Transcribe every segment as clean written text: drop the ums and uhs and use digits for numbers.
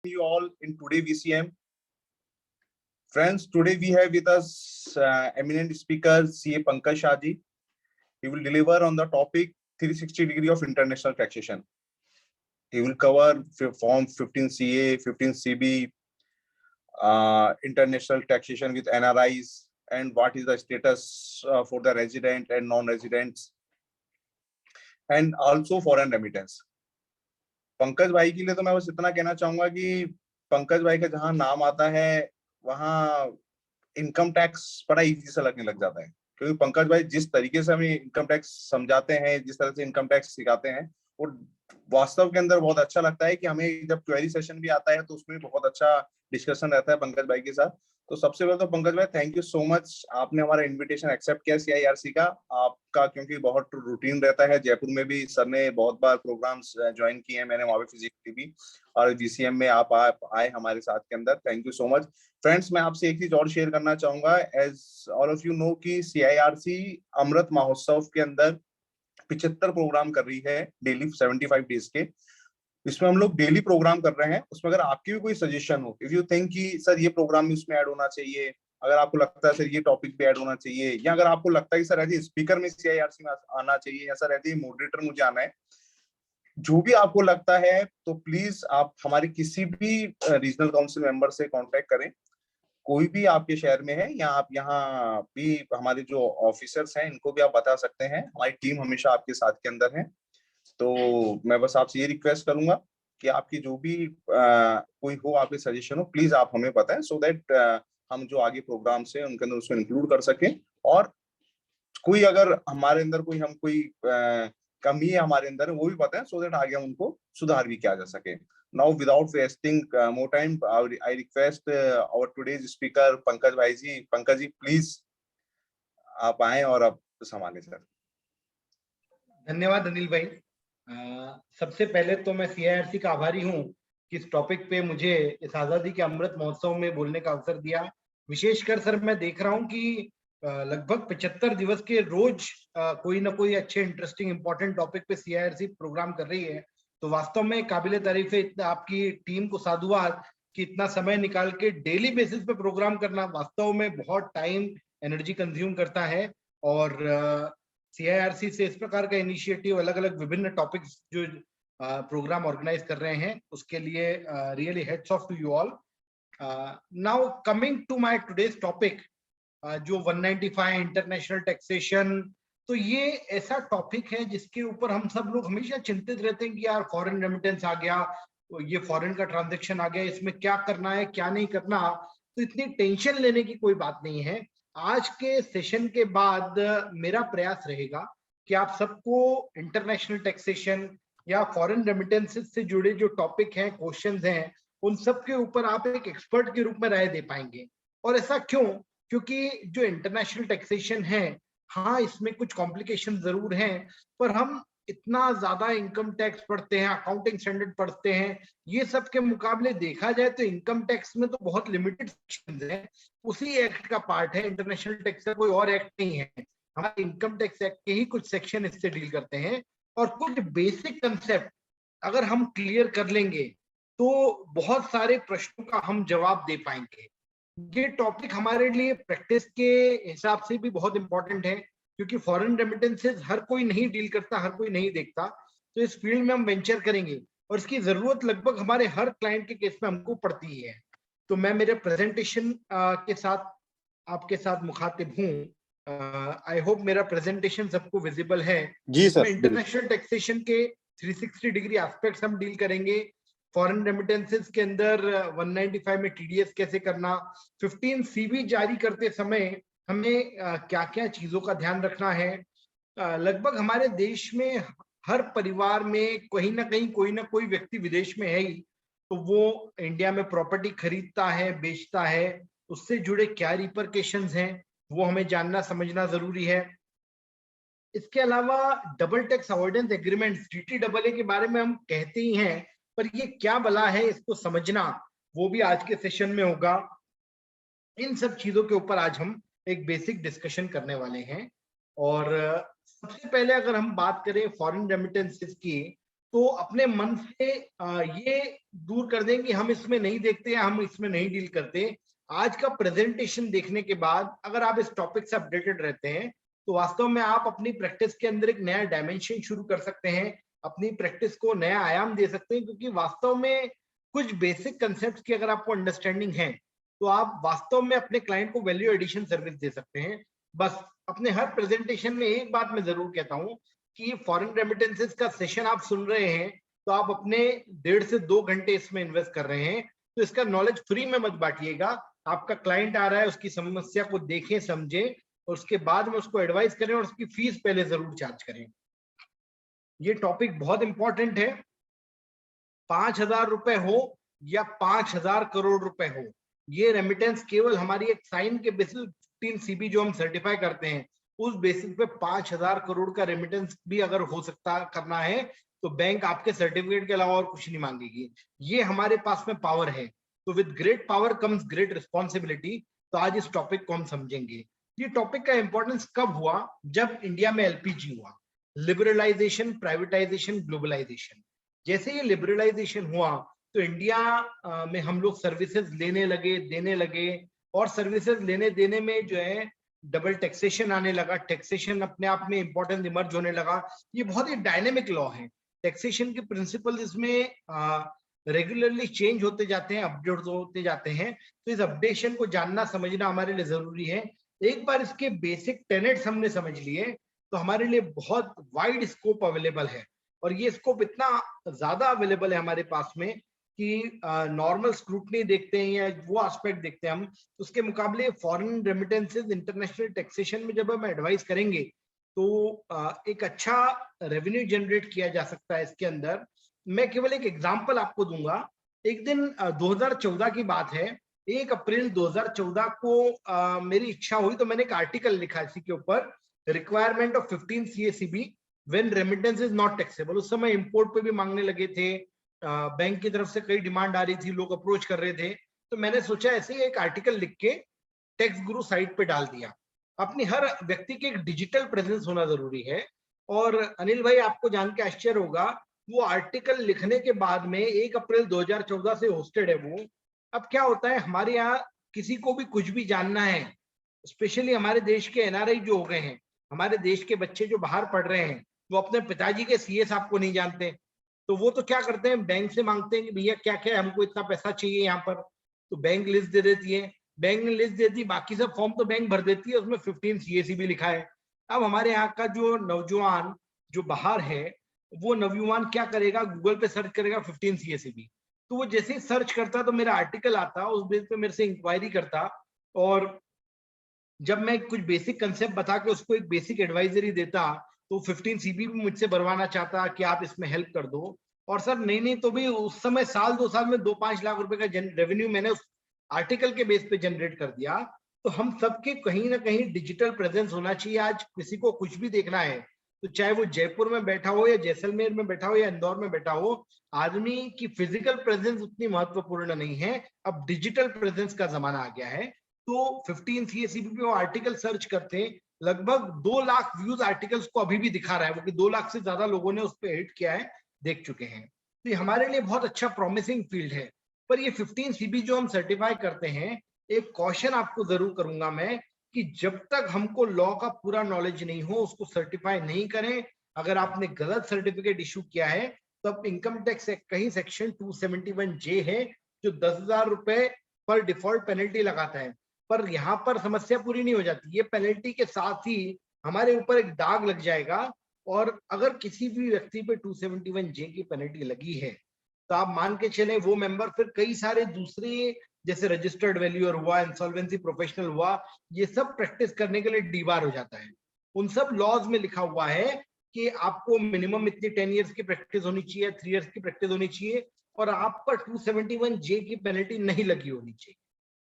You all in today VCM. Friends, today we have with us eminent speaker CA Pankaj Shah ji. He will deliver on the topic 360 degree of international taxation. He will cover form 15 CA, 15 CB, international taxation with NRIs, and what is the status for the resident and non-residents, and also foreign remittance. Pankaj भाई के लिए तो मैं बस इतना कहना चाहूंगा कि पंकज भाई का जहां नाम आता है वहां इनकम टैक्स बड़ा इजी से लगने लग जाता है, क्योंकि पंकज भाई जिस तरीके से हमें इनकम टैक्स समझाते हैं, जिस तरह से इनकम टैक्स सिखाते हैं, वो वास्तव के अंदर बहुत अच्छा लगता है कि हमें जब क्वेरी सेशन भी आता है तो उसमें बहुत अच्छा डिस्कशन रहता है पंकज भाई के साथ। तो सबसे पहले तो पंकज भाई थैंक यू सो मच, आपने हमारा इनविटेशन एक्सेप्ट किया सीआईआरसी का। आपका क्योंकि बहुत रूटीन रहता है, जयपुर में भी सर ने बहुत बार प्रोग्राम्स ज्वाइन किए हैं, मैंने वहां पे फिजिकली भी, और जीसीएम में आप आए हमारे साथ के अंदर, thank you so much. Friends, मैं आपसे एक चीज और शेयर करना चाहूंगा। As all of you know कि सीआईआरसी अमृत महोत्सव के अंदर 75 प्रोग्राम कर रही है डेली 75 डेज के। इसमें हम लोग डेली प्रोग्राम कर रहे हैं। उसमें अगर आपकी भी कोई सजेशन हो, इफ यू थिंक कि सर ये प्रोग्राम भी उसमें ऐड होना चाहिए, अगर आपको लगता है सर ये टॉपिक पे ऐड होना चाहिए, या अगर आपको लगता है कि सर एज ए स्पीकर में सीआईआरसी में आना चाहिए, या सर एज ए मॉडरेटर मुझे आना है, जो भी आपको लगता है, तो प्लीज आप हमारे किसी भी रीजनल काउंसिल मेंबर से कांटेक्ट करें। कोई भी आपके शहर में है, या आप यहाँ भी हमारे जो ऑफिसर्स हैं इनको भी आप बता सकते हैं। हमारी टीम हमेशा आपके साथ के अंदर है। तो मैं बस आपसे ये रिक्वेस्ट करूंगा कि आपकी जो भी कोई हो, आपके सजेशन हो, प्लीज आप हमें बताएं, सो दैट हम जो आगे प्रोग्राम्स हैं उनके अंदर उसको इंक्लूड कर सकें। और कोई अगर हमारे अंदर कोई कमी है हमारे अंदर, वो भी बताएं, सो दैट आगे हम उनको सुधार भी किया जा सके। Now without wasting more time, I request our today's speaker Pankaj भाई जी। पंकज जी प्लीज आप आए और अब संभालें सर। धन्यवाद अनिल भाई। सबसे पहले तो मैं सीआईआरसी का आभारी हूँ कि इस टॉपिक पे मुझे इस आजादी के अमृत महोत्सव में बोलने का अवसर दिया। विशेषकर सर मैं देख रहा हूँ कि लगभग 75 दिवस के रोज कोई ना कोई अच्छे इंटरेस्टिंग इंपॉर्टेंट टॉपिक पे सीआईआरसी प्रोग्राम कर रही है। तो वास्तव में काबिले तारीफ है आपकी टीम को, साधुवाद कि इतना समय निकाल के डेली बेसिस पे प्रोग्राम करना वास्तव में बहुत टाइम एनर्जी कंज्यूम करता है। और सीआईआरसी से इस प्रकार का इनिशिएटिव, अलग अलग विभिन्न टॉपिक्स जो प्रोग्राम ऑर्गेनाइज कर रहे हैं, उसके लिए really heads off to you all. Now coming to my today's topic, जो 195 इंटरनेशनल टैक्सेशन, तो ये ऐसा टॉपिक है जिसके ऊपर हम सब लोग हमेशा चिंतित रहते हैं कि यार फॉरेन रेमिटेंस आ गया, ये फॉरेन का ट्रांजैक्शन आ गया, इसमें क्या करना है क्या नहीं करना। तो इतनी टेंशन लेने की कोई बात नहीं है। आज के सेशन के बाद मेरा प्रयास रहेगा कि आप सबको इंटरनेशनल टैक्सेशन या फॉरेन रेमिटेंसेस से जुड़े जो टॉपिक हैं, क्वेश्चंस हैं, उन सब के ऊपर आप एक एक्सपर्ट के रूप में राय दे पाएंगे। और ऐसा क्यों? क्योंकि जो इंटरनेशनल टैक्सेशन है, हाँ इसमें कुछ कॉम्प्लिकेशन जरूर हैं, पर हम इतना ज्यादा इनकम टैक्स पढ़ते हैं, अकाउंटिंग स्टैंडर्ड पढ़ते हैं, ये सब के मुकाबले देखा जाए तो इनकम टैक्स में तो बहुत लिमिटेड सेक्शंस हैं। उसी एक्ट का पार्ट है, इंटरनेशनल टैक्स का कोई और एक्ट नहीं है। हमारे इनकम टैक्स एक्ट के ही कुछ सेक्शन इससे डील करते हैं। और कुछ बेसिक कंसेप्ट अगर हम क्लियर कर लेंगे तो बहुत सारे प्रश्नों का हम जवाब दे पाएंगे। ये टॉपिक हमारे लिए प्रैक्टिस के हिसाब से भी बहुत इंपॉर्टेंट है, क्योंकि फॉरेन रेमिटेंसेस हर कोई नहीं डील करता, हर कोई नहीं देखता। तो इस फील्ड में हम वेंचर करेंगे और इसकी जरूरत लगभग हमारे हर क्लाइंट के केस में हमको पड़ती ही है। तो मैं मेरे प्रेजेंटेशन के साथ आपके साथ मुखातिब हूँ। आई होप मेरा प्रेजेंटेशन सबको विजिबल है। जी सर। इंटरनेशनल टैक्सेशन के 360 डिग्री एस्पेक्ट्स हम डील करेंगे। फॉरेन रेमिटेंसेस के अंदर 195 में टीडीएस कैसे करना, 15 सीबी जारी करते समय हमें क्या क्या चीजों का ध्यान रखना है। लगभग हमारे देश में हर परिवार में कहीं ना कहीं कोई ना कोई व्यक्ति विदेश में है ही, तो वो इंडिया में प्रॉपर्टी खरीदता है, बेचता है, उससे जुड़े क्या रिपरकेशंस हैं वो हमें जानना समझना जरूरी है। इसके अलावा double tax avoidance agreement DTAA के बारे में हम कहते ही हैं, पर ये क्या बला है इसको समझना वो भी आज के सेशन में होगा। इन सब चीजों के ऊपर आज हम एक बेसिक डिस्कशन करने वाले हैं। और सबसे पहले अगर हम बात करें फॉरेन रेमिटेंसेस की, तो अपने मन से ये दूर कर दें कि हम इसमें नहीं देखते या हम इसमें नहीं डील करते। आज का प्रेजेंटेशन देखने के बाद अगर आप इस टॉपिक से अपडेटेड रहते हैं तो वास्तव में आप अपनी प्रैक्टिस के अंदर एक नया डायमेंशन शुरू कर सकते हैं, अपनी प्रैक्टिस को नया आयाम दे सकते हैं, क्योंकि वास्तव में कुछ बेसिक कंसेप्ट की अगर आपको अंडरस्टैंडिंग है तो आप वास्तव में अपने क्लाइंट को वैल्यू एडिशन सर्विस दे सकते हैं। बस अपने हर प्रेजेंटेशन में एक बात मैं जरूर कहता हूं कि फॉरेन रेमिटेंसेस का सेशन आप सुन रहे हैं तो आप अपने 1.5 से 2 घंटे इसमें इन्वेस्ट कर रहे हैं, तो इसका नॉलेज फ्री में मत बांटिएगा। आपका क्लाइंट आ रहा है, उसकी समस्या को देखें, समझें और उसके बाद में उसको एडवाइस करें और उसकी फीस पहले जरूर चार्ज करें। ये टॉपिक बहुत इंपॉर्टेंट है। 5,000 रुपए हो या 5,000 करोड़ रुपए हो, ये रेमिटेंस केवल हमारी एक साइन के बेसिस 15 सीबी जो हम सर्टिफाई करते हैं उस बेसिस पे 5,000 करोड़ का रेमिटेंस भी अगर हो सकता करना है तो बैंक आपके सर्टिफिकेट के अलावा और कुछ नहीं मांगेगी। ये हमारे पास में पावर है। तो with great power comes great responsibility. तो आज इस टॉपिक को हम समझेंगे। ये टॉपिक का इंपॉर्टेंस कब हुआ? जब इंडिया में एलपीजी हुआ। Liberalisation, privatisation, globalisation. जैसे ये लिबरलाइजेशन हुआ तो इंडिया में हम लोग सर्विसेज लेने लगे, देने लगे, और सर्विसेज लेने देने में जो है डबल टैक्सेशन आने लगा। टैक्सेशन अपने आप में इंपॉर्टेंट इमर्ज होने लगा। ये बहुत ही डायनेमिक लॉ है। टैक्सेशन के प्रिंसिपल इसमें रेगुलरली चेंज होते जाते हैं, अपडेट होते जाते हैं। तो इस अपडेशन को जानना समझना हमारे लिए जरूरी है। एक बार इसके बेसिक टेनेट्स हमने समझ लिए तो हमारे लिए बहुत वाइड स्कोप अवेलेबल है। और ये स्कोप इतना ज्यादा अवेलेबल है हमारे पास में कि नॉर्मल स्क्रूटनी देखते हैं या वो एस्पेक्ट देखते हैं हम, उसके मुकाबले फॉरेन रेमिटेंसेस, इंटरनेशनल टैक्सेशन में जब हम एडवाइस करेंगे तो एक अच्छा रेवेन्यू जनरेट किया जा सकता है इसके अंदर। मैं केवल एक एग्जांपल आपको दूंगा। एक दिन 2014 की बात है, 1 अप्रैल 2014 को मेरी इच्छा हुई तो मैंने एक आर्टिकल लिखा इसी के ऊपर, requirement of 15 CACB when remittance is not taxable. उस समय इंपोर्ट पे भी मांगने लगे थे, बैंक की तरफ से कई डिमांड आ रही थी, लोग अप्रोच कर रहे थे। तो मैंने सोचा ऐसे ही एक आर्टिकल लिख के टैक्स गुरु साइट पे डाल दिया। अपनी हर व्यक्ति के एक डिजिटल प्रेजेंस होना जरूरी है। और अनिल भाई आपको जान के आश्चर्य होगा, वो आर्टिकल लिखने के बाद में 1 अप्रैल 2014 से होस्टेड है वो। अब क्या होता है, हमारे यहाँ किसी को भी कुछ भी जानना है, स्पेशली हमारे देश के एनआरआई जो हो गए हैं, हमारे देश के बच्चे जो बाहर पढ़ रहे हैं, वो अपने पिताजी के सीए साहब को नहीं जानते। तो वो तो क्या करते हैं, बैंक से मांगते हैं कि भैया क्या क्या है, हमको इतना पैसा चाहिए यहाँ पर। तो बैंक लिस्ट दे देती है, बैंक ने लिस्ट दे दी, बाकी सब फॉर्म तो बैंक भर देती है, उसमें 15 CACB लिखा है। अब हमारे यहाँ का जो नौजवान जो बाहर है, वो नौजवान क्या करेगा, गूगल पे सर्च करेगा 15 CACB। तो वो जैसे ही सर्च करता तो मेरा आर्टिकल आता, उस बेस पे मेरे से इंक्वायरी करता, और जब मैं कुछ बेसिक कंसेप्ट बता के उसको एक बेसिक एडवाइजरी देता तो 15 CB भी मुझसे भरवाना चाहता कि आप इसमें हेल्प कर दो। और सर नहीं तो भी उस समय साल 2 साल में 2-5 लाख रुपए का रेवेन्यू मैंने उस आर्टिकल के बेस पे जनरेट कर दिया। तो हम सबके कहीं ना कहीं डिजिटल प्रेजेंस होना चाहिए। आज किसी को कुछ भी देखना है तो चाहे वो जयपुर में बैठा हो या जैसलमेर में बैठा हो या इंदौर में बैठा हो, आदमी की फिजिकल प्रेजेंस उतनी महत्वपूर्ण नहीं है। अब डिजिटल प्रेजेंस का जमाना आ गया है। तो 15 CACB पे वो आर्टिकल सर्च करते हैं, लगभग 2 लाख व्यूज आर्टिकल्स को अभी भी दिखा रहा है वो, कि 2 लाख से ज्यादा लोगों ने उस पर हिट किया है, देख चुके हैं। तो ये हमारे लिए बहुत अच्छा प्रॉमिसिंग फील्ड है। पर ये 15 CB जो हम सर्टिफाई करते हैं, एक क्वेश्चन आपको जरूर करूंगा मैं कि जब तक हमको लॉ का पूरा नॉलेज नहीं हो उसको सर्टिफाई नहीं करें। अगर आपने गलत सर्टिफिकेट इशू किया है तो अब इनकम टैक्स कहीं सेक्शन 271J है जो 10,000 रुपए पर डिफॉल्ट पेनल्टी लगाता है। पर यहाँ पर समस्या पूरी नहीं हो जाती, ये पेनल्टी के साथ ही हमारे ऊपर एक दाग लग जाएगा। और अगर किसी भी व्यक्ति पे 271J की पेनल्टी लगी है तो आप मान के चले वो मेंबर फिर कई सारे दूसरे जैसे रजिस्टर्ड वैल्यूअर हुआ, इंसॉल्वेंसी प्रोफेशनल हुआ, ये सब प्रैक्टिस करने के लिए डीबार हो जाता है। उन सब लॉज में लिखा हुआ है कि आपको मिनिमम इतनी 10 इयर्स की प्रैक्टिस होनी चाहिए, 3 इयर्स की प्रैक्टिस होनी चाहिए, और आप पर 271J की पेनल्टी नहीं लगी होनी चाहिए।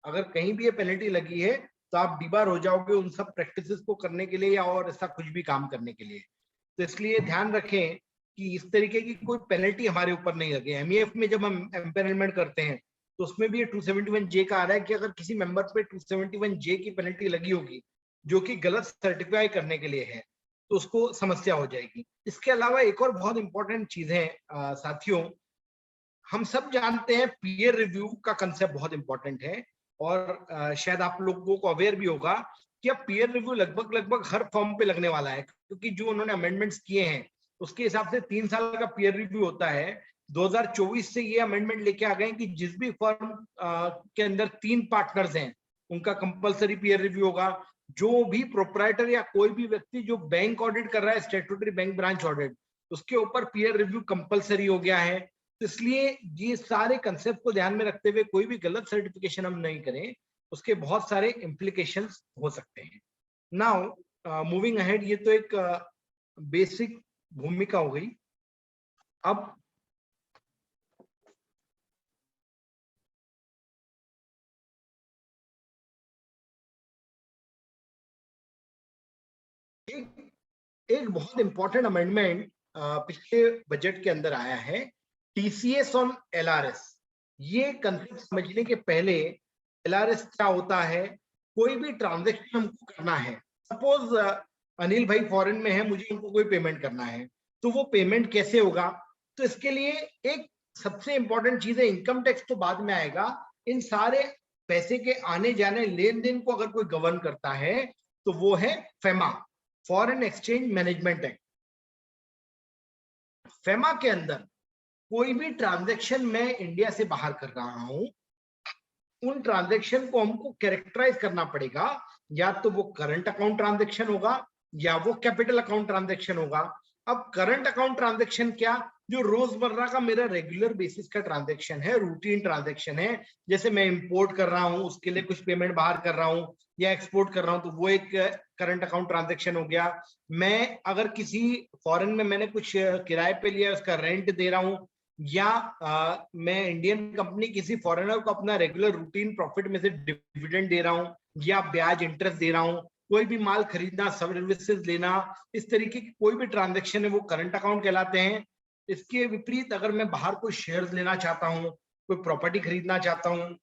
अगर कहीं भी ये पेनल्टी लगी है तो आप डीबार हो जाओगे उन सब प्रैक्टिसेस को करने के लिए या और ऐसा कुछ भी काम करने के लिए। तो इसलिए ध्यान रखें कि इस तरीके की कोई पेनल्टी हमारे ऊपर नहीं लगे। MEF में जब हम एम्पेनलमेंट करते हैं तो उसमें भी ये 271J का आ रहा है कि अगर किसी मेंबर पे 271J की पेनल्टी लगी होगी जो कि गलत सर्टिफाई करने के लिए है, तो उसको समस्या हो जाएगी। इसके अलावा एक और बहुत इंपॉर्टेंट चीज है साथियों, हम सब जानते हैं पीयर रिव्यू का कंसेप्ट बहुत इंपॉर्टेंट है, और शायद आप लोगों को अवेयर भी होगा कि अब पीयर रिव्यू लगभग लगभग हर फॉर्म पे लगने वाला है, क्योंकि जो उन्होंने अमेंडमेंट्स किए हैं उसके हिसाब से 3 साल का पीयर रिव्यू होता है। 2024 से ये अमेंडमेंट लेके आ गए कि जिस भी फर्म के अंदर 3 पार्टनर्स हैं उनका कंपलसरी पीयर रिव्यू होगा। जो भी प्रोप्राइटर या कोई भी व्यक्ति जो बैंक ऑडिट कर रहा है, स्टैट्यूटरी बैंक ब्रांच ऑडिट, उसके ऊपर पीयर रिव्यू कंपलसरी हो गया है। तो इसलिए ये सारे कंसेप्ट को ध्यान में रखते हुए कोई भी गलत सर्टिफिकेशन हम नहीं करें, उसके बहुत सारे इम्प्लीकेशंस हो सकते हैं। नाउ मूविंग अहेड, ये तो एक बेसिक भूमिका हो गई। अब एक बहुत इंपॉर्टेंट अमेंडमेंट पिछले बजट के अंदर आया है, टीसीएस ऑन एलआरएस। ये कंसेप्ट समझने के पहले एलआरएस क्या होता है, कोई भी ट्रांजैक्शन हमको करना है, सपोज अनिल भाई फॉरेन में है, मुझे उनको कोई पेमेंट करना है, तो वो पेमेंट कैसे होगा? तो इसके लिए एक सबसे इंपॉर्टेंट चीज है, इनकम टैक्स तो बाद में आएगा, इन सारे पैसे के आने जाने लेन देन को अगर कोई गवर्न करता है तो वो है FEMA, foreign exchange management act. FEMA के अंदर कोई भी ट्रांजैक्शन मैं इंडिया से बाहर कर रहा हूं, उन ट्रांजैक्शन को हमको कैरेक्टराइज करना पड़ेगा, या तो वो करंट अकाउंट ट्रांजैक्शन होगा या वो कैपिटल अकाउंट ट्रांजैक्शन होगा। अब करंट अकाउंट ट्रांजैक्शन क्या, जो रोजमर्रा का मेरा रेगुलर बेसिस का ट्रांजैक्शन है, रूटीन ट्रांजैक्शन है, जैसे मैं इंपोर्ट कर रहा हूं उसके लिए कुछ पेमेंट बाहर कर रहा हूं, या एक्सपोर्ट कर रहा हूं तो वो एक करंट अकाउंट ट्रांजैक्शन हो गया। मैं अगर किसी फॉरेन में मैंने कुछ किराए पे लिया उसका रेंट दे रहा हूं, या मैं इंडियन कंपनी किसी फॉरेनर को अपना रेगुलर रूटीन प्रॉफिट में से डिविडेंड दे रहा हूं, या ब्याज इंटरेस्ट दे रहा हूं, कोई भी माल खरीदना, सर्विसेज लेना, इस तरीके की कोई भी ट्रांजैक्शन है वो करंट अकाउंट कहलाते हैं। इसके विपरीत अगर मैं बाहर कोई शेयर्स लेना चाहता हूं, कोई प्रॉपर्टी खरीदना चाहता हूं,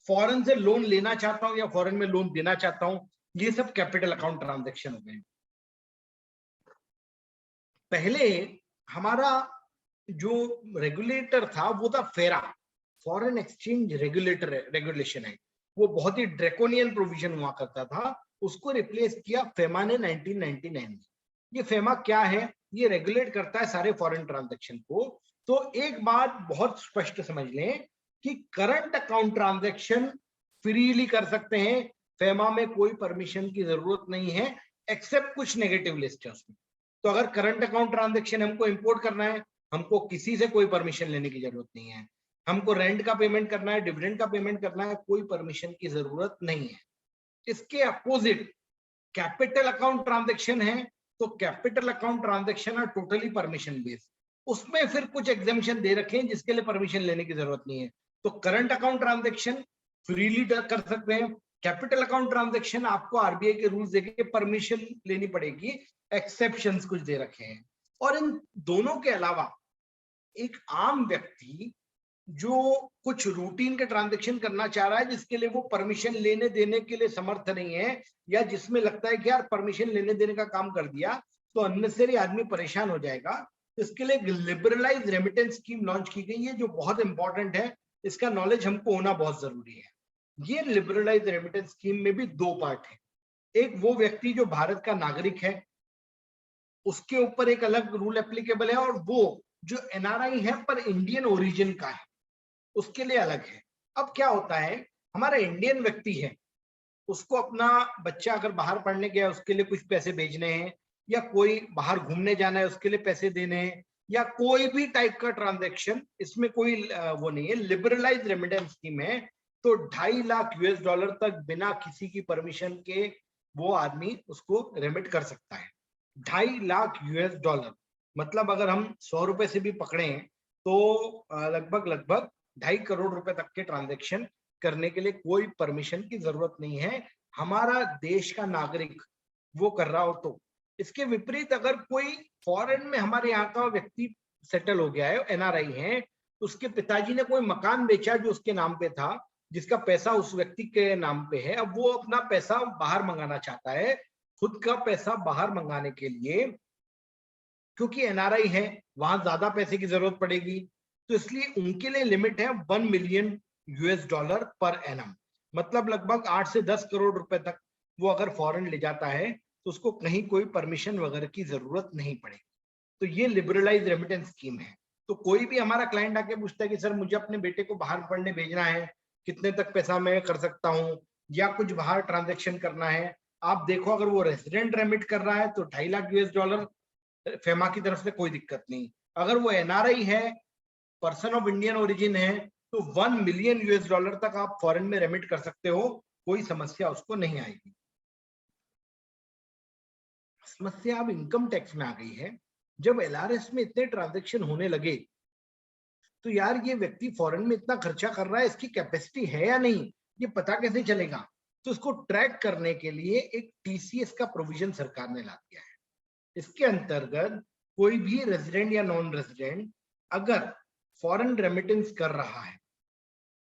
फॉरेन से लोन लेना चाहता हूं या फॉरेन में लोन देना चाहता हूं, ये सब कैपिटल अकाउंट ट्रांजैक्शन हो गए। पहले हमारा जो रेगुलेटर था वो था फेरा, फॉरेन एक्सचेंज रेगुलेशन है, वो बहुत ही ड्रैकोनियन प्रोविजन हुआ करता था, उसको रिप्लेस किया फेमा ने 1999 में। ये फेमा क्या है, ये रेगुलेट करता है सारे फॉरेन ट्रांजैक्शन को। तो एक बात बहुत स्पष्ट समझ लें कि करंट अकाउंट ट्रांजैक्शन फ्रीली कर सकते हैं, फेमा में कोई परमिशन की जरूरत नहीं है, एक्सेप्ट कुछ नेगेटिव लिस्ट है उसमें। तो अगर करंट अकाउंट ट्रांजैक्शन हमको इंपोर्ट करना है, हमको किसी से कोई परमिशन लेने की जरूरत नहीं है। हमको रेंट का पेमेंट करना है, डिविडेंड का पेमेंट करना है, कोई परमिशन की जरूरत नहीं है। इसके अपोजिट कैपिटल अकाउंट ट्रांजैक्शन है, तो capital account transaction are totally permission based, उसमें फिर कुछ एग्जेम्पशन दे रखे हैं जिसके लिए परमिशन लेने की जरूरत नहीं है। तो करंट अकाउंट ट्रांजैक्शन फ्रीली कर सकते हैं, कैपिटल अकाउंट ट्रांजैक्शन आपको आरबीआई के रूल्स देके परमिशन लेनी पड़ेगी, एक्सेप्शंस कुछ दे रखे हैं। और इन दोनों के अलावा एक आम व्यक्ति जो कुछ रूटीन के ट्रांजैक्शन करना चाह रहा है, जिसके लिए वो परमिशन लेने देने के लिए समर्थ नहीं है, या जिसमें लगता है कि यार परमिशन लेने देने का काम कर दिया तो अननेसेसरी आदमी परेशान हो जाएगा, तो इसके लिए लिबरलाइज रेमिटेंस स्कीम लॉन्च की गई है जो बहुत इंपॉर्टेंट है, इसका नॉलेज हमको होना बहुत जरूरी है। ये लिबरलाइज रेमिटेंस स्कीम में भी 2 पार्ट है, एक वो व्यक्ति जो भारत का नागरिक है उसके ऊपर एक अलग रूल एप्लीकेबल है, और वो जो एनआरआई है पर इंडियन ओरिजिन का है उसके लिए अलग है। अब क्या होता है, हमारा इंडियन व्यक्ति है, उसको अपना बच्चा अगर बाहर पढ़ने गया उसके लिए कुछ पैसे भेजने हैं, या कोई बाहर घूमने जाना है उसके लिए पैसे देने हैं, या कोई भी टाइप का ट्रांजैक्शन, इसमें कोई वो नहीं है, लिबरलाइज रेमिटेंस स्कीम है, तो $2.5 लाख तक बिना किसी की परमिशन के वो आदमी उसको रेमिट कर सकता है। $2.5 लाख, मतलब अगर हम 100 रुपए से भी पकड़े तो लगभग 2.5 करोड़ रुपए तक के ट्रांजैक्शन करने के लिए कोई परमिशन की जरूरत नहीं है, हमारा देश का नागरिक वो कर रहा हो तो। इसके विपरीत अगर कोई फॉरेन में हमारे यहाँ का व्यक्ति सेटल हो गया है, एनआरआई है, उसके पिताजी ने कोई मकान बेचा जो उसके नाम पे था, जिसका पैसा उस व्यक्ति के नाम पे है, अब वो अपना पैसा बाहर मंगाना चाहता है, खुद का पैसा बाहर मंगाने के लिए, क्योंकि एनआरआई है, वहां ज्यादा पैसे की जरूरत पड़ेगी, तो इसलिए उनके लिए लिमिट है $1 मिलियन पर एनम, मतलब लगभग 8 से 10 करोड़ रुपए तक वो अगर फॉरेन ले जाता है तो उसको कहीं कोई परमिशन वगैरह की जरूरत नहीं पड़ेगी। तो ये लिबरलाइज रेमिटेंस स्कीम है। तो कोई भी हमारा क्लाइंट आके पूछता है कि सर मुझे अपने बेटे को बाहर पढ़ने भेजना है, कितने तक पैसा मैं कर सकता हूँ, या कुछ बाहर ट्रांजेक्शन करना है, आप देखो अगर वो रेसिडेंट रेमिट कर रहा है तो $2.5 लाख फेमा की तरफ से कोई दिक्कत नहीं। अगर वो एनआरआई है, पर्सन ऑफ इंडियन ओरिजिन है, तो $1 मिलियन तक आप फॉरेन में रेमिट कर सकते हो, कोई समस्या उसको नहीं आएगी। समस्या अब इनकम टैक्स में आ गई है। जब एलआरएस में इतने ट्रांजैक्शन होने लगे तो यार ये व्यक्ति फॉरेन में इतना खर्चा कर रहा है, इसकी कैपेसिटी है या नहीं, ये पता कैसे चलेगा? तो इसको ट्रैक करने के लिए एक टीसीएस का प्रोविजन सरकार ने ला दिया है। इसके अंतर्गत कोई भी रेजिडेंट या नॉन रेजिडेंट अगर फॉरेन रेमिटेंस कर रहा है,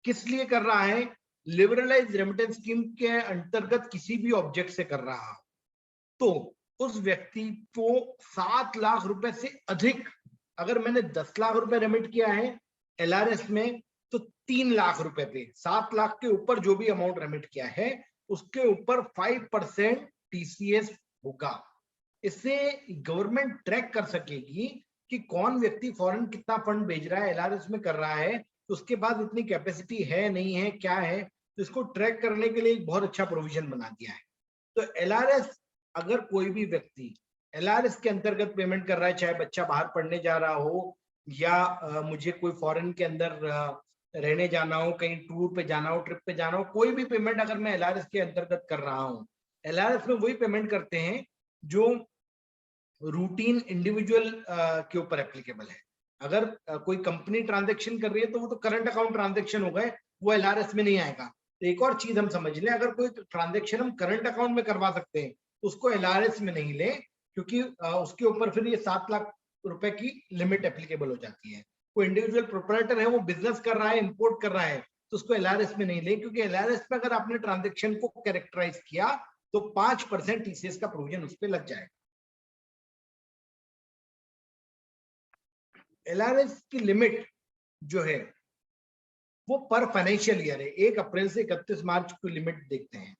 किस लिए कर रहा है? लिबरलाइज रेमिटेंस स्कीम के अंतर्गत किसी भी ऑब्जेक्ट से कर रहा हो, तो उस व्यक्ति को 7 लाख रुपए से अधिक, अगर मैंने 10 लाख रुपए रेमिट किया है एलआरएस में, तो 3 लाख रुपए पे 7 लाख के ऊपर जो भी अमाउंट रेमिट किया है उसके ऊपर 5% टीसीएस होगा। इससे गवर्नमेंट ट्रैक कर सकेगी कि कौन व्यक्ति फॉरेन कितना फंड भेज रहा है, एलआरएस में कर रहा है, तो उसके बाद इतनी कैपेसिटी है नहीं है क्या है, तो इसको ट्रैक करने के लिए एक बहुत अच्छा प्रोविजन बना दिया है। तो एलआरएस, अगर कोई भी व्यक्ति एलआरएस के अंतर्गत पेमेंट कर रहा है, चाहे बच्चा बाहर पढ़ने जा रहा हो या मुझे कोई फॉरेन के अंदर रहने जाना हो, कहीं टूर पे जाना हो, ट्रिप पे जाना हो, कोई भी पेमेंट अगर मैं एलआरएस के अंतर्गत कर रहा हूँ, एलआरएस में वही पेमेंट करते हैं जो रूटीन इंडिविजुअल के ऊपर एप्लीकेबल है। अगर कोई कंपनी ट्रांजैक्शन कर रही है तो वो तो करंट अकाउंट ट्रांजैक्शन हो गए, वो एलआरएस में नहीं आएगा। तो एक और चीज हम समझ लें, अगर कोई ट्रांजैक्शन हम करंट अकाउंट में करवा सकते हैं तो उसको एलआरएस में नहीं ले, क्योंकि उसके ऊपर फिर ये 7 लाख रुपए की लिमिट एप्लीकेबल हो जाती है। कोई इंडिविजुअल प्रोप्राइटर है, वो बिजनेस कर रहा है, इंपोर्ट कर रहा है, तो उसको एलआरएस में नहीं ले, क्योंकि एलआरएस में अगर आपने ट्रांजेक्शन को कैरेक्टराइज किया तो 5% टीसीएस का प्रोविजन उस पर लग जाएगा। एलआरएस की लिमिट जो है वो पर फाइनेंशियल ईयर है, 1 अप्रैल से 31 मार्च की लिमिट देखते हैं।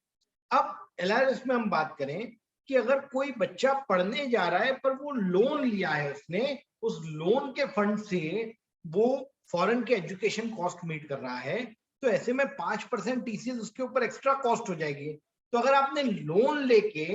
अब एलआरएस में हम बात करें कि अगर कोई बच्चा पढ़ने जा रहा है पर वो लोन लिया है, उसने उस लोन के फंड से वो फॉरेन के एजुकेशन कॉस्ट मीट कर रहा है, तो ऐसे में 5% टीसीएस उसके ऊपर एक्स्ट्रा कॉस्ट हो जाएगी। तो अगर आपने लोन लेके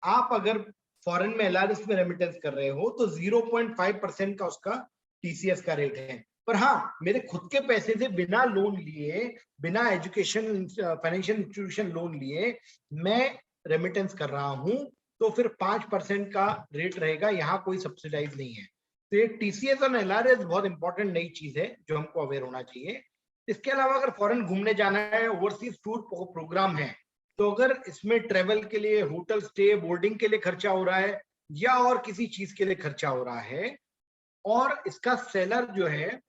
आप अगर फॉरेन में एलआरएस में रेमिटेंस कर रहे हो तो 0.5% का उसका टीसीएस का रेट है। पर हाँ, मेरे खुद के पैसे से बिना लोन लिए, बिना एजुकेशन फाइनेंशियल इंस्टीट्यूशन लोन लिए मैं रेमिटेंस कर रहा हूं, तो फिर 5% का रेट रहेगा, यहाँ कोई सब्सिडाइज नहीं है। तो ये टीसीएस और एलआरएस बहुत इंपॉर्टेंट नई चीज है जो हमको अवेयर होना चाहिए। इसके अलावा अगर फॉरेन घूमने जाना है, ओवरसीज टूर प्रोग्राम है, तो अगर इसमें ट्रेवल के लिए, होटल स्टे, बोर्डिंग के लिए खर्चा हो रहा है या और किसी चीज के लिए खर्चा हो रहा है, और इसका सेलर जो है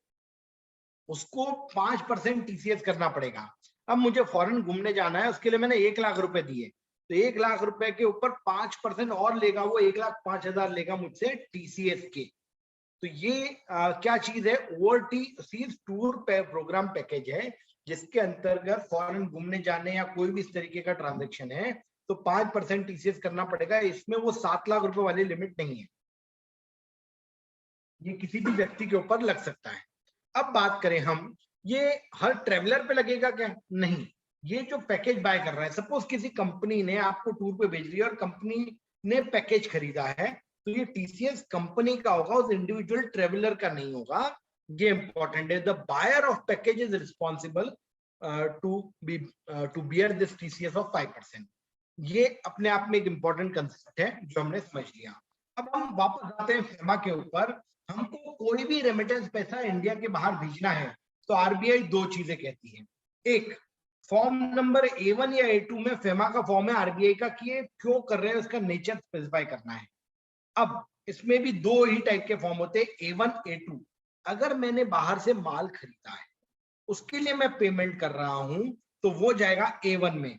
उसको 5% टीसीएस करना पड़ेगा। अब मुझे फॉरेन घूमने जाना है, उसके लिए मैंने 1 लाख रुपए दिए, तो 1 लाख रुपए के ऊपर 5% और लेगा, वो 1,05,000 लेगा मुझसे टीसीएस के। तो ये क्या चीज है? ओवरसीज टूर प्रोग्राम पैकेज है, जिसके अंतर्गत फॉरेन घूमने जाने या कोई भी इस तरीके का ट्रांजैक्शन है तो 5% टीसीएस करना पड़ेगा। इसमें वो 7 लाख रुपए वाली लिमिट नहीं है, ये किसी भी व्यक्ति के ऊपर लग सकता है। अब बात करें हम, ये हर ट्रेवलर पे लगेगा क्या? नहीं, ये जो पैकेज बाय कर रहा है, सपोज किसी कंपनी ने आपको टूर पे भेज दिया और कंपनी ने पैकेज खरीदा है, तो ये टीसीएस कंपनी का होगा, उस इंडिविजुअल ट्रेवलर का नहीं होगा। ये इंपॉर्टेंट है। The buyer of package is responsible to bear this TCS of 5%। ये अपने आप में एक इंपॉर्टेंट कंसेप्ट है जो हमने समझ लिया। अब हम वापस आते हैं फेमा के ऊपर। हमको कोई भी रेमिटेंस पैसा इंडिया के बाहर भेजना है तो आरबीआई 2 चीजें कहती है। एक, फॉर्म नंबर A1 या A2 में फेमा का फॉर्म है आरबीआई का कि ये क्यों कर रहे हैं, उसका नेचर स्पेसिफाई करना है। अब इसमें भी 2 ही टाइप के फॉर्म होते हैं, A1 A2। अगर मैंने बाहर से माल खरीदा है, उसके लिए मैं पेमेंट कर रहा हूं, तो वो जाएगा A1 में।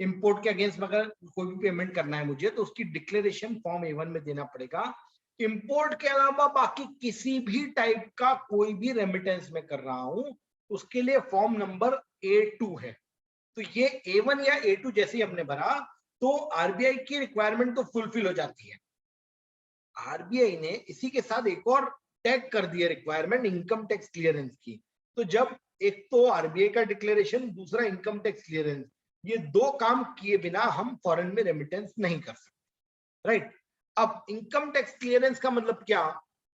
इंपोर्ट के अगेंस्ट में अगर कोई भी पेमेंट करना है मुझे तो उसकी डिक्लेरेशन फॉर्म A1 में देना पड़ेगा। इंपोर्ट के अलावा बाकी किसी भी टाइप का कोई भी रेमिटेंस में कर रहा हूं उसके लिए फॉर्म नंबर A2 है। तो ये A1 या A2 जैसे ही हमने भरा तो आरबीआई की रिक्वायरमेंट तो फुलफिल हो जाती है। आरबीआई ने इसी के साथ एक और टैग कर दिया रिक्वायरमेंट इनकम टैक्स क्लियरेंस की। तो जब एक तो आरबीआई का डिक्लेरेशन, दूसरा इनकम टैक्स क्लियरेंस, ये दो काम किए बिना हम फॉरेन में रेमिटेंस नहीं कर सकते, राइट। अब इनकम टैक्स क्लियरेंस का मतलब क्या?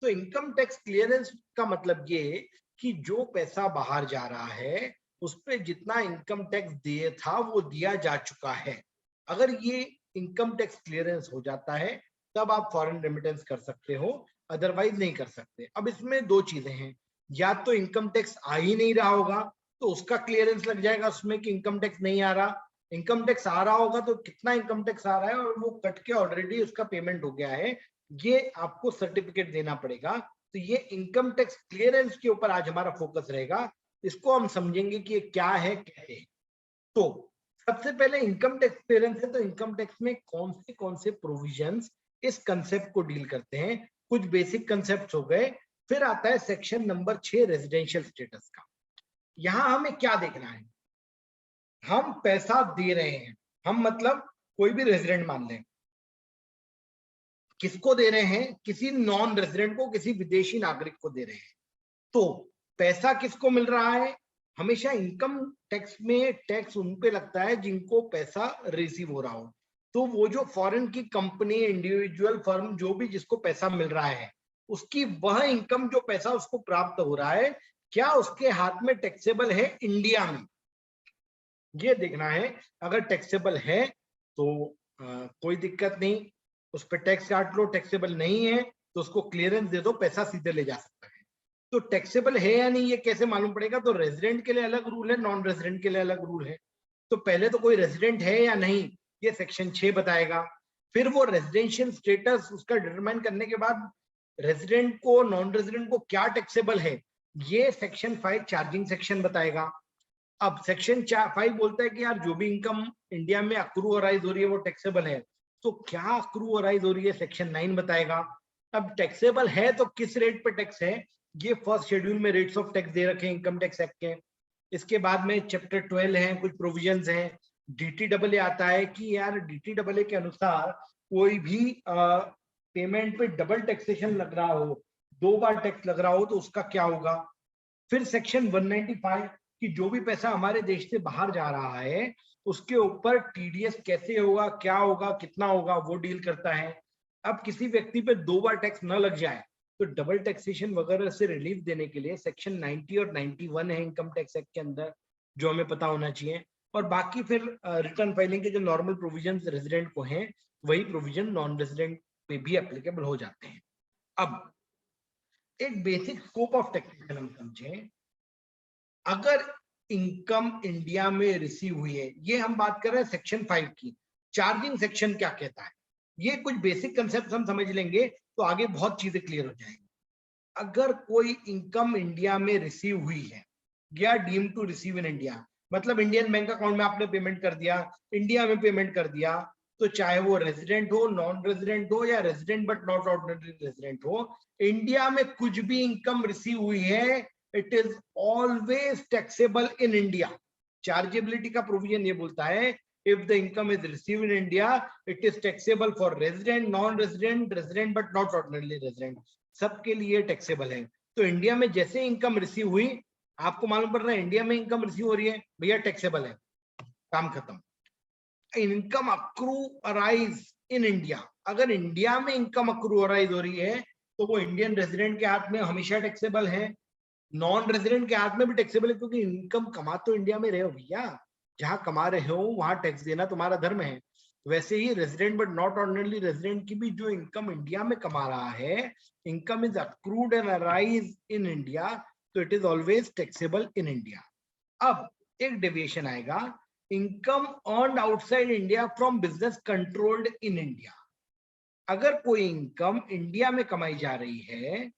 तो इनकम टैक्स क्लियरेंस का मतलब ये कि जो पैसा बाहर जा रहा है उस पर जितना इनकम टैक्स दिया था वो दिया जा चुका है। अगर ये इनकम टैक्स क्लियरेंस हो जाता है तब आप फॉरेन रेमिटेंस कर सकते हो, अदरवाइज नहीं कर सकते। अब इसमें दो चीजें हैं, या तो इनकम टैक्स आ ही नहीं रहा होगा तो उसका क्लियरेंस लग जाएगा उसमें कि इनकम टैक्स नहीं आ रहा, इनकम टैक्स आ रहा होगा तो कितना इनकम टैक्स आ रहा है और वो कट के ऑलरेडी उसका पेमेंट हो गया है, ये आपको सर्टिफिकेट देना पड़ेगा। तो ये इनकम टैक्स क्लियरेंस के ऊपर आज हमारा फोकस रहेगा। इसको हम समझेंगे कि ये क्या है, कैसे है। तो सबसे पहले इनकम टैक्स क्लियरेंस है तो इनकम टैक्स में कौन से प्रोविजंस इस कंसेप्ट को डील करते हैं, कुछ बेसिक कंसेप्ट हो गए। फिर आता है सेक्शन नंबर 6 रेजिडेंशियल स्टेटस का। यहां हमें क्या देखना है, हम पैसा दे रहे हैं, हम मतलब कोई भी रेजिडेंट मान लें, किसको दे रहे हैं? किसी नॉन रेजिडेंट को, किसी विदेशी नागरिक को दे रहे हैं। तो पैसा किसको मिल रहा है? हमेशा इनकम टैक्स में टैक्स उन पे लगता है जिनको पैसा रिसीव हो रहा हो। तो वो जो फॉरेन की कंपनी, इंडिविजुअल फर्म, जो भी जिसको पैसा मिल रहा है, उसकी वह इनकम जो पैसा उसको प्राप्त हो रहा है, क्या उसके हाथ में टैक्सेबल है इंडिया में, ये देखना है। अगर टैक्सेबल है तो कोई दिक्कत नहीं, उस पर टैक्स काट लो। टैक्सेबल नहीं है तो उसको क्लियरेंस दे दो, पैसा सीधे ले जा सकता है। तो टैक्सेबल है या नहीं ये कैसे मालूम पड़ेगा? तो रेजिडेंट के लिए अलग रूल है, नॉन रेजिडेंट के लिए अलग रूल है। तो पहले तो कोई रेजिडेंट है या नहीं ये सेक्शन 6 बताएगा। फिर वो रेजिडेंशियल स्टेटस उसका डिटरमाइन करने के बाद रेजिडेंट को, नॉन रेजिडेंट को क्या टैक्सेबल है ये सेक्शन 5 चार्जिंग सेक्शन बताएगा। अब सेक्शन 5 बोलता है कि यार जो भी इनकम इंडिया में अक्रू और राइज हो रही है वो टैक्सेबल है। तो क्या अक्रू और राइज हो रही है सेक्शन 9 बताएगा। अब टैक्सेबल है तो किस रेट पे टैक्स है, ये फर्स्ट शेड्यूल में रेट्स ऑफ टैक्स दे रखे हैं इनकम टैक्स एक्ट के। इसके बाद में चैप्टर 12 है, कुछ प्रोविजंस हैं। DTAA आता है कि यार DTAA के अनुसार कोई भी पेमेंट पे डबल टैक्सेशन लग रहा हो, 2 बार टैक्स लग रहा हो तो उसका क्या होगा। फिर सेक्शन 195 कि जो भी पैसा हमारे देश से बाहर जा रहा है उसके ऊपर TDS कैसे होगा, क्या होगा, कितना होगा, वो डील करता है। अब किसी व्यक्ति पे 2 बार टैक्स न लग जाए तो डबल टैक्सेशन वगैरह से रिलीफ देने के लिए सेक्शन 90 और 91 है इनकम टैक्स एक्ट के अंदर, जो हमें पता होना चाहिए। और बाकी फिर रिटर्न फाइलिंग के जो नॉर्मल प्रोविजन रेजिडेंट को हैं वही प्रोविजन नॉन रेजिडेंट पे भी एप्लीकेबल हो जाते हैं। अब एक बेसिक स्कोप ऑफ टैक्सेशन हम समझें। अगर इनकम इंडिया में रिसीव हुई है, ये हम बात कर रहे हैं सेक्शन 5 की। चार्जिंग सेक्शन क्या कहता है, ये कुछ बेसिक कंसेप्ट हम समझ लेंगे तो आगे बहुत चीजें क्लियर हो जाएंगी। अगर कोई इनकम इंडिया में रिसीव हुई है या deem to receive in India, मतलब इंडियन बैंक अकाउंट में आपने पेमेंट कर दिया, इंडिया में पेमेंट कर दिया, तो चाहे वो रेजिडेंट हो, नॉन रेजिडेंट हो या resident but not ordinary resident हो, इंडिया में कुछ भी इनकम रिसीव हुई है it is always taxable in India. Chargeability का प्रोविजन ये बोलता है if the income is received in India it is taxable for resident, non-resident, resident but not ordinarily resident, सबके लिए टैक्सेबल है। तो इंडिया में जैसे इनकम रिसीव हुई, आपको मालूम पड़ रहा है इंडिया में इनकम रिसीव हो रही है, भैया टैक्सेबल है, काम खत्म। Income accrue arise in India, अगर इंडिया में इनकम अक्रू अराइज हो रही है तो वो इंडियन रेजिडेंट के हाथ में हमेशा टैक्सेबल है, नॉन रेजिडेंट के हाथ में भी टैक्सेबल है, क्योंकि इनकम कमा तो इंडिया में रहे हो भैया, जहां कमा रहे हो वहां टैक्स देना तुम्हारा धर्म है। वैसे ही resident but not ordinary resident की भी जो इनकम इंडिया में कमा रहा है, income is accrued and arise in India, तो it is always taxable in India. अब एक डेविएशन आएगा, income earned outside India from business controlled in India. अगर कोई इनकम इंडिया में कमाई जा रही है,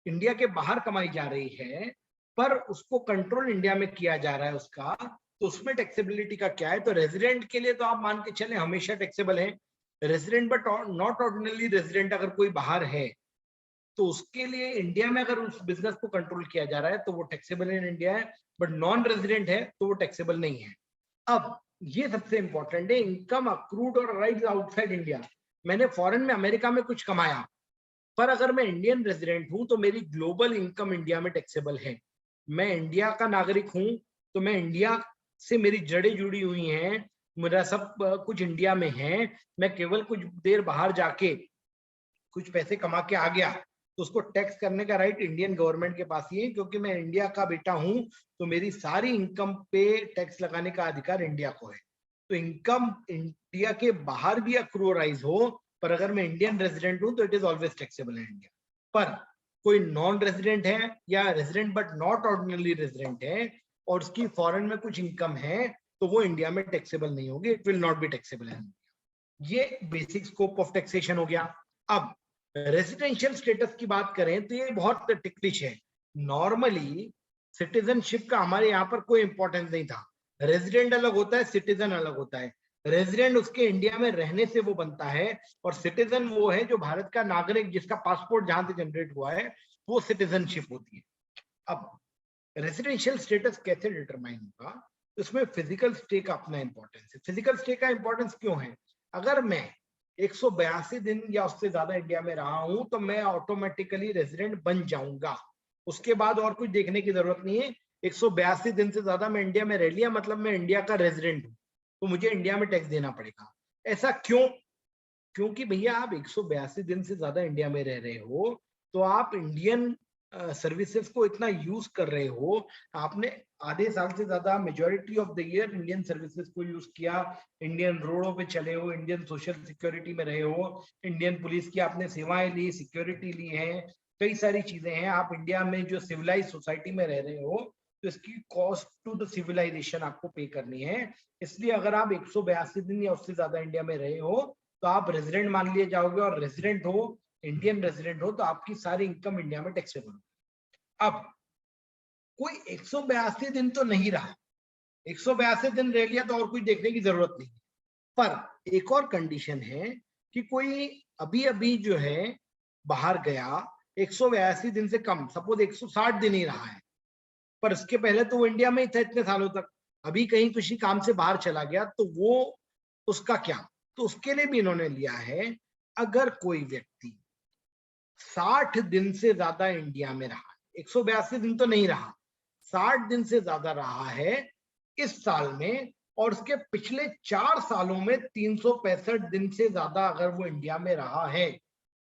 इंडिया के बाहर कमाई जा रही है, पर उसको कंट्रोल इंडिया में किया जा रहा है उसका, तो उसमें टैक्सेबिलिटी का क्या है, तो रेजिडेंट के लिए तो आप मान के चले हमेशा टैक्सेबल है। Resident but not ordinary resident अगर कोई बाहर है तो उसके लिए इंडिया में अगर उस बिजनेस को कंट्रोल किया जा रहा है तो वो टैक्सेबल इन इंडिया है, बट नॉन रेजिडेंट है तो वो टैक्सेबल नहीं है। अब ये सबसे इंपॉर्टेंट है, इनकम अक्रूड और राइट आउटसाइड इंडिया। मैंने फॉरेन में अमेरिका में कुछ कमाया, पर अगर मैं इंडियन रेजिडेंट हूं तो मेरी ग्लोबल इनकम इंडिया में टैक्सेबल है। मैं इंडिया का नागरिक हूं तो मैं इंडिया से मेरी जड़ें जुड़ी हुई हैं, मेरा सब कुछ इंडिया में है। मैं केवल कुछ देर बाहर जाके कुछ पैसे कमा के आ गया तो उसको टैक्स करने का राइट इंडियन गवर्नमेंट के पास ही है, क्योंकि मैं इंडिया का बेटा हूं तो मेरी सारी इनकम पे टैक्स लगाने का अधिकार इंडिया को है। तो इनकम इंडिया के बाहर भी अक्रूराइज हो, पर अगर मैं इंडियन रेजिडेंट हूं तो it is always taxable in India. पर कोई नॉन रेजिडेंट है या resident but not ordinary resident है और उसकी फॉरेन में कुछ इनकम है तो वो इंडिया में टैक्सेबल नहीं होगी, it will not be taxable in India. ये बेसिक स्कोप ऑफ टैक्सेशन हो गया। अब रेजिडेंशियल स्टेटस की बात करें तो ये बहुत टिकलिश है। नॉर्मली सिटीजनशिप का हमारे यहाँ पर कोई इंपॉर्टेंस नहीं था। रेजिडेंट अलग होता है, सिटीजन अलग होता है। रेजिडेंट उसके इंडिया में रहने से वो बनता है, और सिटीजन वो है जो भारत का नागरिक जिसका पासपोर्ट जहां से जनरेट हुआ है, वो सिटीजनशिप होती है। अब रेजिडेंशियल स्टेटस कैसे डिटरमाइन होगा, उसमें फिजिकल स्टे का अपना इंपॉर्टेंस है। फिजिकल स्टे का इंपॉर्टेंस क्यों है? अगर मैं 182 दिन या उससे ज्यादा इंडिया में रहा हूं तो मैं ऑटोमेटिकली रेजिडेंट बन जाऊंगा। उसके बाद और कुछ देखने की जरूरत नहीं है। 182 दिन से ज्यादा मैं इंडिया में रह लिया मतलब मैं इंडिया का रेजिडेंट हूं, तो मुझे इंडिया में टैक्स देना पड़ेगा। ऐसा क्यों? क्योंकि भैया आप 182 दिन से ज्यादा इंडिया में रह रहे हो तो आप इंडियन सर्विसेज को इतना यूज कर रहे हो, आपने आधे साल से ज्यादा majority of the year Indian services को यूज किया, इंडियन रोडों पे चले हो, इंडियन सोशल सिक्योरिटी में रहे हो, इंडियन पुलिस की आपने सेवाएं ली, सिक्योरिटी ली है, कई सारी चीजें हैं। आप इंडिया में जो सिविलाइज सोसाइटी में रह रहे हो तो इसकी कॉस्ट टू द सिविलाइजेशन आपको पे करनी है। इसलिए अगर आप 182 दिन या उससे ज्यादा इंडिया में रहे हो तो आप रेजिडेंट मान लिए जाओगे, और रेजिडेंट हो, इंडियन रेजिडेंट हो, तो आपकी सारी इनकम इंडिया में टैक्सेबल। अब कोई 182 दिन तो नहीं रहा, 182 दिन रह लिया तो और कुछ देखने की जरूरत नहीं। पर एक और कंडीशन है कि कोई अभी अभी जो है बाहर गया 182 दिन से कम, सपोज 160 दिन ही रहा है, पर इसके पहले तो वो इंडिया में ही था इतने सालों तक, अभी कहीं किसी काम से बाहर चला गया तो वो उसका क्या? तो उसके लिए भी इन्होंने लिया है, अगर कोई व्यक्ति 60 दिन से ज्यादा इंडिया में रहा, 182 दिन तो नहीं रहा, 60 दिन से ज्यादा रहा है इस साल में, और उसके पिछले 4 सालों में 365 दिन से ज्यादा अगर वो इंडिया में रहा है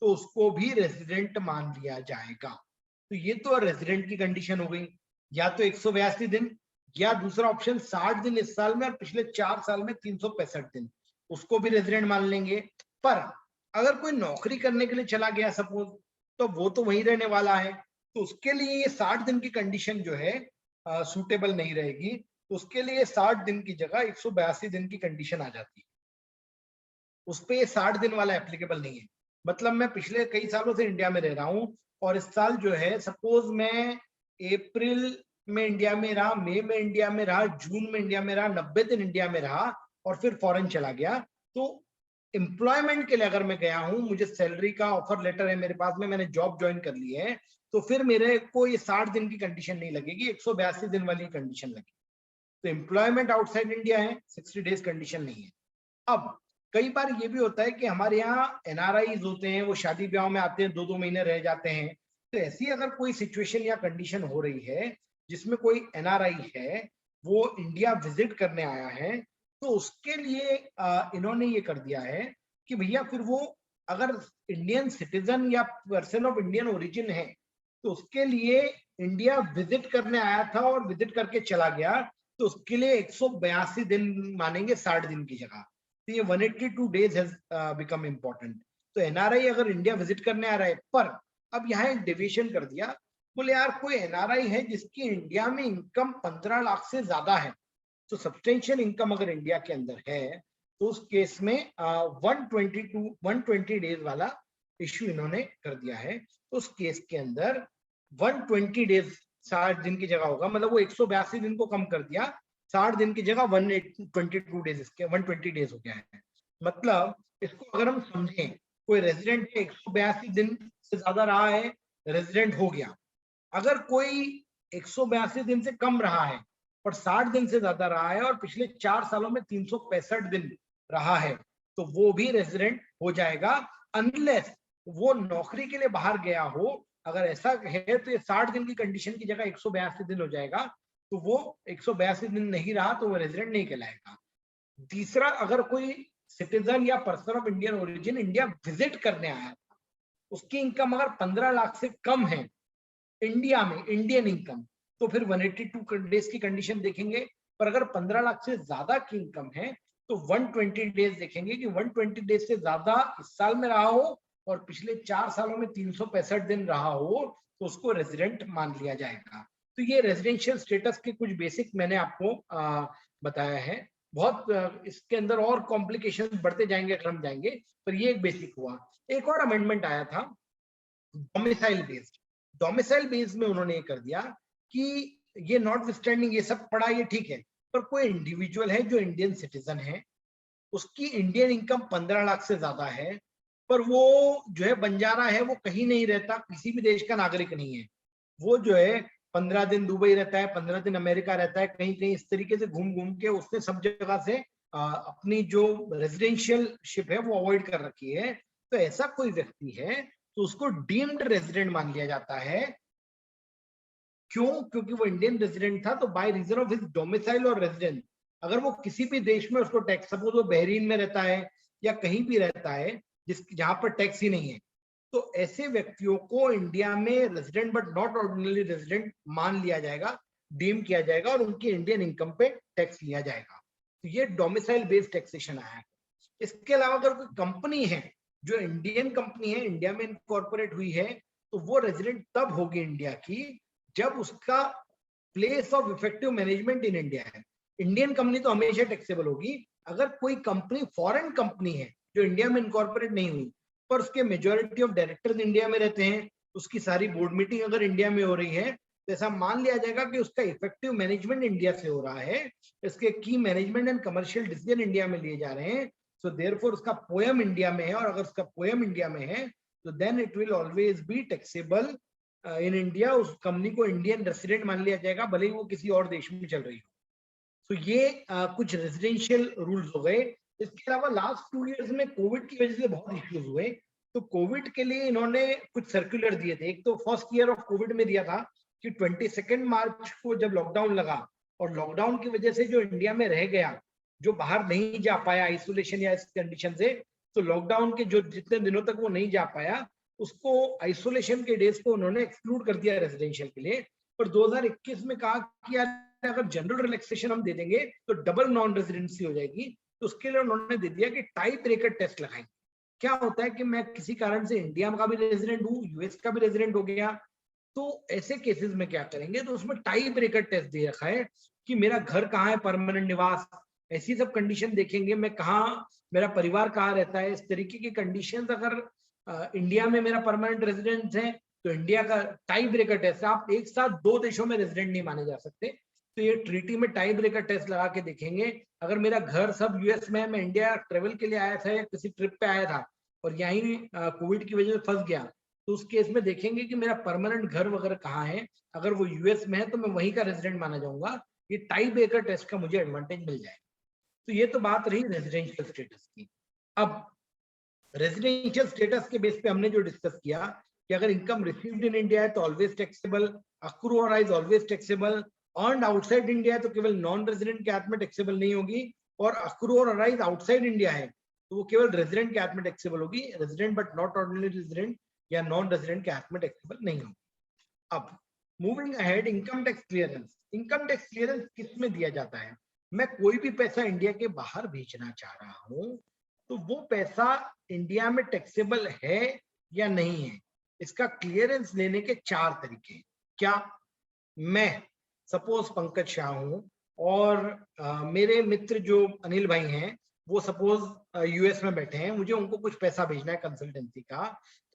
तो उसको भी रेजिडेंट मान लिया जाएगा। तो ये तो रेजिडेंट की कंडीशन हो गई, या तो 182 दिन या दूसरा ऑप्शन 60 दिन इस साल में और पिछले 4 साल में 365 दिन, उसको भी रेजिडेंट मान लेंगे। पर अगर कोई नौकरी करने के लिए चला गया सपोज, तो वो तो वहीं रहने वाला है, तो उसके लिए ये 60 दिन की कंडीशन जो है सूटेबल नहीं रहेगी। तो उसके लिए 60 दिन की जगह 182 दिन की कंडीशन आ जाती है, उस पे 60 दिन वाला एप्लीकेबल नहीं है। मतलब मैं पिछले कई सालों से इंडिया में रह रहा हूं और इस साल जो है सपोज मैं अप्रैल में इंडिया में रहा, मई में इंडिया में रहा, जून में इंडिया में रहा, 90 दिन इंडिया में रहा और फिर फॉरेन चला गया, तो एम्प्लॉयमेंट के लिए अगर मैं गया हूं, मुझे सैलरी का ऑफर लेटर है मेरे पास में, मैंने जॉब ज्वाइन कर ली है, तो फिर मेरे को ये 60 दिन की कंडीशन नहीं लगेगी, 182 दिन वाली कंडीशन लगेगी। तो एम्प्लॉयमेंट आउटसाइड इंडिया है, 60 डेज कंडीशन नहीं है। अब कई बार ये भी होता है कि हमारे यहाँ एनआरआईज होते हैं, वो शादी ब्याह में आते हैं, 2-2 महीने रह जाते हैं। तो ऐसी अगर कोई सिचुएशन या कंडीशन हो रही है जिसमें कोई एनआरआई है, वो इंडिया विजिट करने आया है, तो उसके लिए इन्होंने ये कर दिया है कि भैया फिर वो अगर इंडियन सिटीजन या पर्सन ऑफ इंडियन ओरिजिन है तो उसके लिए इंडिया विजिट करने आया था और विजिट करके चला गया, तो उसके लिए 182 दिन मानेंगे 60 दिन की जगह। तो ये 182 डेज हैज बिकम इम्पोर्टेंट। तो एनआरआई अगर इंडिया विजिट करने आ रहा है, पर अब यहाँ एक डेविएशन कर दिया, बोले यार कोई एनआरआई है जिसकी इंडिया में इनकम 15 लाख से ज्यादा है, तो सब्सटेंशियल इनकम अगर इंडिया के अंदर है, तो उस केस में 120 डेज वाला इश्यू इन्होंने कर दिया है। तो उस केस के अंदर 120 डेज 60 दिन की जगह होगा, मतलब वो 182 दिन को कम कर दिया, 60 दिन की जगह 122 डेज, इसके 120 डेज हो गया है। मतलब इसको अगर हम समझें, कोई रेजिडेंट 182 दिन से ज्यादा रहा है, रेजिडेंट हो गया। अगर कोई 182 दिन से कम रहा है और 60 दिन से ज्यादा रहा है और पिछले 4 सालों में 365 दिन रहा है, तो वो भी रेजिडेंट हो जाएगा, अनलेस वो नौकरी के लिए बाहर गया हो। अगर ऐसा है तो ये 60 दिन की कंडीशन की जगह 182 दिन हो जाएगा, तो वो 182 दिन नहीं रहा तो वो रेजिडेंट नहीं कहलाएगा। तीसरा, अगर कोई सिटीजन या person of Indian origin India visit करने आया, उसकी इनकम अगर 15 लाख से कम है इंडिया में, इंडियन इनकम, तो फिर 182 डेज की कंडीशन देखेंगे। पर अगर 15 लाख से ज्यादा की इनकम है तो 120 डेज देखेंगे कि 120 डेज से ज्यादा इस साल में रहा हो और पिछले 4 सालों में 365 दिन रहा हो, तो उसको रेजिडेंट मान लिया जाएगा। तो ये रेजिडेंशियल स्टेटस के कुछ बेसिक मैंने आपको बताया है। बहुत इसके अंदर और कॉम्प्लिकेशन बढ़ते जाएंगे अगर हम जाएंगे, पर ये एक बेसिक हुआ। एक और अमेंडमेंट आया था डोमिसाइल बेस्ड। डोमिसाइल बेस में उन्होंने ये कर दिया कि ये नॉट विथस्टैंडिंग ये सब पढ़ा, ये ठीक है, पर कोई इंडिविजुअल है जो इंडियन सिटीजन है, उसकी इंडियन इनकम 15 लाख से ज्यादा है, पर वो जो है बंजारा है, वो कहीं नहीं रहता, किसी भी देश का नागरिक नहीं है, वो जो है 15 दिन दुबई रहता है, 15 दिन अमेरिका रहता है, कहीं कहीं इस तरीके से घूम घूम के उसने सब जगह से अपनी जो रेजिडेंशियलशिप है वो अवॉइड कर रखी है। तो ऐसा कोई व्यक्ति है तो उसको डीम्ड रेजिडेंट मान लिया जाता है। क्यों? क्योंकि वो इंडियन रेजिडेंट था, तो by reason of his domicile और रेजिडेंस, अगर वो किसी भी देश में उसको टैक्स, सपोज वो बहरीन में रहता है या कहीं भी रहता है जहां पर टैक्स ही नहीं है, तो ऐसे व्यक्तियों को इंडिया में resident but not ordinary resident मान लिया जाएगा, डीम किया जाएगा और उनकी इंडियन इनकम पे टैक्स लिया जाएगा। तो ये डोमिसाइल बेस्ड टैक्सेशन आया है। इसके अलावा अगर कोई कंपनी है जो इंडियन कंपनी है, इंडिया में इनकॉर्पोरेट हुई है, तो वो रेजिडेंट तब होगी इंडिया की जब उसका place of effective management in India है। इंडियन कंपनी तो हमेशा टैक्सेबल होगी। अगर कोई कंपनी फॉरेन कंपनी है जो इंडिया में इनकॉर्पोरेट नहीं हुई, पर उसके मेजॉरिटी ऑफ डायरेक्टर्स इंडिया में रहते हैं, उसकी सारी बोर्ड मीटिंग अगर इंडिया में हो रही है, तो ऐसा मान लिया जाएगा कि उसका इफेक्टिव मैनेजमेंट इंडिया से हो रहा है, इसके की management and commercial decision India में लिए जा रहे हैं। सो देयरफॉर उसका पोएम इंडिया में है, और अगर उसका पोएम इंडिया में है तो then it will always be taxable in India. उस कंपनी को इंडियन रेसिडेंट मान लिया जाएगा, भले ही वो किसी और देश में चल रही हो। तो ये कुछ रेजिडेंशियल रूल्स हो गए। इसके अलावा लास्ट 2 इयर्स में कोविड की वजह से बहुत इश्यूज हुए, तो कोविड के लिए इन्होंने कुछ सर्कुलर दिए थे। एक तो फर्स्ट ईयर ऑफ कोविड में दिया था कि 22 मार्च को जब लॉकडाउन लगा, और लॉकडाउन की वजह से जो इंडिया में रह गया, जो बाहर नहीं जा पाया आइसोलेशन या इस कंडीशन से, तो लॉकडाउन के जो जितने दिनों तक वो नहीं जा पाया, उसको आइसोलेशन के डेज को उन्होंने एक्सक्लूड कर दिया रेजिडेंशियल के लिए। पर 2021 में कहा कि यार अगर जनरल रिलैक्सेशन हम दे देंगे तो डबल नॉन रेजिडेंसी हो जाएगी, तो उसके लिए उन्होंने दे दिया कि टाई ब्रेकर टेस्ट लगाएंगे। क्या होता है कि मैं किसी कारण से इंडिया का भी रेजिडेंट हूँ, यूएस का भी रेजिडेंट हो गया, तो ऐसे केसेस में क्या करेंगे, तो उसमें टाई ब्रेकर टेस्ट दे रखा है कि मेरा घर कहाँ है, परमानेंट निवास, ऐसी सब कंडीशन देखेंगे, मैं कहाँ, मेरा परिवार कहाँ रहता है, इस तरीके की कंडीशन अगर इंडिया में मेरा परमानेंट रेजिडेंस है तो इंडिया का टाई ब्रेकर टेस्ट, आप एक साथ 2 देशों में रेजिडेंट नहीं माने जा सकते, तो ये ट्रीटी में टाई ब्रेकर टेस्ट लगा के देखेंगे। अगर मेरा घर सब यूएस में है, मैं इंडिया ट्रेवल के लिए आया था या किसी ट्रिप पे आया था और यहीं कोविड की वजह से फंस गया, तो उस केस में देखेंगे कि मेरा परमानेंट घर वगैरह कहाँ है, अगर वो यूएस में है तो मैं वहीं का रेजिडेंट माना जाऊंगा। ये टाई ब्रेकर टेस्ट का मुझे एडवांटेज मिल जाएगा। तो ये तो बात रही रेजिडेंशियल स्टेटस की। अब रेजिडेंशियल स्टेटस के बेस पे हमने जो डिस्कस किया कि अगर इनकम रिसीव्ड इन इंडिया है तो always taxable, accrue or rise always taxable, earned outside India है तो केवल नॉन रेजिडेंट के हाथ में टैक्सेबल नहीं होगी, और accrue or rise outside India है तो वो केवल रेजिडेंट के हाथ में टैक्सेबल होगी, resident but not ordinary resident या नॉन रेजिडेंट के हाथ में टैक्सेबल नहीं होगी। अब moving ahead, income tax clearance. Income tax clearance किस में दिया जाता है? मैं कोई भी पैसा इंडिया के बाहर भेजना चाह रहा हूं तो वो पैसा इंडिया में टैक्सेबल है या नहीं है, इसका क्लियरेंस लेने के 4 तरीके हैं। क्या मैं सपोज पंकज शाह हूं और मेरे मित्र जो अनिल भाई हैं वो सपोज यूएस में बैठे हैं, मुझे उनको कुछ पैसा भेजना है कंसल्टेंसी का,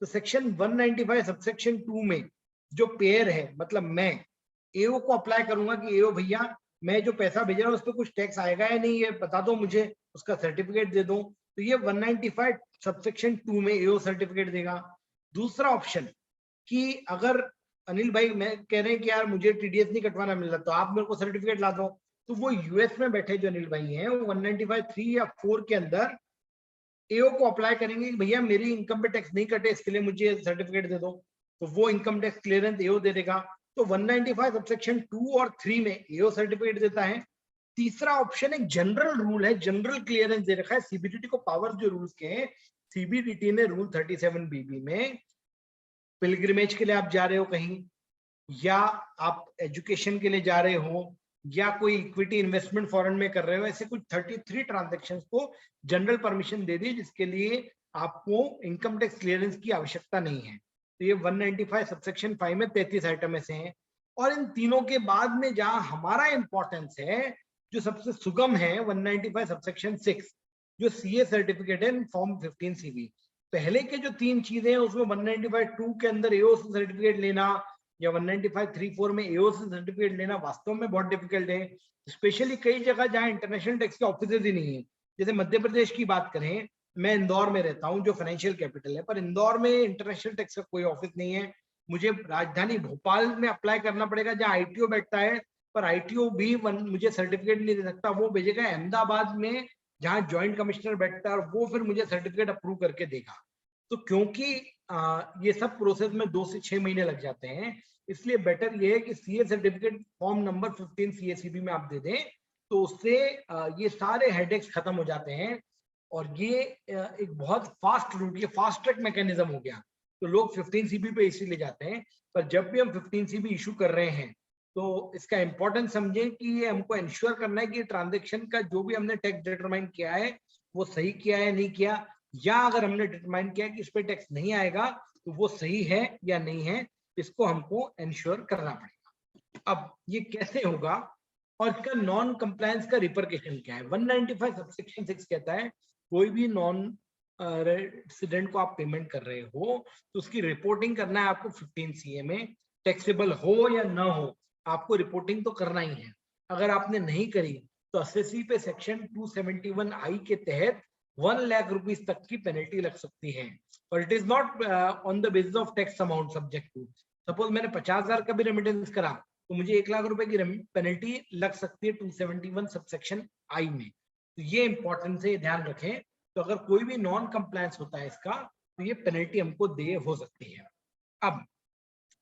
तो सेक्शन 195 सबसेक्शन 2 में जो पेयर है, मतलब मैं एओ को अप्लाई करूंगा कि एओ भैया मैं जो पैसा भेज रहा हूँ उस पर कुछ टैक्स आएगा या नहीं, ये बता दो मुझे, उसका सर्टिफिकेट दे दो। तो ये 195 सबसेक्शन 2 में एओ सर्टिफिकेट देगा। दूसरा ऑप्शन कि अगर अनिल भाई मैं कह रहे हैं कि यार मुझे टीडीएस नहीं कटवाना मिल रहा, तो आप मेरे को सर्टिफिकेट ला दो, तो वो यूएस में बैठे जो अनिल भाई हैं, वो 195(3) या 4 के अंदर एओ को अप्लाई करेंगे कि भैया मेरी इनकम पे टैक्स नहीं कटे, इसके लिए मुझे सर्टिफिकेट दे दो, तो वो इनकम टैक्स क्लियरेंस एओ दे देगा। तो 195 सबसेक्शन 2 और 3 में एओ सर्टिफिकेट देता है। तीसरा ऑप्शन एक जनरल रूल है, जनरल क्लियरेंस दे रखा है। सीबीडीटी को पावर जो रूल्स के हैं, सीबीडीटी ने रूल 37 बीबी में पिलग्रिमेज के लिए आप जा रहे हो कहीं, या आप एजुकेशन के लिए जा रहे हो, या कोई इक्विटी इन्वेस्टमेंट फॉरेन में कर रहे हो, ऐसे कुछ 33 ट्रांजैक्शंस को जनरल परमिशन दे दी, जिसके लिए आपको इनकम टैक्स क्लियरेंस की आवश्यकता नहीं है। तो ये 195 सबसेक्शन 5 में 33 आइटम ऐसे हैं। और इन तीनों के बाद में जहां हमारा इंपॉर्टेंस है, जो सबसे सुगम है, 195 सबसेक्शन 6 जो सीए सर्टिफिकेट है फॉर्म 15 सीबी। पहले के जो 3 चीजें हैं उसमें 195(2) के अंदर एओ से सर्टिफिकेट लेना या 195(3)(4) में एओ से सर्टिफिकेट लेना वास्तव में बहुत डिफिकल्ट है, स्पेशली कई जगह जहां इंटरनेशनल टैक्स के ऑफिस ही नहीं है। जैसे मध्य प्रदेश की बात करें, मैं इंदौर में रहता हूं जो फाइनेंशियल कैपिटल है, पर इंदौर में इंटरनेशनल टैक्स का कोई ऑफिस नहीं है। मुझे राजधानी भोपाल में अप्लाई करना पड़ेगा जहां आईटीओ बैठता है, पर आईटीओ भी मुझे सर्टिफिकेट नहीं दे सकता, वो भेजेगा अहमदाबाद में जहां ज्वाइंट कमिश्नर बैठता है, और वो फिर मुझे सर्टिफिकेट अप्रूव करके देगा। तो क्योंकि ये सब प्रोसेस में 2 से 6 महीने लग जाते हैं, इसलिए बेटर ये है कि सीए सर्टिफिकेट फॉर्म नंबर 15 सीएसीबी में आप दे दें, तो उससे ये सारे हेडेक्स खत्म हो जाते हैं। और ये एक बहुत फास्ट रूट, ये फास्ट ट्रैक मैकेनिज्म हो गया। तो लोग 15 सीबी पे इसीलिए जाते हैं, पर जब भी हम 15 सीबी इशू कर रहे हैं तो इसका इंपॉर्टेंस समझें कि ये हमको इंश्योर करना है कि ट्रांजैक्शन का जो भी हमने टैक्स डिटरमाइन किया है वो सही किया है नहीं किया, या अगर हमने डिटरमाइन किया कि इस पे टैक्स नहीं आएगा तो वो सही है या नहीं है, इसको हमको इंश्योर करना पड़ेगा। अब ये कैसे होगा और इसका नॉन कंप्लायंस का रिपरकेशन क्या है? 195 सबसेक्शन 6 कहता है कोई भी नॉन रेसिडेंट को आप पेमेंट कर रहे हो तो उसकी रिपोर्टिंग करना है आपको 15 सीए में, टैक्सेबल हो या ना हो आपको रिपोर्टिंग तो करना ही है। अगर आपने नहीं करी तो एसएससी पे सेक्शन 271(i) के तहत 1 लाख रुपीस तक की पेनल्टी लग सकती है। और it is not on the basis of tax amount subject to, suppose मैंने 50,000 का भी रेमिटेंस करा तो मुझे 1 लाख रुपए की पेनल्टी लग सकती है 271 सबसेक्शन आई में। तो ये इंपॉर्टेंट से ध्यान रखें। तो अगर कोई भी नॉन कंप्लायंस होता है इसका तो ये पेनल्टी हमको दे हो सकती है। अब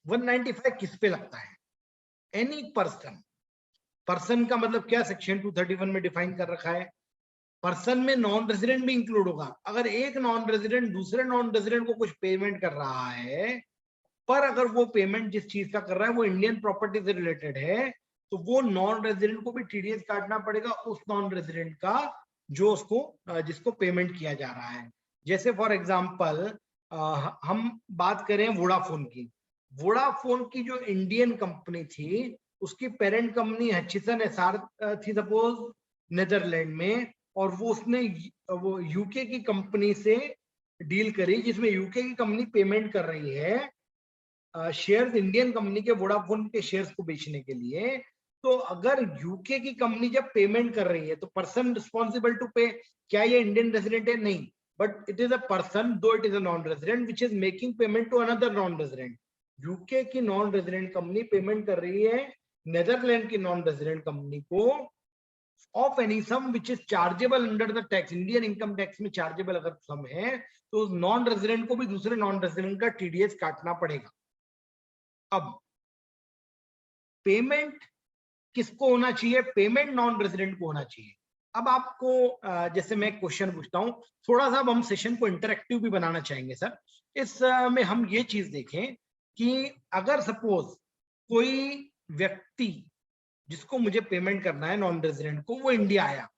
195 किस पे लगता है? एनी पर्सन, पर्सन का मतलब क्या सेक्शन 231 में डिफाइन कर रखा है। पर्सन में नॉन रेजिडेंट भी इंक्लूड होगा। अगर एक नॉन रेजिडेंट दूसरे नॉन रेजिडेंट को कुछ पेमेंट कर रहा है, पर अगर वो पेमेंट जिस चीज का कर रहा है वो इंडियन प्रॉपर्टी से रिलेटेड है, तो वो नॉन रेजिडेंट को भी टीडीएस काटना पड़ेगा उस नॉन रेजिडेंट का जो उसको जिसको पेमेंट किया जा रहा है। जैसे फॉर एग्जांपल हम बात करें वोडाफोन की, वोडाफोन की जो इंडियन कंपनी थी उसकी पेरेंट कंपनी हचिसन एसआर थी सपोज नेदरलैंड में, और वो उसने वो यूके की कंपनी से डील करी जिसमें यूके की कंपनी पेमेंट कर रही है शेयर्स इंडियन कंपनी के वोडाफोन के शेयर्स को बेचने के लिए। तो अगर यूके की कंपनी जब पेमेंट कर रही है तो पर्सन रिस्पॉन्सिबल टू पे, क्या ये इंडियन रेजिडेंट है? नहीं, but it is a person though it is a non resident which is making payment to another non resident. UK की नॉन रेजिडेंट कंपनी पेमेंट कर रही है नेदरलैंड की नॉन रेजिडेंट कंपनी को of any sum which is chargeable under the tax. Indian income tax में chargeable अगर sum है तो नॉन रेजिडेंट को भी दूसरे नॉन रेजिडेंट का टीडीएस काटना पड़ेगा। अब पेमेंट किसको होना चाहिए? पेमेंट नॉन रेजिडेंट को होना चाहिए। अब आपको जैसे मैं क्वेश्चन पूछता हूं, थोड़ा सा अब हम सेशन को इंटरेक्टिव भी बनाना चाहेंगे सर। इस में हम ये चीज देखें कि अगर सपोज कोई व्यक्ति जिसको मुझे पेमेंट करना है नॉन रेजिडेंट को, वो इंडिया आया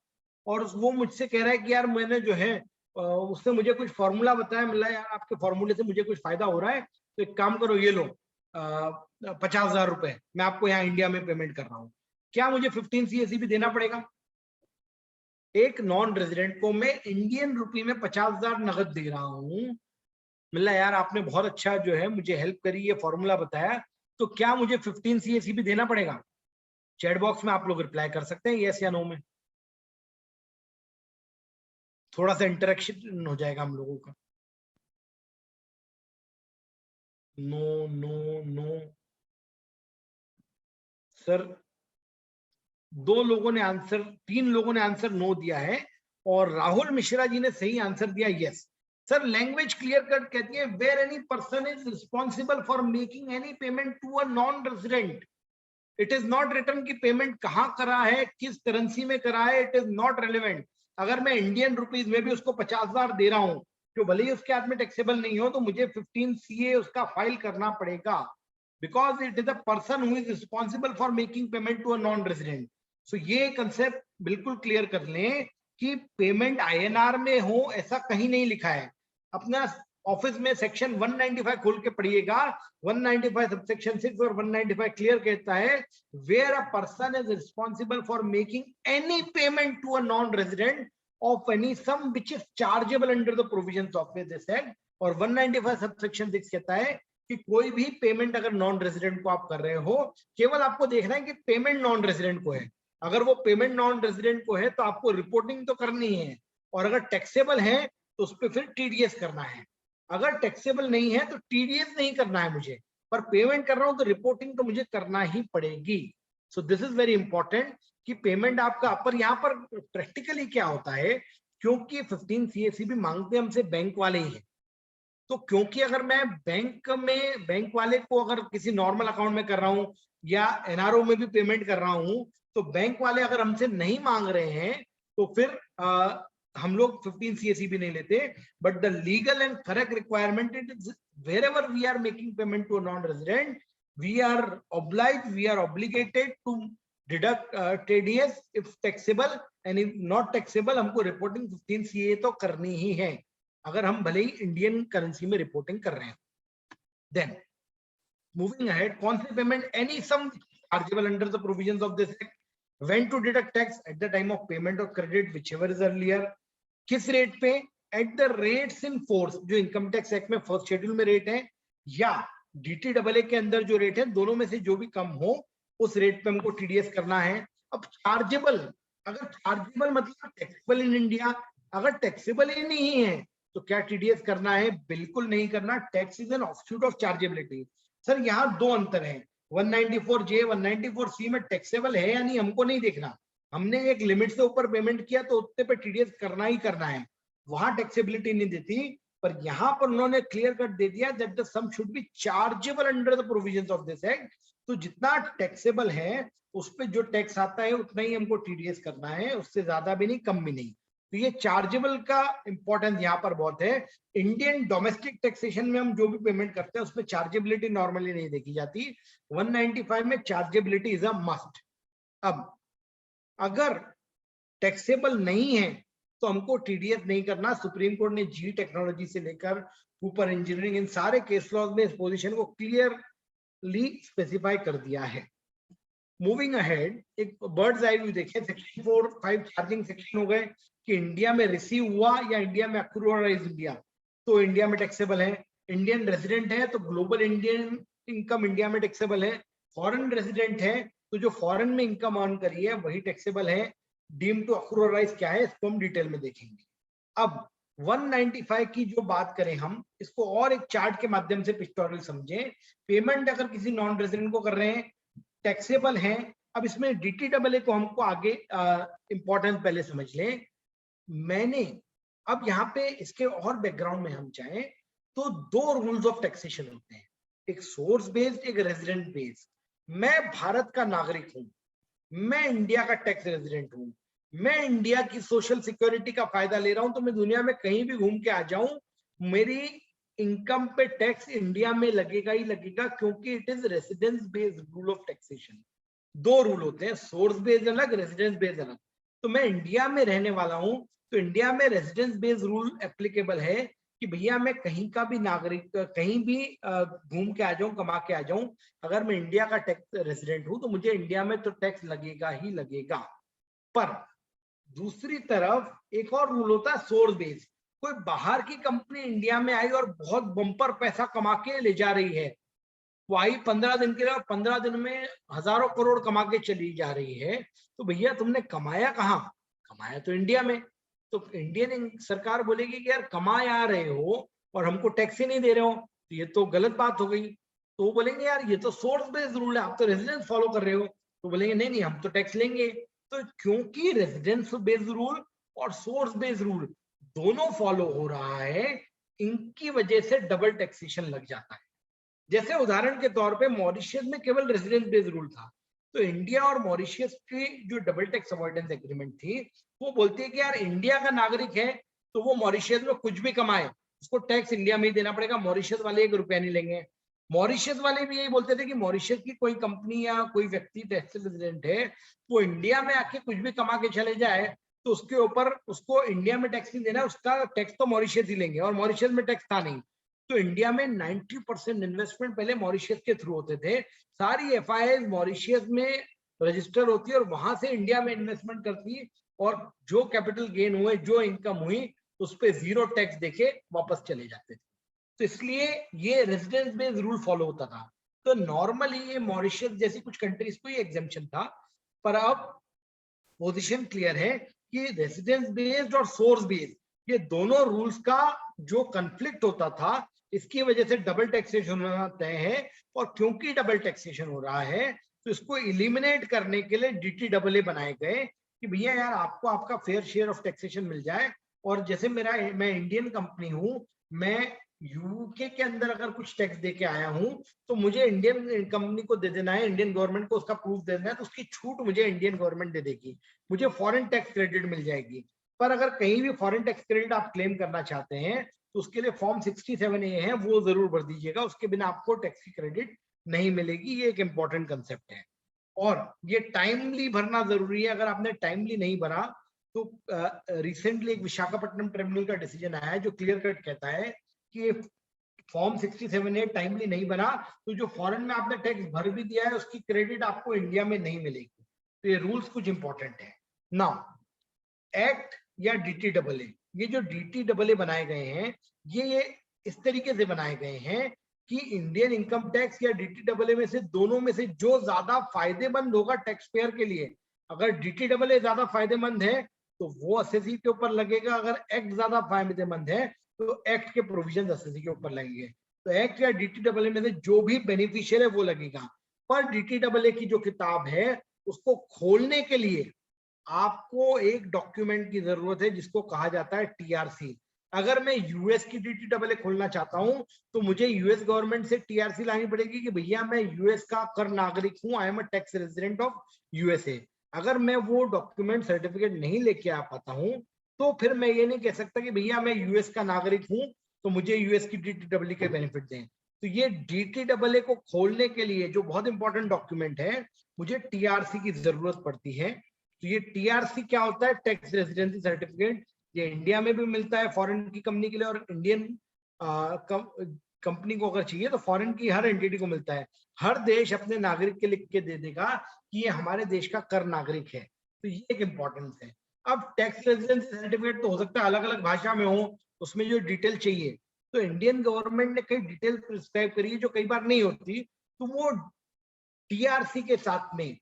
और वो मुझसे कह रहा है कि यार मैंने जो है उसने मुझे कुछ फॉर्मूला बताया, मिला यार आपके फॉर्मूले से मुझे कुछ फायदा हो रहा है, तो एक काम करो ये लो 50,000 रुपए मैं आपको यहाँ इंडिया में पेमेंट कर रहा हूँ। क्या मुझे 15 सीएसी भी देना पड़ेगा? एक नॉन रेजिडेंट को मैं इंडियन रुपी में 50,000 नगद दे रहा हूँ, मिला यार आपने बहुत अच्छा जो है मुझे हेल्प करी, ये फॉर्मूला बताया, तो क्या मुझे 15 सीएसी भी देना पड़ेगा? चैट बॉक्स में आप लोग रिप्लाई कर सकते हैं यस या नो में, थोड़ा सा इंटरेक्शन हो जाएगा हम लोगों का। नो नो नो सर, 3 लोगों ने आंसर नो दिया है और राहुल मिश्रा जी ने सही आंसर दिया yes. Sir language clear cut कहती है where any person is responsible for making any payment to a non resident, it is not return की पेमेंट कहाँ करा है, किस करेंसी में करा है, इट इज नॉट रेलिवेंट। अगर मैं इंडियन रुपीज में भी उसको 50,000 दे रहा हूं जो भले ही उसके हाथ में टैक्सेबल नहीं हो, तो मुझे 15 CA उसका फाइल करना पड़ेगा, because it is a person who is responsible for making payment to a non resident. So ये कंसेप्ट बिल्कुल क्लियर कर लें कि पेमेंट INR में हो ऐसा कहीं नहीं लिखा है। अपना ऑफिस में सेक्शन 195 खोल के पढ़िएगा, 195 सबसेक्शन 6 और 195 क्लियर कहता है where a person is responsible for making any payment to a non resident of any sum which is chargeable under the provisions of this act. और 195 सबसेक्शन 6 कहता है कि कोई भी पेमेंट अगर नॉन रेजिडेंट को आप कर रहे हो, केवल आपको देखना है कि पेमेंट नॉन रेजिडेंट को है। अगर वो पेमेंट नॉन रेजिडेंट को है तो आपको रिपोर्टिंग तो करनी है, और अगर टैक्सेबल है तो उस पर फिर TDS करना है। अगर टैक्सेबल नहीं है तो TDS नहीं करना है मुझे, पर पेमेंट कर रहा हूं तो रिपोर्टिंग तो मुझे करना ही पड़ेगी। So this is very important कि पेमेंट आपका, पर यहाँ पर प्रैक्टिकली क्या होता है, क्योंकि 15 CAC भी मांगते हमसे बैंक वाले ही है, तो क्योंकि अगर मैं बैंक वाले को अगर किसी नॉर्मल अकाउंट में कर रहा हूं या NRO में भी पेमेंट कर रहा हूं, तो बैंक वाले अगर हमसे नहीं मांग रहे हैं तो फिर हम लोग 15 CAC भी नहीं लेते। But the legal and correct requirement is wherever we are making payment to a non-resident, we are obligated to deduct TDS if taxable, and if not taxable हमको रिपोर्टिंग 15 CA तो करनी ही है, अगर हम भले ही इंडियन करेंसी में रिपोर्टिंग कर रहे हैं। देन मूविंग अहेड, कौन सी payment any sum chargeable under the provisions of this act, when to deduct tax at the time of payment और क्रेडिट व्हिचएवर इज अर्लियर, किस रेट पे, at the rates in force, जो income tax act में first schedule में rate है, या DTAA के अंदर जो रेट है, दोनों में से जो भी कम हो उस रेट पे हमको TDS करना है। अब चार्जेबल, अगर चार्जेबल मतलब टैक्सेबल इन इंडिया, अगर टैक्सेबल ही नहीं है तो क्या TDS करना है? बिल्कुल नहीं करना। Tax is an offshoot of chargeability. Sir यहाँ दो अंतर है, 194J 194C में टैक्सेबल है या नहीं हमको नहीं देखना, हमने एक लिमिट से ऊपर पेमेंट किया तो उतने पे TDS करना ही करना है, वहां टैक्सेबिलिटी नहीं देती। पर यहाँ पर उन्होंने क्लियर कट दे दिया that the sum should be chargeable under the provisions of this act. तो जितना टैक्सेबल है उस पे जो टैक्स आता है उतना ही हमको TDS करना है, उससे ज्यादा भी नहीं कम भी नहीं। तो ये चार्जेबल का इंपॉर्टेंस यहाँ पर बहुत है। इंडियन डोमेस्टिक टैक्सेशन में हम जो भी पेमेंट करते हैं उसमें चार्जेबिलिटी नॉर्मली नहीं देखी जाती, 195 में चार्जेबिलिटी इज अ मस्ट। अब अगर टैक्सेबल नहीं है तो हमको TDS नहीं करना। सुप्रीम कोर्ट ने जी टेक्नोलॉजी से लेकर ऊपर इंजीनियरिंग, इन सारे केस लॉज में इस पोजीशन को क्लियरली स्पेसिफाई कर दिया है। मूविंग अहेड, एक बर्ड्स आई व्यू देखें, सेक्शन 4, 5 चार्जिंग सेक्शन हो गए कि इंडिया में रिसीव हुआ या इंडिया में अक्रूअराइज किया तो इंडिया में टैक्सेबल है, इंडियन रेजिडेंट है तो ग्लोबल इंडियन इनकम इंडिया में टैक्सेबल है, फॉरेन रेजिडेंट है तो जो फॉरेन में इनकम अर्न करी है वही टैक्सेबल है। डीम टू अक्रूअराइज क्या है इसको हम डिटेल में देखेंगे। अब 195 की जो बात करें हम, इसको और एक चार्ट के माध्यम से पिक्टोरियल समझें। पेमेंट अगर किसी नॉन रेजिडेंट को कर रहे हैं, टैक्सेबल है। अब इसमें DTAA को हमको आगे इंपॉर्टेंस पहले समझ लें। मैंने अब यहाँ पे इसके और बैकग्राउंड में हम जाएं तो दो रूल्स ऑफ टैक्सेशन होते हैं, एक सोर्स बेस्ड, एक रेजिडेंट बेस्ड। मैं भारत का नागरिक हूं, मैं इंडिया का टैक्स रेजिडेंट हूं, मैं इंडिया की सोशल सिक्योरिटी का फायदा ले रहा हूं, तो मैं दुनिया में कहीं भी घूम के आ जाऊं मेरी इनकम पे टैक्स इंडिया में लगेगा ही लगेगा, क्योंकि it is residence based rule of taxation. दो रूल होते हैं, सोर्स बेस्ड अलग, रेसिडेंस बेस्ड अलग। तो मैं इंडिया में रहने वाला हूं तो इंडिया में रेसिडेंस बेस्ड रूल एप्लीकेबल है कि भैया मैं कहीं का भी नागरिक, कहीं भी घूम के आ जाऊं, कमा के आ जाऊं, अगर मैं इंडिया का टैक्स रेसिडेंट हूं तो मुझे इंडिया में तो टैक्स लगेगा ही लगेगा। पर दूसरी तरफ एक और रूल होता है सोर्स बेस्ड। कोई बाहर की कंपनी इंडिया में आई और बहुत बम्पर पैसा कमा के ले जा रही है, वो आई 15 दिन के लिए और 15 दिन में हजारों करोड़ कमा के चली जा रही है। तो भैया तुमने कमाया कहाँ? कमाया तो इंडिया में। तो इंडियन सरकार बोलेगी कि यार कमा आ रहे हो और हमको टैक्स ही नहीं दे रहे हो, तो ये तो गलत बात हो गई। तो वो बोलेंगे यार ये तो सोर्स बेस्ड रूल है, आप तो रेजिडेंस फॉलो कर रहे हो। तो बोलेंगे नहीं नहीं हम तो टैक्स लेंगे। तो क्योंकि रेजिडेंस बेस्ड रूल और सोर्स बेस्ड रूल दोनों फॉलो हो रहा है, इनकी वजह से डबल टैक्सेशन लग जाता है। जैसे उदाहरण के तौर पे मॉरिशस में केवल रेजिडेंस बेस्ड रूल था, तो इंडिया और मॉरिशस की जो डबल टैक्स अवॉइडेंस एग्रीमेंट थी वो बोलती है कि यार इंडिया का नागरिक है तो वो मॉरिशस में कुछ भी कमाए उसको टैक्स इंडिया में ही देना पड़ेगा, मॉरिशस वाले 1 रुपया नहीं लेंगे। मॉरिशस वाले भी यही बोलते थे कि मॉरिशस की कोई कंपनी या कोई व्यक्ति टैक्स रेजिडेंट है, वो इंडिया में आके कुछ भी कमा के चले जाए तो उसके ऊपर उसको इंडिया में टैक्स नहीं देना, उसका टैक्स तो मॉरिशस ही लेंगे, और मॉरिशस में टैक्स था नहीं। तो इंडिया में 90% इन्वेस्टमेंट पहले मॉरिशस के थ्रू होते थे। सारी एफआईआई मॉरिशस में रजिस्टर होती है और वहां से इंडिया में इन्वेस्टमेंट करती है, और जो कैपिटल गेन हुए, जो इनकम हुई, उस पर 0 टैक्स देके वापस चले जाते थे। तो इसलिए ये रेजिडेंस बेस्ड रूल फॉलो होता था। तो नॉर्मली ये मॉरिशस जैसी कुछ कंट्रीज को ये एग्जेम्पशन था, पर अब पोजीशन क्लियर है कि रेजिडेंस बेस्ड और सोर्स बेस्ड ये दोनों रूल्स का जो कंफ्लिक्ट होता था, इसकी वजह से डबल टैक्सेशन होना तय है। और क्योंकि डबल टैक्सेशन हो रहा है तो इसको इलिमिनेट करने के लिए DTAA बनाए गए कि भैया यार आपको आपका फेयर शेयर ऑफ टैक्सेशन मिल जाए। और जैसे मैं इंडियन कंपनी हूं, मैं यूके के अंदर अगर कुछ टैक्स दे के आया हूं तो मुझे इंडियन कंपनी को दे देना है, इंडियन गवर्नमेंट को उसका प्रूफ देना है, तो उसकी छूट मुझे इंडियन गवर्नमेंट दे देगी, मुझे फॉरेन टैक्स क्रेडिट मिल जाएगी। पर अगर कहीं भी फॉरेन टैक्स क्रेडिट आप क्लेम करना चाहते हैं तो उसके लिए फॉर्म 67A है, वो जरूर भर दीजिएगा, उसके बिना आपको टैक्स की क्रेडिट नहीं मिलेगी। ये एक इंपॉर्टेंट कंसेप्ट है। और ये टाइमली भरना जरूरी है, अगर आपने टाइमली नहीं भरा तो रिसेंटली एक विशाखापट्टनम ट्रिब्यूनल का डिसीजन आया है जो क्लियर कट कहता है कि फॉर्म 67A टाइमली नहीं बना तो जो फॉरेन में आपने टैक्स भर भी दिया है उसकी क्रेडिट आपको इंडिया में नहीं मिलेगी। तो ये रूल्स कुछ इंपॉर्टेंट है। नाउ एक्ट या DTAA, ये जो DTAA बनाए गए हैं ये इस तरीके से बनाए गए हैं कि इंडियन इनकम टैक्स या DTAA में से दोनों में से जो ज्यादा फायदेमंद होगा टैक्स पेयर के लिए, अगर DTAA ज्यादा फायदेमंद है तो वो एसएससी के ऊपर लगेगा, अगर एक्ट ज्यादा फायदेमंद है तो एक्ट के प्रोविजन एसएससी के ऊपर लगेंगे। तो एक्ट या DTAA में से जो भी बेनिफिशियल है वो लगेगा। पर DTAA की जो किताब है उसको खोलने के लिए आपको एक डॉक्यूमेंट की जरूरत है जिसको कहा जाता है TRC। अगर मैं यूएस की DTAA खोलना चाहता हूं तो मुझे यूएस गवर्नमेंट से TRC लानी पड़ेगी कि भैया मैं यूएस का कर नागरिक हूं, I am a tax resident of USA. अगर मैं वो डॉक्यूमेंट सर्टिफिकेट नहीं लेके आ पाता हूं तो फिर मैं ये नहीं कह सकता कि भैया मैं यूएस का नागरिक हूं तो मुझे यूएस की DTAA के बेनिफिट दें। तो ये DTAA को खोलने के लिए जो बहुत इंपॉर्टेंट डॉक्यूमेंट है, मुझे TRC की जरूरत पड़ती है। तो ये TRC क्या होता है? Tax residency certificate. ये इंडिया में भी मिलता है फॉरेन की कंपनी के लिए, और इंडियन कंपनी को अगर चाहिए तो फॉरेन की हर एंटिटी को मिलता है। हर देश अपने नागरिक के लिख के दे देगा कि ये हमारे देश का कर नागरिक है। तो ये एक इंपॉर्टेंस है। अब टैक्स रेजिडेंसी सर्टिफिकेट तो हो सकता है अलग अलग भाषा में हो, उसमें जो डिटेल चाहिए तो इंडियन गवर्नमेंट ने कई डिटेल प्रिस्क्राइब करी है जो कई बार नहीं होती, तो वो TRC के साथ में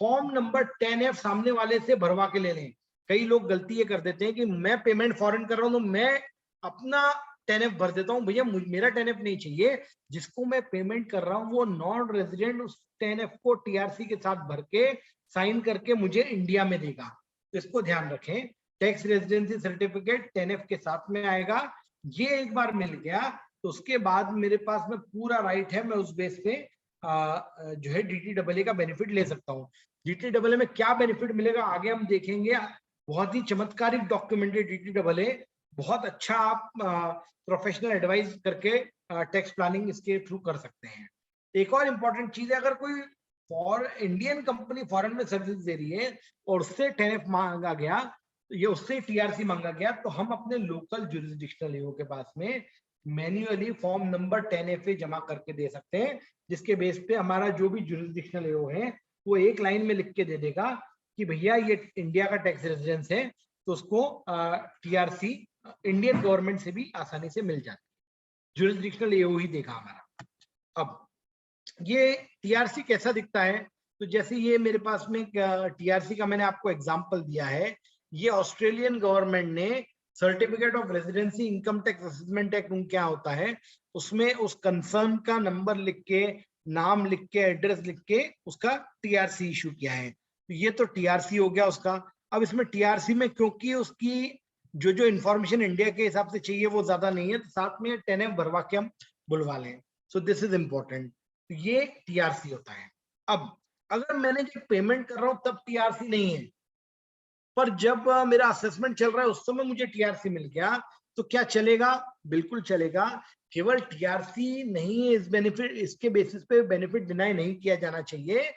फॉर्म नंबर 10F सामने वाले से भरवा के ले लें। कई लोग गलती ये कर देते हैं कि मैं पेमेंट फॉरेन कर रहा हूं तो मैं अपना 10F भर देता हूं। भैया मेरा 10F नहीं चाहिए, जिसको मैं पेमेंट कर रहा हूं वो नॉन रेजिडेंट उस 10F को TRC के साथ भर के साइन करके मुझे इंडिया में देगा। तो इसको ध्यान रखें, टैक्स रेजिडेंसी सर्टिफिकेट 10F के साथ में आएगा। ये एक बार मिल गया तो उसके बाद मेरे पास में पूरा राइट है, मैं उस बेस पे जो है DTAA का बेनिफिट ले सकता हूँ। DTAA में क्या बेनिफिट मिलेगा आगे हम देखेंगे। बहुत ही चमत्कारिक डॉक्यूमेंट है DTAA, बहुत अच्छा आप प्रोफेशनल एडवाइस करके टैक्स प्लानिंग इसके थ्रू कर सकते हैं। एक और इम्पोर्टेंट चीज है, अगर कोई इंडियन कंपनी फॉरेन में सर्विस दे रही है और उससे 10F मांगा गया, तो ये उससे TRC मांगा गया, तो हम अपने लोकल जुरिस्डिक्शनल EO के पास में मैन्युअली फॉर्म नंबर 10FA जमा करके दे सकते हैं, जिसके बेस पे हमारा जो भी जुरिस्डिक्शनल EO है वो एक लाइन में लिख के दे देगा कि भैया ये इंडिया का टैक्स रेजिडेंस है, तो उसको TRC इंडियन गवर्नमेंट से भी आसानी से मिल जाती है। जुरिस्डिक्शनल EO ही देगा हमारा। अब ये टीआरसी कैसा दिखता है? तो जैसे ये मेरे पास में टीआरसी का मैंने आपको एग्जांपल दिया है, ये ऑस्ट्रेलियन गवर्नमेंट ने certificate of residency income tax assessment act क्या होता है, उसमें उस कंसर्न का नंबर लिख के, नाम लिख के, एड्रेस लिख के उसका टीआरसी इशू किया है। तो ये तो टीआरसी हो गया उसका। अब इसमें टीआरसी में क्योंकि उसकी जो इंफॉर्मेशन इंडिया के हिसाब से चाहिए वो ज्यादा नहीं है, तो साथ में 10F भरवा के हम बुलवा लें। So this is important. तो ये टीआरसी होता है। अब अगर मैंने जब पेमेंट कर रहा हूं तब टीआरसी नहीं है, पर जब मेरा असेसमेंट चल रहा है उस समय मुझे टीआरसी मिल गया, तो क्या चलेगा? बिल्कुल चलेगा। केवल टीआरसी नहीं है, इस बेनिफिट, इसके बेसिस पे बेनिफिट डिनाई नहीं किया जाना चाहिए।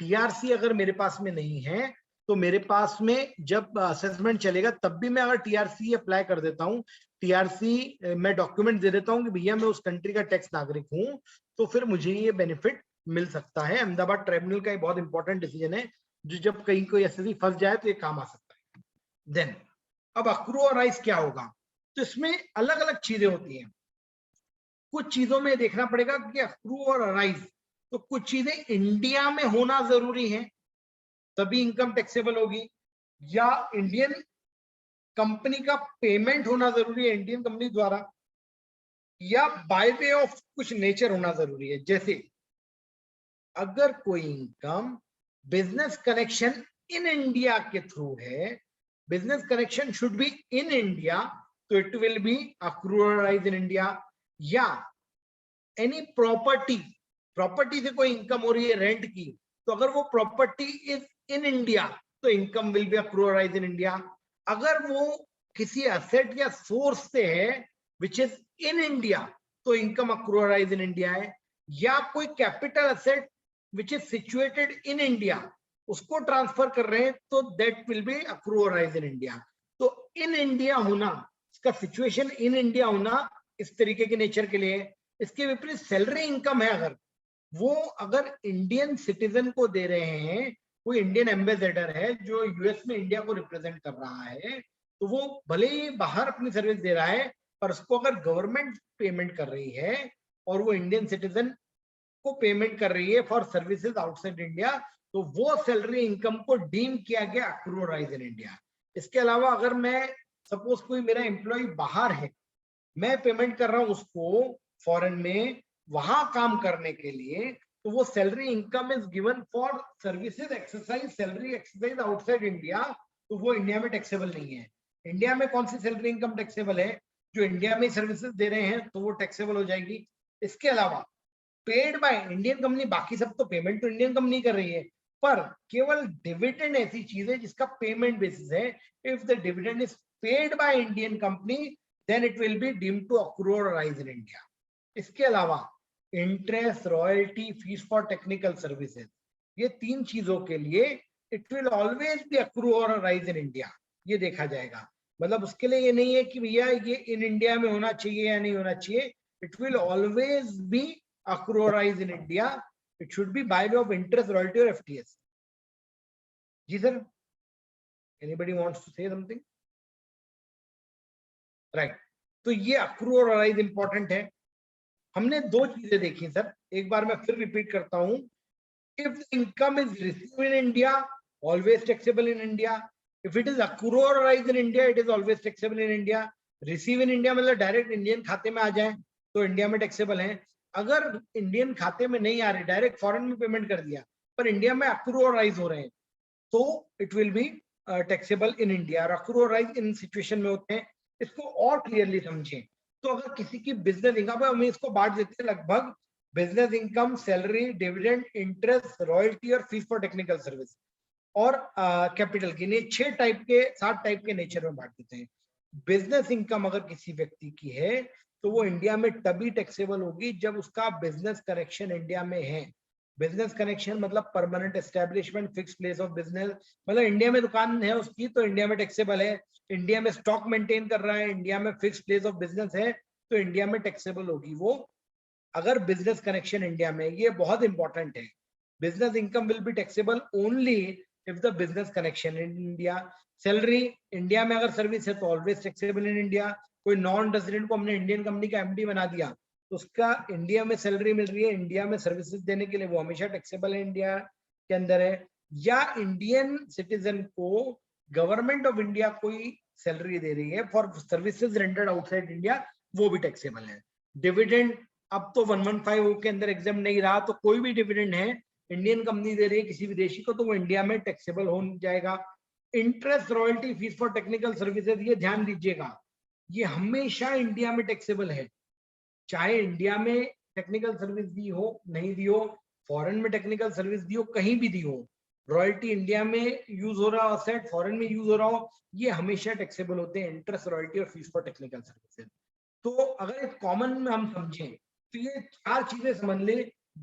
टीआरसी अगर मेरे पास में नहीं है तो मेरे पास में जब असेसमेंट चलेगा तब भी मैं अगर टीआरसी अप्लाई कर देता हूँ, टीआरसी मैं डॉक्यूमेंट दे देता हूँ कि भैया मैं उस कंट्री का टैक्स नागरिक हूँ, तो फिर मुझे ये बेनिफिट मिल सकता है। अहमदाबाद ट्राइब्यूनल का एक बहुत इंपॉर्टेंट डिसीजन है, जो जब कहीं कोई एसएससी फंस जाए तो ये काम आ सकता है। देन अब अक्रू और राइज क्या होगा? तो इसमें अलग अलग चीजें होती हैं। कुछ चीजों में देखना पड़ेगा कि अक्रू और राइज, तो कुछ चीजें इंडिया में होना जरूरी है तभी इनकम टैक्सेबल होगी, या इंडियन कंपनी का पेमेंट होना जरूरी है इंडियन कंपनी द्वारा, या बाय वे ऑफ कुछ नेचर होना जरूरी है। जैसे अगर कोई income business connection in India के थ्रू है, business connection should be in India, तो it will be अक्रूअलाइज in India. या एनी प्रॉपर्टी, प्रॉपर्टी से कोई इनकम हो रही है रेंट की, तो अगर वो प्रॉपर्टी इज इन इंडिया तो income will be अक्रूअलाइज in India. अगर वो किसी एसेट या सोर्स से है विच इज इन इंडिया तो इनकम अक्रूअलाइज इन इंडिया है। या कोई capital asset which is situated in India उसको ट्रांसफर कर रहे हैं तो that will be अक्रूअलाइज in India. तो इन इंडिया होना, इसका सिचुएशन इन इंडिया होना इस तरीके के नेचर के लिए। इसके विपरीत सैलरी इनकम है, अगर वो अगर इंडियन सिटीजन को दे रहे हैं, कोई इंडियन एम्बेसडर है जो यूएस में इंडिया को रिप्रेजेंट कर रहा है, तो वो भले ही बाहर अपनी सर्विस दे रहा है, पर उसको अगर गवर्नमेंट पेमेंट कर रही है और वो इंडियन सिटीजन को पेमेंट कर रही है फॉर सर्विसेज आउटसाइड इंडिया, तो वो सैलरी इनकम को डीम किया गया अक्रूअलाइज इन इंडिया। इसके अलावा अगर मैं सपोज कोई मेरा एम्प्लॉय बाहर है, मैं पेमेंट कर रहा हूं उसको फॉरेन में वहां काम करने के लिए, तो वो salary income is given for services exercise, salary exercise outside India, तो वो इंडिया में टैक्सेबल नहीं है। इंडिया में कौन सी सैलरी इनकम टैक्सेबल है? जो इंडिया में सर्विसेज दे रहे हैं तो वो टैक्सेबल हो जाएगी। इसके अलावा पेड बाय इंडियन कंपनी, बाकी सब तो पेमेंट तो इंडियन कंपनी कर रही है, पर केवल डिविडेंड ऐसी चीज है जिसका पेमेंट बेसिस है। If the dividend is paid by Indian company then it will be deemed to accrue or arise in India. इसके अलावा interest, royalty, fees for technical services, ये तीन चीजों के लिए it will always be अक्रूअलाइज in India, ये देखा जाएगा। मतलब उसके लिए ये नहीं है कि भैया ये इन इंडिया में होना चाहिए या नहीं होना चाहिए, it will always B accrualized in India. It should be by way of interest, royalty or FTS. जी sir, anybody wants to say something? Right. तो ये accrualize important है। हमने दो चीजें देखी सर, एक बार मैं फिर रिपीट करता हूं। If the income is received in India, always taxable in India. If it is accrualized in India, it is always taxable in India. Receive in India मतलब डायरेक्ट इंडियन खाते में आ जाए तो इंडिया में टैक्सेबल है। अगर इंडियन खाते में नहीं आ रहे, डायरेक्ट फॉरेन में पेमेंट कर दिया पर इंडिया में अक्रूअलाइज हो रहे हैं, तो it will be taxable in India. Accrue or arise in situation में होते हैं। इसको और क्लियरली समझें तो अगर किसी की बिजनेस इनकम, हम इसको बांट देते हैं लगभग business income, salary, dividend, interest, royalty और फीस फॉर टेक्निकल सर्विस और कैपिटल गेन, ये 6 टाइप के 7 टाइप के नेचर में बांट देते हैं। बिजनेस इनकम अगर किसी व्यक्ति की है तो वो इंडिया में तभी टैक्सेबल होगी जब उसका बिजनेस कनेक्शन इंडिया में है। बिजनेस कनेक्शन मतलब permanent establishment, fix place of business, मतलब इंडिया में दुकान है उसकी तो इंडिया में टैक्सेबल है। इंडिया में स्टॉक मेंटेन कर रहा है, इंडिया में फिक्स प्लेस ऑफ बिजनेस है, तो इंडिया में टैक्सेबल होगी वो अगर बिजनेस कनेक्शन इंडिया में। ये बहुत इंपॉर्टेंट है। Business income will be taxable only if the business connection in India. Salary India में अगर सर्विस है तो ऑलवेज टैक्सेबल इन इंडिया। कोई नॉन रेजिडेंट को हमने इंडियन कंपनी का एमडी बना दिया तो उसका इंडिया में सैलरी मिल रही है, इंडिया में सर्विसेज देने के लिए, वो हमेशा टैक्सेबल है इंडिया के अंदर है। या इंडियन सिटीजन को गवर्नमेंट ऑफ इंडिया कोई सैलरी दे रही है for services rendered outside India, वो भी टैक्सेबल है। डिविडेंड अब तो 115 के अंदर एग्जाम नहीं रहा, तो कोई भी डिविडेंड है इंडियन कंपनी दे रही है किसी विदेशी को, तो वो इंडिया में टैक्सेबल हो जाएगा। Interest, royalty, fees for technical services, ये ध्यान दीजिएगा, ये हमेशा इंडिया में टैक्सेबल है, चाहे इंडिया में टेक्निकल सर्विस दी हो नहीं दी हो, फॉरेन में टेक्निकल सर्विस दी हो, कहीं भी दी हो, रॉयल्टी इंडिया में यूज हो रहा हो, असेट फॉरेन में यूज हो रहा हो, ये हमेशा टैक्सेबल होते हैं, इंटरेस्ट, रॉयल्टी और फीस फॉर टेक्निकल सर्विसेज। तो अगर एक कॉमन में हम समझें तो ये 4 चीजें समझ ले।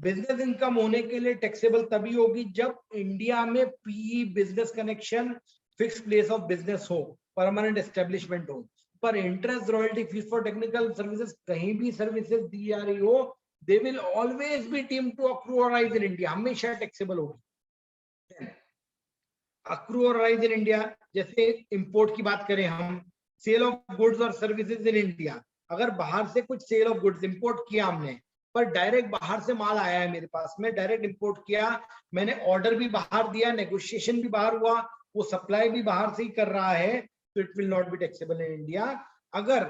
बिजनेस इनकम होने के लिए टैक्सेबल तभी होगी जब इंडिया में PE, business connection, fix place of business हो, परमानेंट एस्टेब्लिशमेंट हो। पर interest, royalty, fees for technical services, कहीं भी सर्विसेज दी जा रही हो, they will always be deemed to accrue or arise in India, हमेशा टैक्सेबल होगी। Accrue or arise in India, जैसे इंपोर्ट की बात करें हम, सेल ऑफ गुड्स और सर्विसेज इन इंडिया, अगर बाहर से कुछ सेल ऑफ गुड्स इंपोर्ट किया हमने, पर डायरेक्ट बाहर से माल आया है मेरे पास, मैं डायरेक्ट इंपोर्ट किया, मैंने ऑर्डर भी बाहर दिया, नेगोशिएशन भी बाहर हुआ, वो सप्लाई भी बाहर से ही कर रहा है, तो it will not be taxable in India. अगर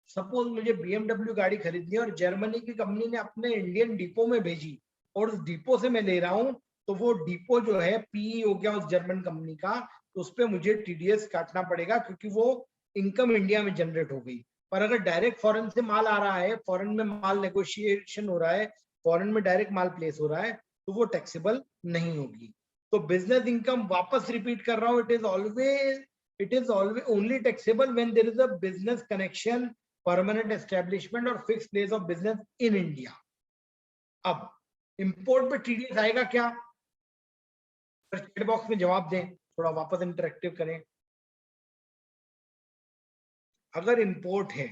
सपोज मुझे BMW गाड़ी खरीदनी है और जर्मनी की कंपनी ने अपने इंडियन डिपो में भेजी और उस डिपो से मैं ले रहा हूं, तो वो डिपो जो है पीई हो गया उस जर्मन कंपनी का, तो उस पर मुझे TDS काटना पड़ेगा क्योंकि वो इनकम इंडिया में जनरेट हो गई। पर अगर डायरेक्ट फॉरेन से माल आ रहा है, फॉरेन में माल नेगोशिएशन हो रहा है, फॉरेन में डायरेक्ट माल प्लेस हो रहा है, तो वो टैक्सेबल नहीं होगी। तो बिजनेस इनकम, वापस रिपीट कर रहा हूं, it is always only taxable when there is a business connection, permanent establishment और fix place of business in India. अब इंपोर्ट पे TDS आएगा क्या? चैट बॉक्स में जवाब दें, थोड़ा वापस इंटरेक्टिव करें। अगर इंपोर्ट है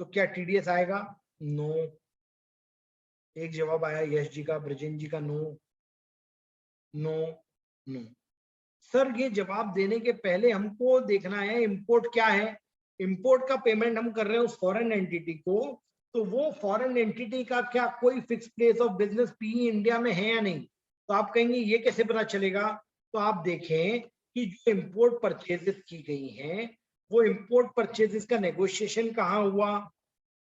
तो क्या TDS आएगा? नो। एक जवाब आया यश जी का, ब्रजेन जी का नो नो नो। सर ये जवाब देने के पहले हमको देखना है इंपोर्ट क्या है। इंपोर्ट का पेमेंट हम कर रहे हैं उस फॉरेन एंटिटी को, तो वो फॉरेन एंटिटी का क्या कोई fix place of business PE India में है या नहीं? तो आप कहेंगे ये कैसे पता चलेगा? तो आप देखें कि जो इंपोर्ट परचेजेस की गई हैं, वो इंपोर्ट परचेजेस का नेगोशिएशन कहाँ हुआ,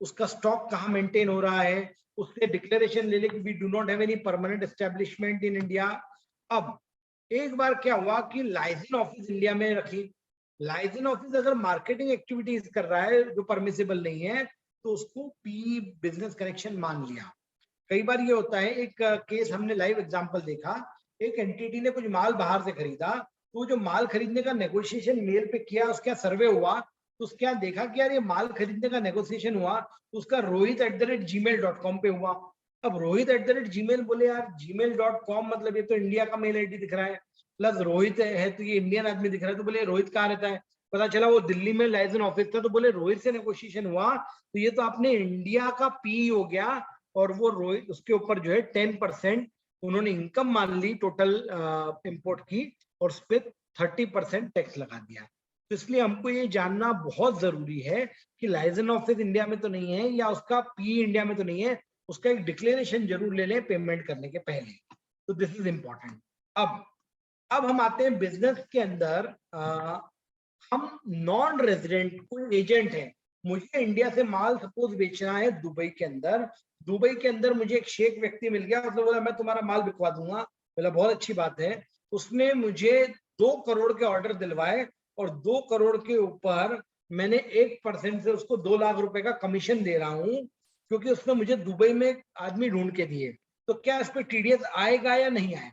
उसका स्टॉक कहाँ मेंटेन हो रहा है, उससे डिक्लेरेशन ले ले कि we do not have any permanent establishment in India. अब एक बार क्या हुआ कि लाइसेंस ऑफिस इंडिया में रखी, लाइसेंस ऑफिस अगर मार्केटिंग एक्टिविटीज कर रहा है जो परमिसिबल नहीं है, तो उसको पी बिजनेस कनेक्शन मान लिया। कई बार ये होता है, एक केस हमने लाइव एग्जांपल देखा, एक एंटिटी ने कुछ माल बाहर से खरीदा, तो जो माल खरीदने का नेगोशिएशन मेल पे किया, उसका सर्वे हुआ, तो उसके यहाँ देखा कि यार ये माल खरीदने का नेगोशिएशन हुआ, तो उसका rohit@gmail.com पे हुआ। अब rohit@gmail बोले यार gmail.com मतलब ये तो इंडिया का मेल आईडी दिख रहा है, प्लस रोहित है तो ये इंडियन आदमी दिख रहा है, तो बोले रोहित कहाँ रहता है? पता चला वो दिल्ली में लाइसेंस ऑफिस था, तो बोले रोहित से नेगोशिएशन हुआ, तो ये तो आपने इंडिया का पी हो गया, और वो रोहित उसके ऊपर जो है 10% उन्होंने इनकम मान ली टोटल इंपोर्ट की, और उस पर 30% टैक्स लगा दिया। तो इसलिए हमको ये जानना बहुत जरूरी है कि लाइसेंस ऑफिस इंडिया में तो नहीं है, या उसका पी इंडिया में तो नहीं है, उसका एक डिक्लेरेशन जरूर ले लें पेमेंट करने के पहले। तो दिस इज इंपॉर्टेंट। अब हम आते हैं बिजनेस के अंदर। हम नॉन रेजिडेंट, कोई एजेंट है, मुझे इंडिया से माल सपोज बेचना है दुबई के अंदर, दुबई के अंदर मुझे एक शेख व्यक्ति मिल गया, उसने बोला मैं तुम्हारा माल बिकवा दूंगा, बोला बहुत अच्छी बात है। उसने मुझे 2 करोड़ के ऑर्डर दिलवाए, और 2 करोड़ के ऊपर मैंने 1% से उसको 2 लाख रुपए का कमीशन दे रहा हूं, क्योंकि उसने मुझे दुबई में आदमी ढूंढ के दिए। तो क्या इस पर TDS आएगा या नहीं आएगा?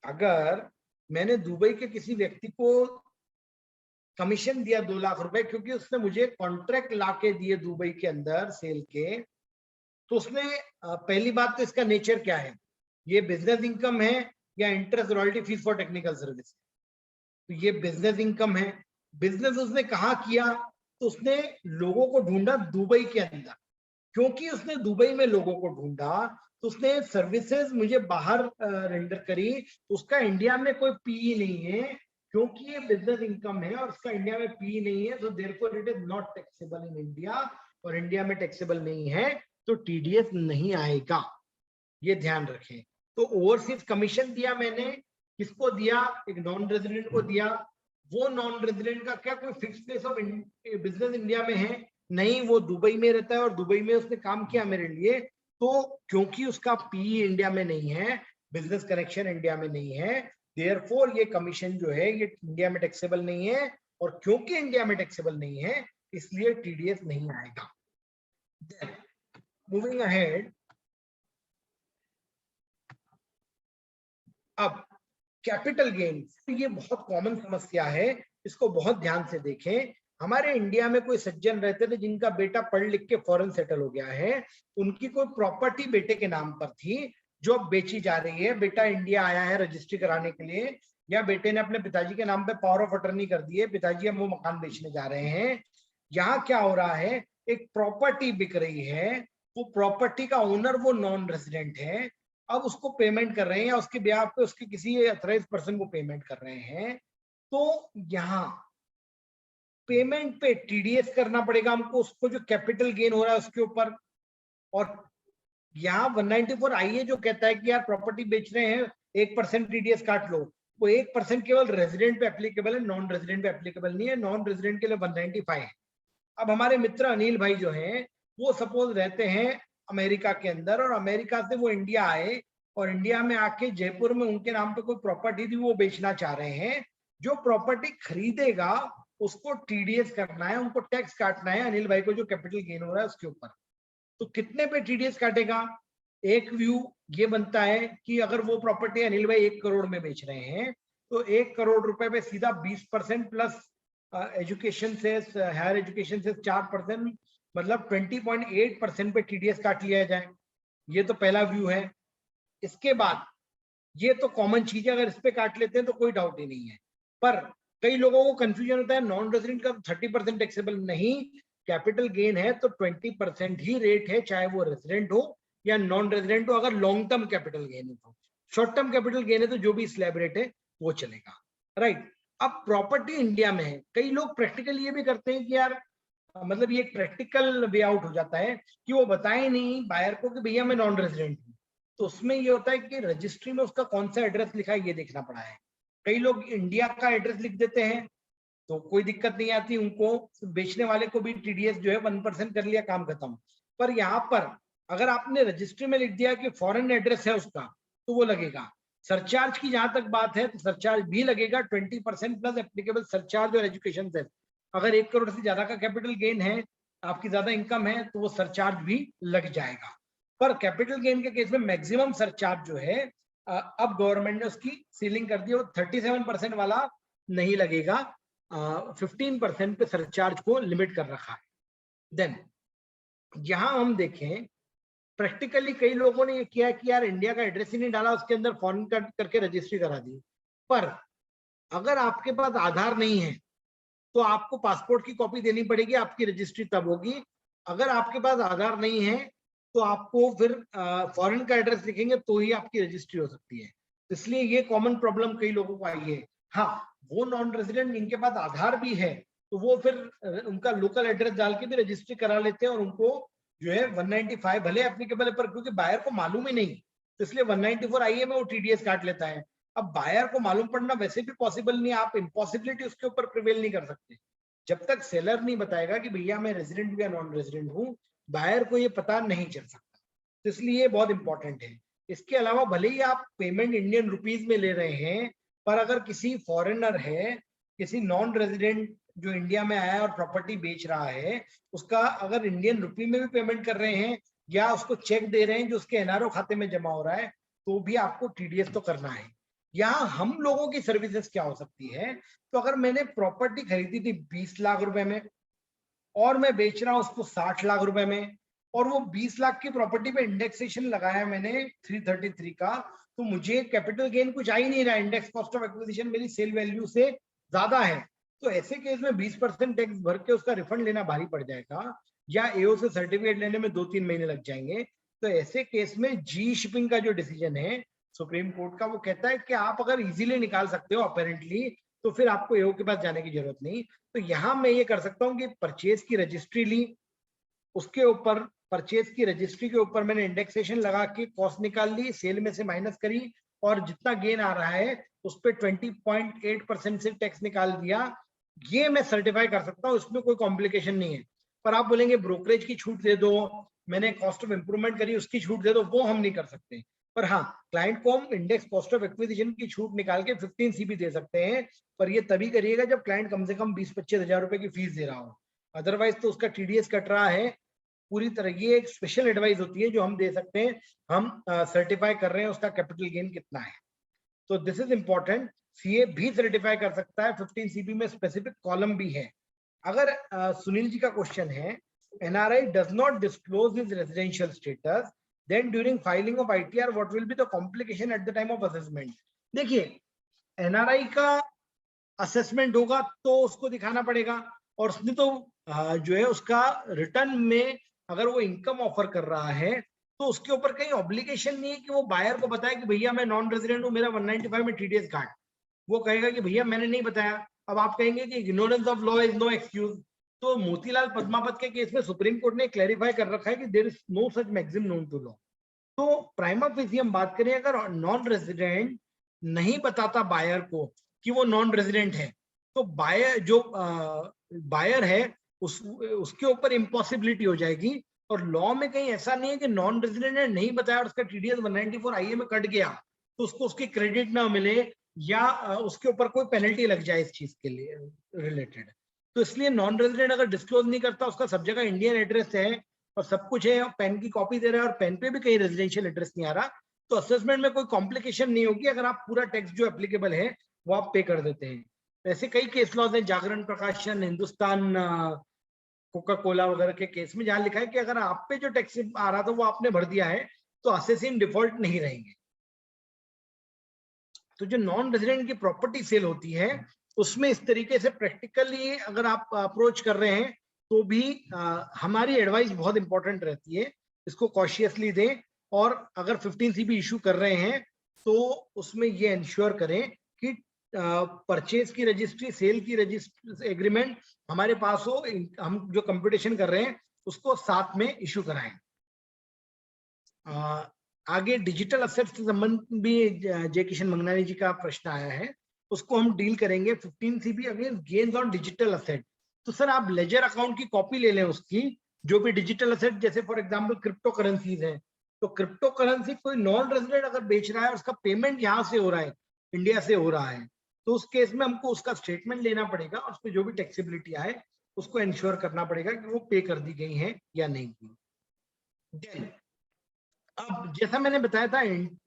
अगर मैंने दुबई के किसी व्यक्ति को कमीशन दिया 2 लाख रुपए, क्योंकि उसने मुझे कॉन्ट्रैक्ट लाके दिए दुबई के अंदर सेल के, तो उसने पहली बात तो इसका नेचर क्या है, ये बिजनेस इनकम है या interest, royalty, fees for technical service? तो ये बिजनेस इनकम है। बिजनेस उसने कहाँ किया? तो उसने लोगों को ढूंढा दुबई के अंदर, क्योंकि उसने दुबई में लोगों को ढूंढा, तो उसने सर्विसेज मुझे बाहर रेंडर करी, तो उसका इंडिया में कोई पीई नहीं है, क्योंकि ये बिजनेस इनकम है और उसका इंडिया में पी नहीं है, तो therefore it is not taxable in India, और इंडिया में टैक्सेबल नहीं है तो टीडीएस नहीं आएगा, ये ध्यान रखें। तो ओवरसीज कमीशन दिया मैंने, किसको दिया? एक नॉन रेजिडेंट को दिया। वो नॉन रेजिडेंट का क्या कोई fix place of business India में है? नहीं, वो दुबई में रहता है और दुबई में उसने काम किया मेरे लिए, तो क्योंकि उसका पी इंडिया में नहीं है, बिजनेस कनेक्शन इंडिया में नहीं है, देयरफॉर ये कमीशन जो है ये इंडिया में टैक्सेबल नहीं है, और क्योंकि इंडिया में टैक्सेबल नहीं है इसलिए टीडीएस नहीं आएगा। मूविंग अहेड, अब कैपिटल गेन, ये बहुत कॉमन समस्या है, इसको बहुत ध्यान से देखें। हमारे इंडिया में कोई सज्जन रहते थे जिनका बेटा पढ़ लिख के फॉरेन सेटल हो गया है, उनकी कोई प्रॉपर्टी बेटे के नाम पर थी जो अब बेची जा रही है। बेटा इंडिया आया है रजिस्ट्री कराने के लिए, या बेटे ने अपने पिताजी के नाम पे पावर ऑफ अटर्नी कर दिए, पिताजी हम वो मकान बेचने जा रहे हैं। यहाँ क्या हो रहा है, एक प्रॉपर्टी बिक रही है, वो प्रॉपर्टी का ओनर वो नॉन रेजिडेंट है, अब उसको पेमेंट कर रहे हैं या उसके ब्याह पे उसके किसी अथराइज्ड पर्सन को पेमेंट कर रहे हैं, तो यहाँ पेमेंट पे टीडीएस करना पड़ेगा हमको, उसको जो कैपिटल गेन हो रहा है उसके ऊपर। और यहाँ 194 आईए जो कहता है कि यार प्रॉपर्टी बेच रहे हैं 1% टीडीएस काट लो, वो 1% केवल रेजिडेंट पे एप्लीकेबल है, नॉन रेजिडेंट पे एप्लीकेबल नहीं है। नॉन रेजिडेंट के लिए 195 है। अब हमारे मित्र अनिल भाई जो हैं वो सपोज रहते हैं अमेरिका के अंदर, और अमेरिका से वो इंडिया आए और इंडिया में आके जयपुर में उनके नाम पे कोई प्रॉपर्टी थी वो बेचना चाह रहे हैं। जो प्रॉपर्टी खरीदेगा उसको टीडीएस करना है, उनको टैक्स काटना है अनिल भाई को जो कैपिटल गेन हो रहा है उसके ऊपर। तो कितने पे टीडीएस काटेगा? एक व्यू ये बनता है कि अगर वो प्रॉपर्टी अनिल भाई 1 करोड़ में बेच रहे हैं तो 1 करोड़ रुपए पे सीधा 20% प्लस एजुकेशन से, हायर एजुकेशन से 4%, मतलब 20.8% पे टीडीएस काट लिया जाए। ये तो पहला व्यू है। इसके बाद ये तो कॉमन चीज है, अगर इस पे काट लेते हैं तो कोई डाउट ही नहीं है। पर कई लोगों को कंफ्यूजन होता है, नॉन रेजिडेंट का 30% टैक्सेबल नहीं, कैपिटल गेन है तो 20% ही रेट है, चाहे वो रेजिडेंट हो या नॉन रेजिडेंट हो। अगर लॉन्ग टर्म कैपिटल गेन है तो, शॉर्ट टर्म कैपिटल गेन है तो जो भी स्लैब रेट है वो चलेगा, राइट। अब प्रॉपर्टी इंडिया में है, कई लोग प्रैक्टिकल ये भी करते हैं कि यार मतलब ये एक प्रैक्टिकल वे आउट हो जाता है कि वो बताए नहीं बायर को कि भैया मैं नॉन रेजिडेंट हूँ, तो उसमें ये होता है कि रजिस्ट्री में उसका कौन सा एड्रेस लिखा है ये देखना पड़ा है। कई लोग इंडिया का एड्रेस लिख देते हैं तो कोई दिक्कत नहीं आती उनको, बेचने वाले को भी टीडीएस जो है 1% कर लिया, काम खत्म। पर यहाँ पर अगर आपने रजिस्ट्री में लिख दिया कि फॉरेन एड्रेस है उसका तो वो लगेगा। सरचार्ज की जहां तक बात है तो सरचार्ज भी लगेगा 20% प्लस एप्लीकेबल सरचार्ज और एजुकेशन सेस। अगर 1 करोड़ से ज्यादा का कैपिटल गेन है, आपकी ज्यादा इनकम है, तो वो सरचार्ज भी लग जाएगा। पर कैपिटल गेन के केस में मैक्सिमम सरचार्ज जो है अब गवर्नमेंट ने उसकी सीलिंग कर दी, और 37% वाला नहीं लगेगा, 15% पे सरचार्ज को लिमिट कर रखा है। देन यहां हम देखें प्रैक्टिकली कई लोगों ने ये किया कि यार इंडिया का एड्रेस ही नहीं डाला, उसके अंदर फॉरेन करके रजिस्ट्री करा दी। पर अगर आपके पास आधार नहीं है तो आपको पासपोर्ट की कॉपी देनी पड़ेगी, आपकी रजिस्ट्री तब होगी। अगर आपके पास आधार नहीं है तो आपको फिर फॉरेन का एड्रेस लिखेंगे तो ही आपकी रजिस्ट्री हो सकती है। इसलिए ये कॉमन प्रॉब्लम कई लोगों को आई है। हाँ, वो नॉन रेजिडेंट जिनके पास आधार भी है तो वो फिर उनका लोकल एड्रेस डाल के भी रजिस्ट्री करा लेते हैं, और उनको जो है 195 भले एप्लीकेबल है पर क्योंकि बायर को मालूम ही नहीं तो इसलिए 194 आईए में वो टीडीएस काट लेता है। अब बायर को मालूम पड़ना वैसे भी पॉसिबल नहीं है, आप इम्पॉसिबिलिटी उसके ऊपर प्रिवेल नहीं कर सकते। जब तक सेलर नहीं बताएगा कि भैया मैं रेजिडेंट हूं या नॉन रेजिडेंट हूं, बायर को ये पता नहीं चल सकता। तो इसलिए ये बहुत इंपॉर्टेंट है। इसके अलावा भले ही आप पेमेंट इंडियन रुपीज में ले रहे हैं, पर अगर किसी फॉरेनर है, किसी नॉन रेजिडेंट जो इंडिया में आया और प्रॉपर्टी बेच रहा है, उसका अगर इंडियन रुपी में भी पेमेंट कर रहे हैं या उसको चेक दे रहे हैं जो उसके एनआरओ खाते में जमा हो रहा है, तो भी आपको टीडीएस तो करना है। यहाँ हम लोगों की सर्विसेज क्या हो सकती है, तो अगर मैंने प्रॉपर्टी खरीदी थी 20 लाख रुपए में और मैं बेच रहा हूं उसको 60 लाख रुपए में, और वो 20 लाख की प्रॉपर्टी पे इंडेक्सेशन लगाया मैंने 333 का, तो मुझे कैपिटल गेन कुछ आ ही नहीं रहा, इंडेक्स कॉस्ट ऑफ एक्विजिशन मेरी सेल वैल्यू से ज्यादा है। तो ऐसे केस में 20% टैक्स भर के उसका रिफंड लेना भारी पड़ जाएगा, या एओ से सर्टिफिकेट लेने में 2-3 महीने लग जाएंगे। तो ऐसे केस में जी शिपिंग का जो डिसीजन है सुप्रीम कोर्ट का, वो कहता है कि आप अगर इजीली निकाल सकते हो अपेरेंटली तो फिर आपको एओ के पास जाने की जरूरत नहीं। तो यहाँ मैं ये कर सकता हूँ कि परचेज की रजिस्ट्री ली, उसके ऊपर परचेज की रजिस्ट्री के ऊपर मैंने इंडेक्सेशन लगा के कॉस्ट निकाल ली, सेल में से माइनस करी, और जितना गेन आ रहा है उस पर 20.8% से टैक्स निकाल दिया। ये मैं सर्टिफाई कर सकता हूँ, इसमें कोई कॉम्प्लिकेशन नहीं है। पर आप बोलेंगे ब्रोकरेज की छूट दे दो, मैंने कॉस्ट ऑफ इंप्रूवमेंट करी उसकी छूट दे दो, वो हम नहीं कर सकते। पर हाँ, क्लाइंट को हम इंडेक्स कॉस्ट ऑफ एक्विजिशन की छूट निकाल के 15 सीबी दे सकते हैं, पर ये तभी करिएगा जब क्लाइंट कम से कम 20-25 हजार रुपए की फीस दे रहा हो, अदरवाइज तो उसका टीडीएस कट रहा है पूरी तरह। ये एक स्पेशल एडवाइस होती है जो हम दे सकते हैं, हम सर्टिफाई कर रहे हैं उसका कैपिटल गेन कितना है। तो दिस इज इंपॉर्टेंट, सीए भी सर्टिफाई कर सकता है, 15 सीबी में स्पेसिफिक कॉलम भी है। अगर सुनील जी का क्वेश्चन है, NRI does not disclose his residential status, then during filing of ITR what will be the complication at the time of assessment. देखिए, एनआरआई का असेसमेंट होगा तो उसको दिखाना पड़ेगा, और उसने तो जो है उसका रिटर्न में अगर वो इनकम ऑफर कर रहा है तो उसके ऊपर कहीं ऑब्लिगेशन नहीं है कि वो बायर को बताए कि भैया मैं नॉन रेजिडेंट हूँ, मेरा 195 में टीडीएस काट। वो कहेगा कि भैया मैंने नहीं बताया। अब आप कहेंगे कि ignorance of law is no excuse. तो मोतीलाल पद्मावत के केस में सुप्रीम कोर्ट ने क्लैरिफाई कर रखा है कि there is no such maxim known to law. तो प्राइमा फेसी हम बात करें, अगर नॉन रेजिडेंट नहीं बताता बायर को कि वो नॉन रेजिडेंट है, तो बायर जो बायर है उसके ऊपर इम्पॉसिबिलिटी हो जाएगी। और लॉ में कहीं ऐसा नहीं है कि नॉन रेजिडेंट ने नहीं बताया और उसका टीडीएस 194 आईए में कट गया तो उसको उसकी क्रेडिट ना मिले, या उसके ऊपर कोई पेनल्टी लग जाए इस चीज के लिए रिलेटेड। तो इसलिए नॉन रेजिडेंट अगर डिस्क्लोज नहीं करता, उसका सब जगह इंडियन एड्रेस है और सब कुछ है, और पेन की कॉपी दे रहा है और पेन पे भी कहीं रेजिडेंशियल एड्रेस नहीं आ रहा, तो असेसमेंट में कोई कॉम्प्लिकेशन नहीं होगी अगर आप पूरा टैक्स जो एप्लीकेबल है वो आप पे कर देते हैं। ऐसे कई केस लॉज हैं, जागरण प्रकाशन, हिंदुस्तान कोका कोला वगैरह के केस में, जहां लिखा है कि अगर आप पे जो टैक्स आ रहा था वो आपने भर दिया है तो असेसिंग डिफॉल्ट नहीं रहेंगे। तो जो नॉन रेजिडेंट की प्रॉपर्टी सेल होती है उसमें इस तरीके से प्रैक्टिकली अगर आप अप्रोच कर रहे हैं तो भी हमारी एडवाइस बहुत इंपॉर्टेंट रहती है, इसको कॉशियसली दें। और अगर 15 सीबी इशू कर रहे हैं तो उसमें ये इंश्योर करें कि परचेज की रजिस्ट्री, सेल की रजिस्ट्री एग्रीमेंट हमारे पास हो, हम जो कंप्यूटेशन कर रहे हैं उसको साथ में इशू कराएं। आगे डिजिटल असेट से संबंध भी जय किशन मंगनानी जी का प्रश्न आया है, उसको हम डील करेंगे। 15 CB against gains on digital asset. तो सर आप लेजर अकाउंट की कॉपी ले लें उसकी, जो भी डिजिटल असेट, जैसे फॉर एग्जांपल क्रिप्टो करेंसीज है, तो क्रिप्टो करेंसी कोई नॉन रेजिडेंट अगर बेच रहा है, उसका पेमेंट यहाँ से हो रहा है, इंडिया से हो रहा है, तो उस केस में हमको उसका स्टेटमेंट लेना पड़ेगा और उस पर जो भी टैक्सेबिलिटी आए उसको इंश्योर करना पड़ेगा कि वो पे कर दी गई है या नहीं। देन अब जैसा मैंने बताया था,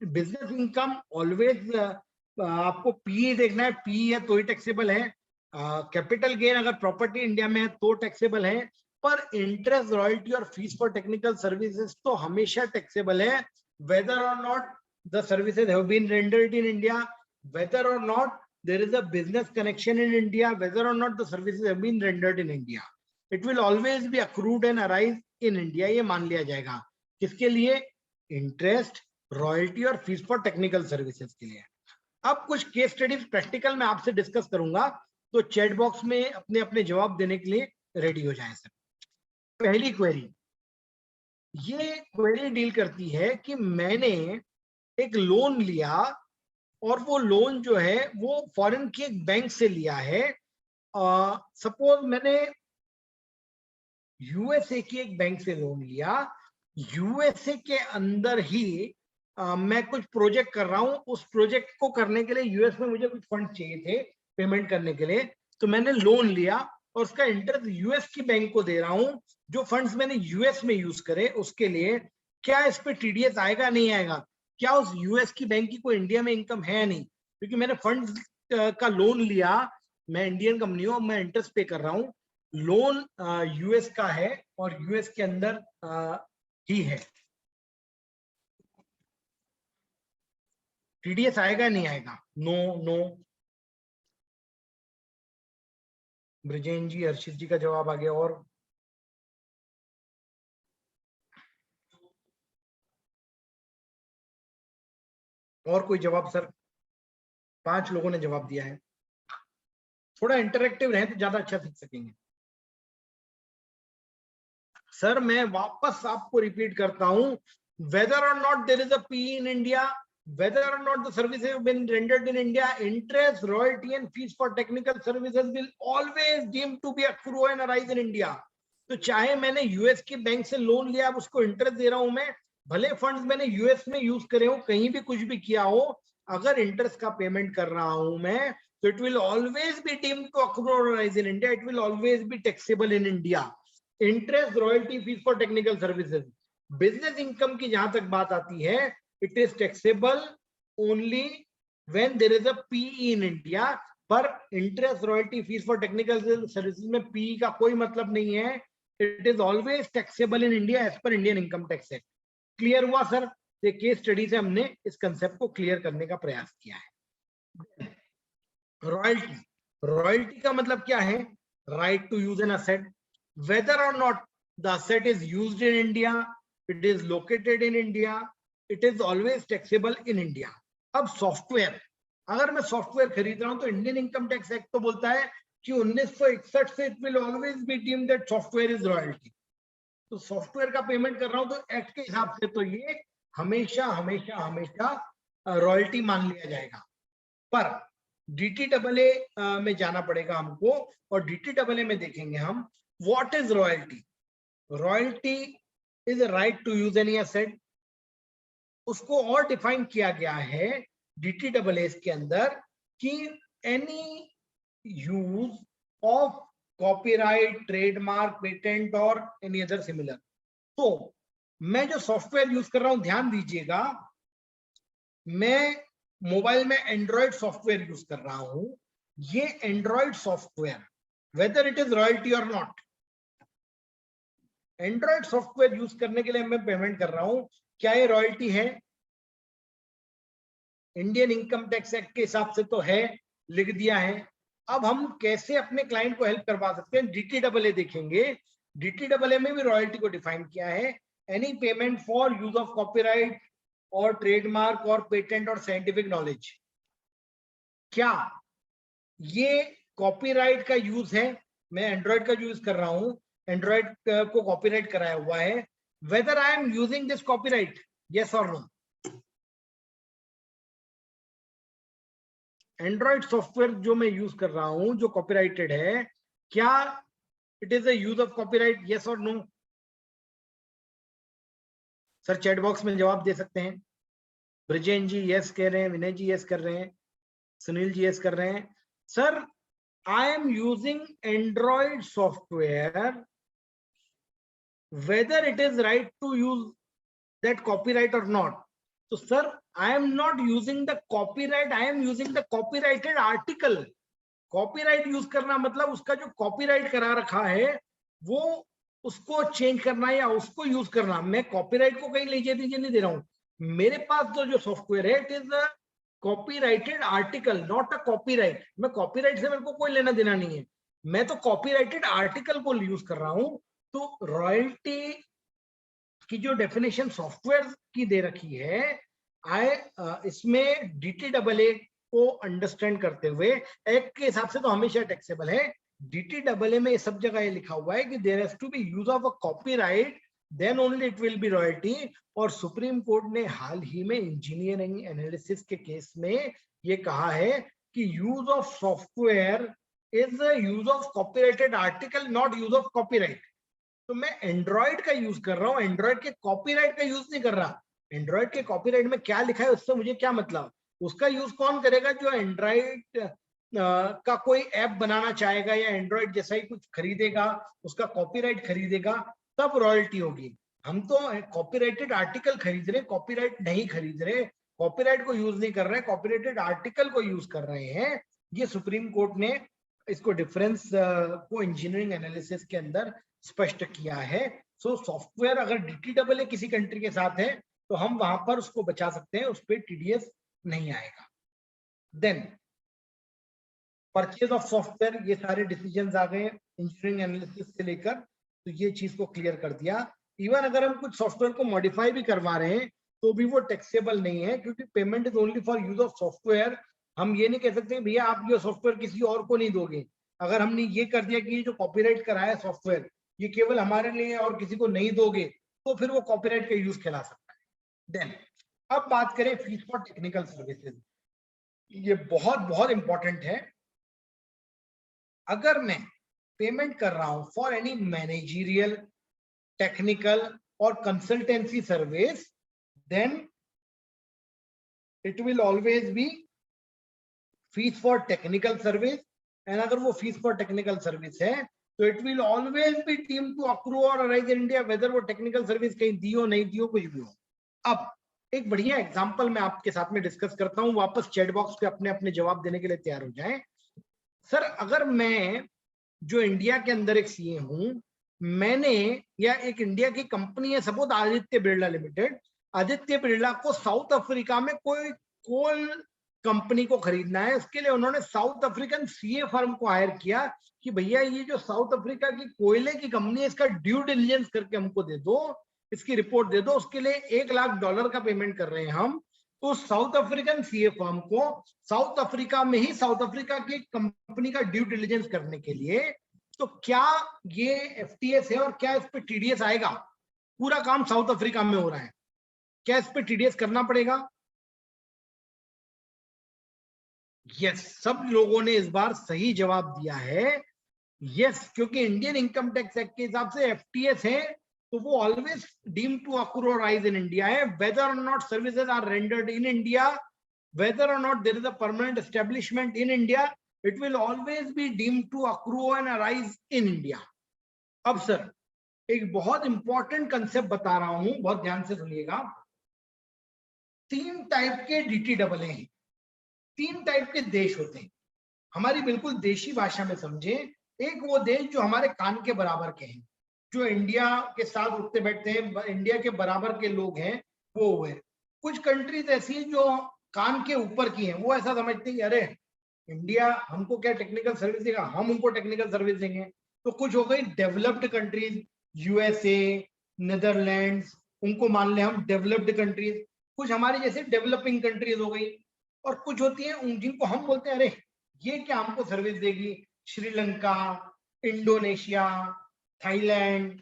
बिजनेस इनकम ऑलवेज आपको पीई देखना है, पीई है तो ही टैक्सेबल है। कैपिटल गेन अगर प्रॉपर्टी इंडिया में है तो टैक्सेबल है, पर इंटरेस्ट, रॉयल्टी और फीस फॉर टेक्निकल सर्विसेज तो हमेशा टैक्सेबल है, whether or not the services have been rendered in India, whether or not there is a business connection in India, whether or not the services have been rendered in India, it will always B accrued and arise in India. ये मान लिया जाएगा किसके लिए? Interest, royalty और fees for technical services के लिए। अब कुछ केस स्टडीज प्रैक्टिकल में आपसे डिस्कस करूंगा, तो चैट बॉक्स में अपने अपने जवाब देने के लिए रेडी हो जाएं सर। पहली क्वेरी, ये क्वेरी डील करती है कि मैंने एक लोन लिया और वो लोन जो है वो फॉरेन के एक बैंक से लिया है। सपोज मैंने यूएसए की एक बैंक से लोन लिया, यूएसए के अंदर ही मैं कुछ प्रोजेक्ट कर रहा हूं, उस प्रोजेक्ट को करने के लिए यूएस में मुझे कुछ फंड चाहिए थे पेमेंट करने के लिए, तो मैंने लोन लिया और उसका इंटरेस्ट यूएस की बैंक को दे रहा हूं, जो फंड्स मैंने यूएस में यूज करे उसके लिए। क्या इस पे टीडीएस आएगा नहीं आएगा? क्या उस यूएस की बैंक की कोई इंडिया में इनकम है नहीं? क्योंकि मैंने फंड्स का लोन लिया, मैं इंडियन कंपनी हूं, मैं इंटरेस्ट पे कर रहा हूं, लोन यूएस का है और यूएस के अंदर ही है, टीडीएस आएगा नहीं आएगा? No no. ब्रिजेन जी, हर्षित जी का जवाब आ गया। और कोई जवाब सर? 5 लोगों ने जवाब दिया है। थोड़ा इंटरेक्टिव रहे तो ज्यादा अच्छा सीख सकेंगे। सर मैं वापस आपको रिपीट करता हूं, whether or not there is a PE in India, whether or not the services have been rendered in India, interest, royalty and fees for technical services will always deemed to be accrue and arise in India. तो चाहे मैंने US की bank से loan लिया, अब उसको interest दे रहा हूं मैं, भले फंड्स मैंने यूएस में यूज करे हो, कहीं भी कुछ भी किया हो, अगर इंटरेस्ट का पेमेंट कर रहा हूं मैं, तो it will always be deemed to accrue or arise in India. It will always be taxable in India. Interest, royalty, fees for technical services, business income की जहां तक बात आती है, it is taxable only when there is a PE in India. पर interest, royalty, fees for technical services में PE का कोई मतलब नहीं है. It is always taxable in India as per Indian Income Tax Act. Clear हुआ sir? ये case study से हमने इस कंसेप्ट को क्लियर करने का प्रयास किया है. रॉयल्टी, रॉयल्टी का मतलब क्या है? Right to use an asset, whether or not the asset is used in India, it is located in India, it is always taxable in India. अब सॉफ्टवेयर, अगर मैं सॉफ्टवेयर खरीद रहा हूं तो इंडियन इनकम टैक्स एक्ट तो बोलता है कि 1961 से it will always be deemed that software is royalty. तो सॉफ्टवेयर का पेमेंट कर रहा हूं तो एक्ट के हिसाब से तो ये हमेशा हमेशा हमेशा रॉयल्टी मान लिया जाएगा. पर DTAA में जाना पड़ेगा हमको, और DTAA में देखेंगे हम what is royalty. Royalty is a right to use any asset. उसको और डिफाइन किया गया है DTAA के अंदर कि any use of copyright, trademark, patent और एनी अदर सिमिलर. तो मैं जो सॉफ्टवेयर यूज कर रहा हूं, ध्यान दीजिएगा, मैं मोबाइल में एंड्रॉइड सॉफ्टवेयर यूज कर रहा हूं. ये Android software whether it is royalty और नॉट, एंड्रॉइड सॉफ्टवेयर यूज करने के लिए मैं पेमेंट कर रहा हूं, क्या ये रॉयल्टी है? इंडियन इनकम टैक्स एक्ट के हिसाब से तो है, लिख दिया है. अब हम कैसे अपने क्लाइंट को हेल्प करवा सकते हैं? DTAA देखेंगे. DTAA में भी रॉयल्टी को डिफाइन किया है, any payment for use of copyright और ट्रेडमार्क और पेटेंट और साइंटिफिक नॉलेज. क्या ये कॉपीराइट का यूज है? मैं एंड्रॉइड का यूज कर रहा हूं, एंड्रॉइड को कॉपीराइट कराया हुआ है, whether I am using this copyright, yes or no? Android software जो मैं यूज कर रहा हूं, जो कॉपीराइटेड है, क्या it is a use of copyright, yes or no? Sir chat box में जवाब दे सकते हैं. ब्रिजेन जी यस कह रहे हैं, विनय जी यस कर रहे हैं, सुनील जी यस कर रहे हैं. Sir I am using Android software, whether it is right to use that copyright or not. So sir, I am not using the copyright, I am using the copyrighted article. Copyright use करना मतलब उसका जो copyright करा रखा है वो उसको change करना या उसको यूज करना. मैं कॉपीराइट को कहीं लीजिए दीजिए नहीं दे रहा हूं. मेरे पास जो सॉफ्टवेयर है, it is a copyrighted article, not a copyright. मैं कॉपीराइट से मेरे को कोई लेना देना नहीं है, मैं तो कॉपीराइटेड आर्टिकल को यूज कर रहा हूं. तो रॉयल्टी की जो डेफिनेशन सॉफ्टवेयर की दे रखी है, इसमें DTAA को अंडरस्टैंड करते हुए एक्ट के हिसाब से तो हमेशा टैक्सेबल है. DTAA में सब जगह ये लिखा हुआ है कि there has to be use of a copyright, then only it will be royalty. और सुप्रीम कोर्ट ने हाल ही में इंजीनियरिंग एनालिसिस के केस में ये कहा है कि use of software is use of copyrighted article, not use of copyright. तो मैं एंड्रॉइड का यूज कर रहा हूं, एंड्रॉइड के कॉपीराइट का यूज नहीं कर रहा. एंड्रॉइड के कॉपीराइट में क्या लिखा है उससे मुझे क्या मतलब? उसका यूज कौन करेगा? जो एंड्रॉइड का कोई ऐप बनाना चाहेगा या एंड्रॉइड जैसा ही कुछ खरीदेगा, उसका कॉपीराइट खरीदेगा, तब रॉयल्टी होगी. हम तो कॉपीराइटेड आर्टिकल खरीद रहे, कॉपीराइट नहीं खरीद रहे, कॉपीराइट को यूज नहीं कर रहे, कॉपीराइटेड आर्टिकल को यूज कर रहे हैं. ये सुप्रीम कोर्ट ने इसको डिफरेंस को इंजीनियरिंग एनालिसिस के अंदर स्पष्ट किया है. सो सॉफ्टवेयर अगर DTAA किसी कंट्री के साथ है तो हम वहां पर उसको बचा सकते हैं, उस पर TDS नहीं आएगा. देन परचेज ऑफ सॉफ्टवेयर, ये सारे डिसीजंस आ गए इंजीनियरिंग एनालिसिस से लेकर, तो ये चीज को क्लियर कर दिया. इवन अगर हम कुछ सॉफ्टवेयर को मॉडिफाई भी करवा रहे हैं तो भी वो टैक्सेबल नहीं है, क्योंकि payment is only for use of software हम ये नहीं कह सकते भैया आप ये सॉफ्टवेयर किसी और को नहीं दोगे। अगर हमने ये कर दिया कि ये जो कॉपीराइट कराया सॉफ्टवेयर ये केवल हमारे लिए और किसी को नहीं दोगे, तो फिर वो कॉपीराइट का यूज कहला सकता है। देन अब बात करें फीस फॉर टेक्निकल सर्विसेज, ये बहुत बहुत इंपॉर्टेंट है। अगर मैं पेमेंट कर रहा हूं फॉर एनी मैनेजरियल, टेक्निकल और consultancy service, then it will always be fees for technical service. And अगर वो फीस फॉर टेक्निकल सर्विस है तो it will always be deemed to accrue or arise in India, whether वो technical service कहीं दी हो नहीं दी हो कुछ भी हो। अब एक बढ़िया एग्जांपल मैं आपके साथ में डिस्कस करता हूं, वापस चैट बॉक्स पे अपने अपने जवाब देने के लिए तैयार हो जाएं। सर अगर मैं जो इंडिया के अंदर एक सीए हूं, मैंने या एक इंडिया की कंपनी है सपोज आदित्य बिरला लिमिटेड, आदित्य बिरला को साउथ अफ्रीका में कोई कोल कंपनी को खरीदना है, उसके लिए उन्होंने साउथ अफ्रीकन सीए फर्म को हायर किया कि भैया ये जो साउथ अफ्रीका की कोयले की कंपनी है इसका ड्यू डिलिजेंस करके हमको दे दो, इसकी रिपोर्ट दे दो। उसके लिए $1 लाख का पेमेंट कर रहे हैं हम। तो साउथ अफ्रीकन सीए फर्म को साउथ अफ्रीका में ही साउथ अफ्रीका की कंपनी का ड्यू डिलिजेंस करने के लिए, तो क्या ये एफटीएस है और क्या इस पे टीडीएस आएगा? पूरा काम साउथ अफ्रीका में हो रहा है, क्या इस पे टीडीएस करना पड़ेगा? यस, सब लोगों ने इस बार सही जवाब दिया है यस, क्योंकि इंडियन इनकम टैक्स एक्ट के हिसाब से एफटीएस है तो वो always deem to accrue arise in India है, whether or not services are rendered in India, whether or not there is a permanent establishment in India, it will always be deem to accrue and arise in India. अब sir एक बहुत important concept बता रहा हूं, बहुत ध्यान से सुनिएगा। 3 टाइप के डीटीडब्ल्यू हैं, 3 टाइप के देश होते हैं, हमारी बिल्कुल देशी भाषा में समझे। एक वो देश जो हमारे कान के बराबर के हैं, जो इंडिया के साथ उठते बैठते हैं, इंडिया के बराबर के लोग हैं, वो है। कुछ कंट्रीज ऐसी हैं जो कान के ऊपर की हैं, वो ऐसा समझते हैं अरे इंडिया हमको क्या टेक्निकल सर्विस देगा, हम उनको टेक्निकल सर्विस देंगे। तो कुछ हो गई डेवलप्ड कंट्रीज, यूएसए, नीदरलैंड्स, उनको मान ले हम डेवलप्ड कंट्रीज। कुछ हमारे जैसे डेवलपिंग कंट्रीज हो गई, और कुछ होती हैं जिनको हम बोलते हैं अरे ये क्या हमको सर्विस देगी, श्रीलंका, इंडोनेशिया, थाईलैंड,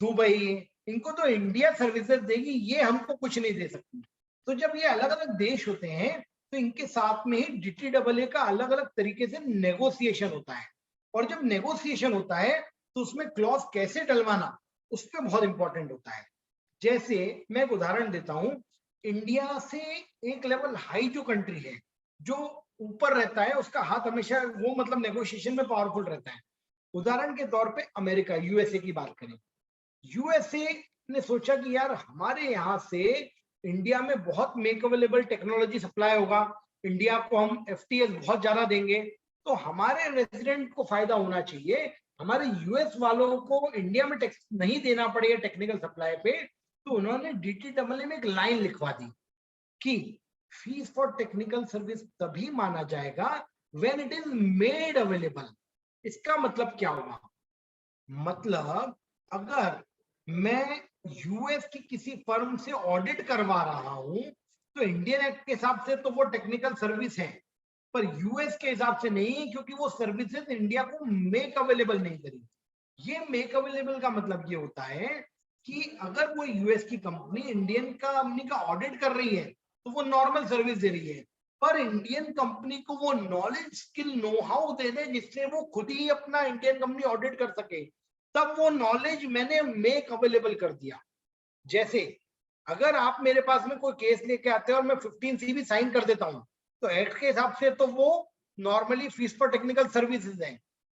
दुबई, इनको तो इंडिया सर्विसेज देगी, ये हमको कुछ नहीं दे सकती। तो जब ये अलग अलग देश होते हैं तो इनके साथ में ही डीटीडब्ल्यू का अलग अलग तरीके से नेगोशिएशन होता है, और जब नेगोशिएशन होता है तो उसमें क्लॉज कैसे डलवाना उस पर बहुत इंपॉर्टेंट होता है। जैसे मैं एक उदाहरण देता हूं, इंडिया से एक लेवल हाई जो कंट्री है, जो ऊपर रहता है, उसका हाथ हमेशा वो मतलब नेगोशिएशन में पावरफुल रहता है। उदाहरण के तौर पे अमेरिका, यूएसए की बात करें, यूएसए ने सोचा कि यार हमारे यहाँ से इंडिया में बहुत मेक अवेलेबल टेक्नोलॉजी सप्लाई होगा, इंडिया को हम एफटीएस बहुत ज्यादा देंगे, तो हमारे रेजिडेंट को फायदा होना चाहिए, हमारे यूएस वालों को इंडिया में टैक्स नहीं देना पड़ेगा टेक्निकल सप्लाई पे। तो उन्होंने डीटीडब्ल्यू में एक लाइन लिखवा दी कि फीस फॉर टेक्निकल सर्विस तभी माना जाएगा when it is made available. इसका मतलब क्या होगा? मतलब अगर मैं यूएस की किसी फर्म से ऑडिट करवा रहा हूं तो इंडियन एक्ट के हिसाब से तो वो टेक्निकल सर्विस है, पर यूएस के हिसाब से नहीं, क्योंकि वो सर्विसेज इंडिया को मेक अवेलेबल नहीं करी। ये मेक अवेलेबल का मतलब ये होता है कि अगर वो यूएस की कंपनी इंडियन कंपनी का ऑडिट कर रही है तो वो नॉर्मल सर्विस दे रही है, पर इंडियन कंपनी को वो नॉलेज, स्किल, नो हाउ दे दे जिससे वो खुद ही अपना इंडियन कंपनी ऑडिट कर सके, तब वो नॉलेज मैंने मेक अवेलेबल कर दिया। जैसे अगर आप मेरे पास में कोई केस लेके आते हैं और मैं 15C भी साइन कर देता हूं, तो एक्ट के हिसाब से तो वो normally fees for technical services है,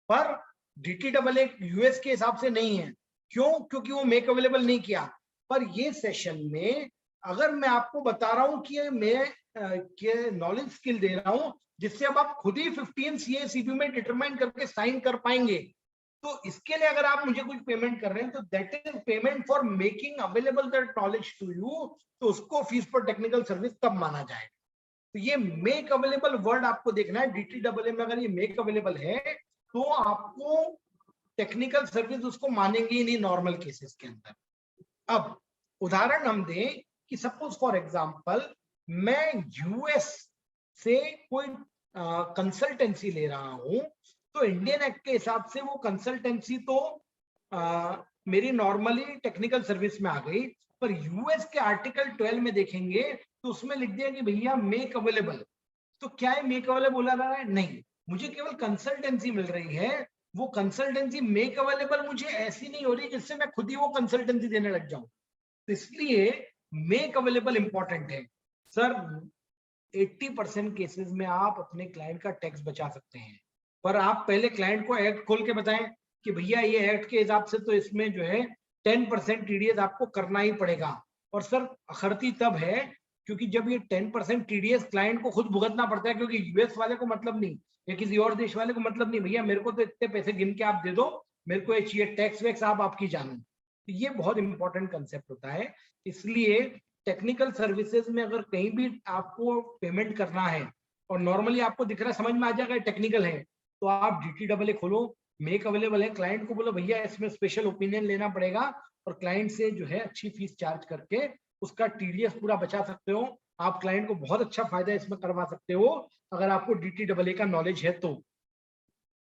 पर डीटीडब्ल्यू यूएस के हिसाब से नहीं है। क्यों? क्योंकि वो मेक अवेलेबल नहीं किया। पर ये सेशन में अगर मैं आपको बता रहा हूं कि मैं नॉलेज स्किल दे रहा हूं जिससे अब आप खुद ही 15 CA में डिटरमाइन करके साइन कर पाएंगे, तो इसके लिए अगर आप मुझे कुछ पेमेंट कर रहे हैं तो that is payment for making available that knowledge to you, तो उसको फीस फॉर टेक्निकल सर्विस तब माना जाएगा। तो ये मेक अवेलेबल वर्ड आपको देखना है, डीटीडब्ल्यू में अगर ये मेक अवेलेबल है तो आपको टेक्निकल सर्विस उसको मानेंगे ही नहीं नॉर्मल केसेस के अंदर। अब उदाहरण हम दें कि सपोज फॉर एग्जांपल मैं यूएस से कोई कंसल्टेंसी ले रहा हूं तो इंडियन एक्ट के हिसाब से वो कंसल्टेंसी तो मेरी नॉर्मली टेक्निकल सर्विस में आ गई, पर यूएस के आर्टिकल 12 में देखेंगे तो उसमें लिख दिया कि भैया मेक अवेलेबल। तो क्या है मेक अवेलेबल बोला जा रहा है? नहीं, मुझे केवल कंसल्टेंसी मिल रही है। वो कंसल्टेंसी मेक अवेलेबल मुझे ऐसी नहीं हो रही जिससे मैं खुद ही वो कंसल्टेंसी देने लग जाऊं। तो इसलिए मेक अवेलेबल इंपॉर्टेंट है सर। 80% केसेस में आप अपने क्लाइंट का टैक्स बचा सकते हैं, पर आप पहले क्लाइंट को एक्ट खोल के बताएं कि भैया ये एक्ट के हिसाब से तो इसमें जो है 10% टीडीएस आपको करना ही पड़ेगा। और सर अखरती तब है क्योंकि जब ये 10% टीडीएस क्लाइंट को खुद भुगतना पड़ता है, क्योंकि यूएस वाले को मतलब नहीं या किसी और देश वाले को मतलब नहीं, भैया मेरे को तो इतने पैसे गिन के आप दे दो, मेरे को ये चाहिए टैक्स वैक्स आप आपकी जानो। तो ये बहुत इंपॉर्टेंट कंसेप्ट होता है। इसलिए टेक्निकल सर्विसेज में अगर कहीं भी आपको पेमेंट करना है और नॉर्मली आपको दिख रहा है समझ में आ जाएगा टेक्निकल है, तो आप DTAA खोलो, मेक अवेलेबल है, क्लाइंट को बोलो भैया इसमें स्पेशल ओपिनियन लेना पड़ेगा और क्लाइंट से जो है अच्छी फीस चार्ज करके उसका टीडीएस पूरा बचा सकते हो। आप क्लाइंट को बहुत अच्छा फायदा इसमें करवा सकते हो अगर आपको DTAA का नॉलेज है तो।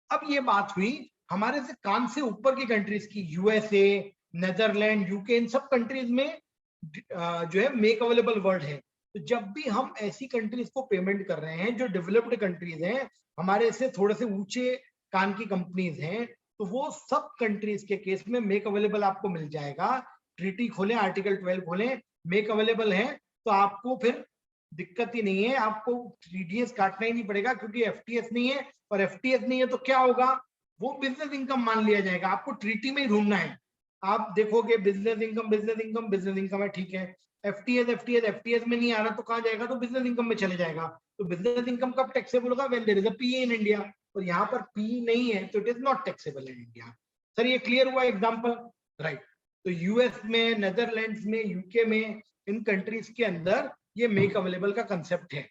अब ये बात हुई हमारे से कान से ऊपर की कंट्रीज की, यूएसए, नेदरलैंड, यूके, इन सब कंट्रीज में जो है मेक अवेलेबल वर्ड है। तो जब भी हम ऐसी कंट्रीज को पेमेंट कर रहे हैं जो डेवलप्ड कंट्रीज हैं, हमारे से थोड़े से ऊंचे कान की कंपनीज हैं, तो वो सब कंट्रीज के केस में मेक अवेलेबल आपको मिल जाएगा। ट्रीटी खोलें, आर्टिकल 12 खोलें, मेक अवेलेबल है तो आपको फिर दिक्कत ही नहीं है, आपको टीडीएस काटना ही नहीं पड़ेगा क्योंकि एफटीएस नहीं है। और एफटीएस नहीं है तो क्या होगा, वो बिजनेस इनकम मान लिया जाएगा। आपको ट्रीटी में ही ढूंढना है। आप देखोगे business income business income business income है, ठीक है। एफटीएस एफटीएस एफटीएस में नहीं आ रहा तो कहां जाएगा, तो बिजनेस इनकम में चले जाएगा। तो बिजनेस इनकम कब टैक्सेबल होगा, when there is a PE in India. और यहाँ पर पी नहीं है तो it is not taxable in India. Sir ये क्लियर हुआ एग्जांपल? राइट। तो यूएस में, नेदरलैंड्स में, यूके में, इन कंट्रीज के अंदर ये मेक अवेलेबल का कंसेप्ट है।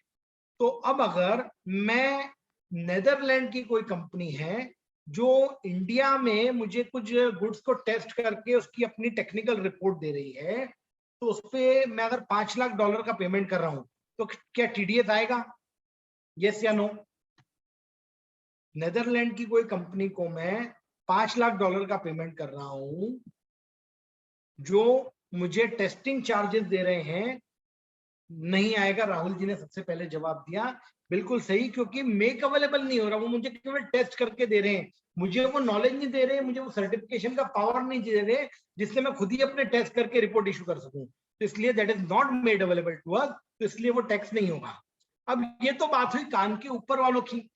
तो अब अगर मैं, नेदरलैंड की कोई कंपनी है जो इंडिया में मुझे कुछ गुड्स को टेस्ट करके उसकी अपनी टेक्निकल रिपोर्ट दे रही है, तो उस पे मैं अगर $5 लाख का पेमेंट कर रहा हूं तो क्या टीडीएस आएगा, यस या नो? नेदरलैंड की कोई कंपनी को मैं $5 लाख का पेमेंट कर रहा हूं, जो मुझे टेस्टिंग चार्जेस दे रहे हैं, नहीं आएगा। राहुल जी ने सबसे पहले जवाब दिया, बिल्कुल सही, क्योंकि मेक अवेलेबल नहीं हो रहा, वो मुझे केवल टेस्ट करके दे रहे हैं, मुझे वो नॉलेज नहीं दे रहे, मुझे वो सर्टिफिकेशन का पावर नहीं दे रहे जिससे मैं खुद ही अपने टेस्ट करके रिपोर्ट इशू कर सकूं। तो इसलिए that is not made available to us, तो इसलिए वो टैक्स नहीं होगा। अब ये तो बात हुई कान के ऊपर वालों की।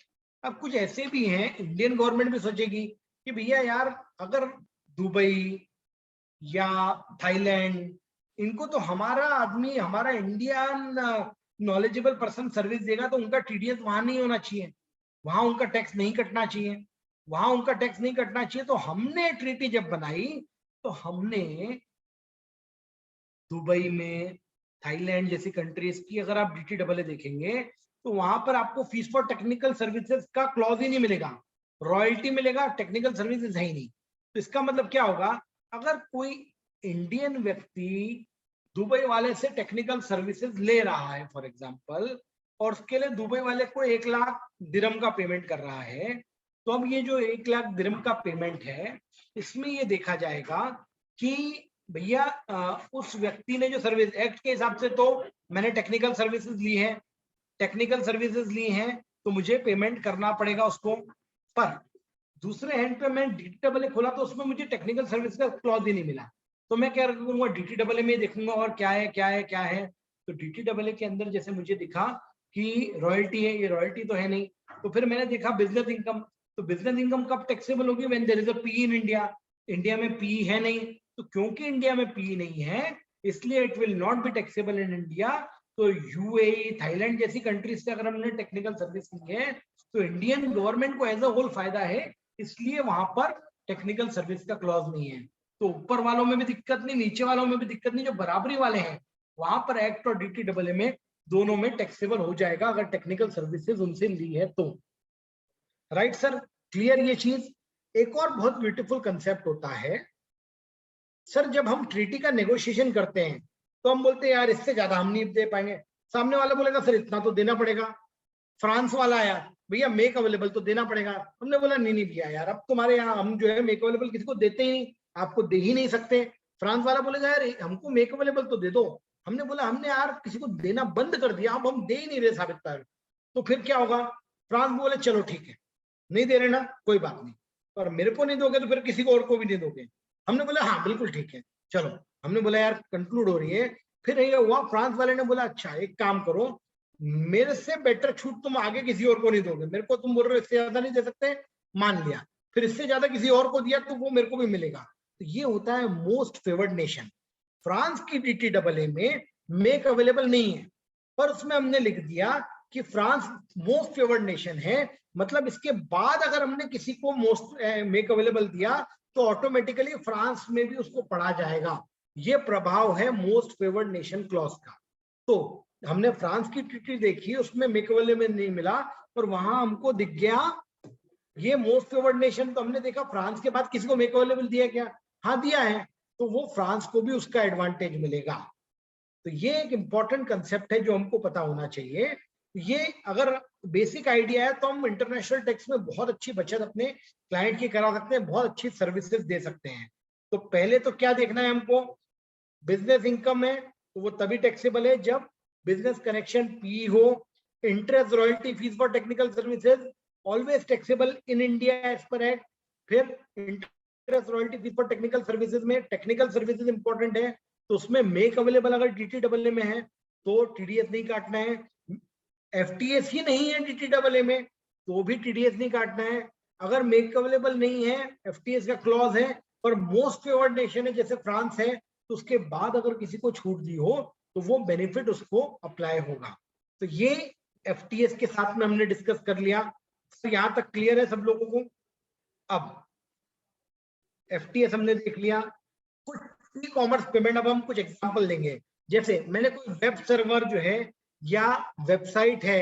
अब कुछ ऐसे भी हैं, इंडियन गवर्नमेंट भी सोचेगी कि भैया यार अगर दुबई या थाईलैंड, इनको तो हमारा आदमी, हमारा इंडियन नॉलेजेबल पर्सन सर्विस देगा तो उनका टीडीएस वहां नहीं होना चाहिए, वहां उनका टैक्स नहीं कटना चाहिए, वहां उनका टैक्स नहीं कटना चाहिए। तो हमने ट्रीटी जब बनाई तो हमने दुबई में, थाईलैंड जैसी कंट्रीज की अगर आप DTAA देखेंगे तो वहां पर आपको फीस फॉर टेक्निकल सर्विसेज का क्लॉज ही नहीं मिलेगा, रॉयल्टी मिलेगा, टेक्निकल सर्विसेज है ही नहीं। तो इसका मतलब क्या होगा, अगर कोई इंडियन व्यक्ति दुबई वाले से टेक्निकल सर्विसेज ले रहा है फॉर एग्जांपल, और उसके लिए दुबई वाले को 1 लाख दिरहम का पेमेंट कर रहा है, तो अब ये जो 1 लाख दिरहम का पेमेंट है, इसमें ये देखा जाएगा कि भैया उस व्यक्ति ने जो सर्विस एक्ट के हिसाब से, तो मैंने टेक्निकल सर्विसेज ली है, टेक्निकल सर्विसेज ली हैं तो मुझे पेमेंट करना पड़ेगा उसको। पर दूसरे हैंड पे मैं DTAA खोला तो उसमें मुझे टेक्निकल सर्विस का क्लॉज ही नहीं मिला, तो मैं क्या करूंगा, DTAA में देखूंगा और क्या है क्या है क्या है। तो DTAA के अंदर जैसे मुझे दिखा कि रॉयल्टी है, ये रॉयल्टी तो है नहीं। तो फिर मैंने देखा बिजनेस इनकम, तो बिजनेस इनकम कब टैक्सेबल होगी, when there is a PE in India. India में पी है नहीं, तो क्योंकि इंडिया में पी नहीं है इसलिए it will not be taxable in India. तो यूएई, थाईलैंड जैसी कंट्रीज से अगर हमने टेक्निकल सर्विस की है तो इंडियन गवर्नमेंट को एज अ होल फायदा है, इसलिए वहां पर टेक्निकल सर्विस का क्लॉज नहीं है। तो ऊपर वालों में भी दिक्कत नहीं, नीचे वालों में भी दिक्कत नहीं, जो बराबरी वाले हैं वहां पर एक्ट और DTAA में दोनों में टैक्सेबल हो जाएगा अगर टेक्निकल सर्विसेज उनसे ली है तो। राइट सर, क्लियर ये चीज? एक और बहुत ब्यूटीफुल कंसेप्ट होता है सर, जब हम ट्रीटी का नेगोशिएशन करते हैं तो हम बोलते हैं यार इससे ज्यादा हम नहीं दे पाएंगे, सामने वाला बोलेगा सर इतना तो देना पड़ेगा। फ्रांस वाला आया, भैया मेक अवेलेबल तो देना पड़ेगा। हमने बोला नहीं नहीं भैया यार, अब तुम्हारे यहाँ हम जो है मेक अवेलेबल किसी को देते ही नहीं, आपको दे ही नहीं सकते। फ्रांस वाला बोलेगा यार हमको मेक अवेलेबल तो दे दो। हमने बोला हमने यार किसी को देना बंद कर दिया, अब हम दे ही नहीं रहे साबित कर, तो फिर क्या होगा? फ्रांस बोले चलो ठीक है, नहीं दे रहे ना, कोई बात नहीं, और मेरे को नहीं दोगे तो फिर किसी को और को भी नहीं दोगे। हमने बोला हाँ बिल्कुल ठीक है चलो। हमने बोला यार कंक्लूड हो रही है। फिर ये हुआ, फ्रांस वाले ने बोला अच्छा एक काम करो, मेरे से बेटर छूट तुम आगे किसी और को नहीं दोगे, मेरे को तुम बोल रहे हो इससे ज्यादा नहीं दे सकते, मान लिया, फिर इससे ज्यादा किसी और को दिया तो वो मेरे को भी मिलेगा। तो ये होता है मोस्ट फेवर्ड नेशन। फ्रांस की DTAA में मेक अवेलेबल नहीं है, पर उसमें हमने लिख दिया कि फ्रांस मोस्ट फेवर्ड नेशन है, मतलब इसके बाद अगर हमने किसी को मोस्ट मेक अवेलेबल दिया तो ऑटोमेटिकली फ्रांस में भी उसको पढ़ा जाएगा। ये प्रभाव है मोस्ट फेवर्ड नेशन क्लॉज का। तो हमने फ्रांस की ट्रीटी देखी, उसमें मेक अवेलेबल नहीं मिला, और वहां हमको दिख गया ये मोस्ट फेवर्ड नेशन। तो हमने देखा फ्रांस के बाद किसी को मेक अवेलेबल दिया क्या? हाँ दिया है, तो वो फ्रांस को भी उसका एडवांटेज मिलेगा। तो ये एक इंपॉर्टेंट कंसेप्ट है जो हमको पता होना चाहिए। ये अगर बेसिक आइडिया है तो हम इंटरनेशनल टैक्स में बहुत अच्छी बचत अपने क्लाइंट की करा सकते हैं, बहुत अच्छी सर्विसेज दे सकते हैं। तो पहले तो क्या देखना है हमको? बिजनेस इनकम है तो वो तभी टैक्सेबल है जब बिजनेस कनेक्शन पी हो। Interest royalty fees for technical services always taxable in India as per act. फिर interest royalty fees for technical services में टेक्निकल सर्विसेज इंपॉर्टेंट है, तो उसमें मेक अवेलेबल अगर DTAA में है तो TDS नहीं काटना है। FTS ही नहीं है DTAA में तो भी TDS नहीं काटना है। अगर मेक अवेलेबल नहीं है, FTS का क्लॉज है, पर मोस्ट फेवर्ड नेशन है जैसे फ्रांस है, तो उसके बाद अगर किसी को छूट दी हो तो वो बेनिफिट उसको अप्लाई होगा। तो ये FTS के साथ में हमने डिस्कस कर लिया। तो यहां तक क्लियर है सब लोगों को? अब FTS हमने देख लिया। कुछ ई कॉमर्स पेमेंट, अब हम कुछ एग्जांपल देंगे। जैसे मैंने कोई वेब सर्वर जो है या वेबसाइट है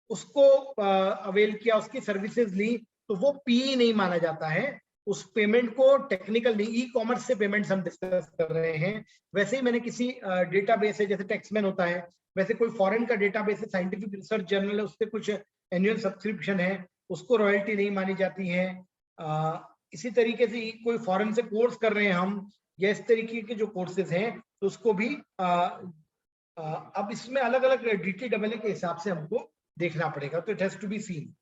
उसको अवेल किया, उसकी सर्विसेज ली, तो वो PE नहीं माना जाता है। उस पेमेंट को टेक्निकल नहीं, ई कॉमर्स से पेमेंट्स हम डिस्कस कर रहे हैं। वैसे ही मैंने किसी डेटाबेस है जैसे टैक्समैन होता है, वैसे कोई फॉरेन का डेटाबेस है, साइंटिफिक रिसर्च जर्नल है, उससे कुछ एनुअल सब्सक्रिप्शन है, उसको रॉयल्टी नहीं मानी जाती है। इसी तरीके से कोई फॉरेन से कोर्स कर रहे हैं हम, या इस तरीके के जो कोर्सेज हैं, तो उसको भी अब इसमें अलग अलग DTAA के हिसाब से हमको देखना पड़ेगा। तो it has to be seen.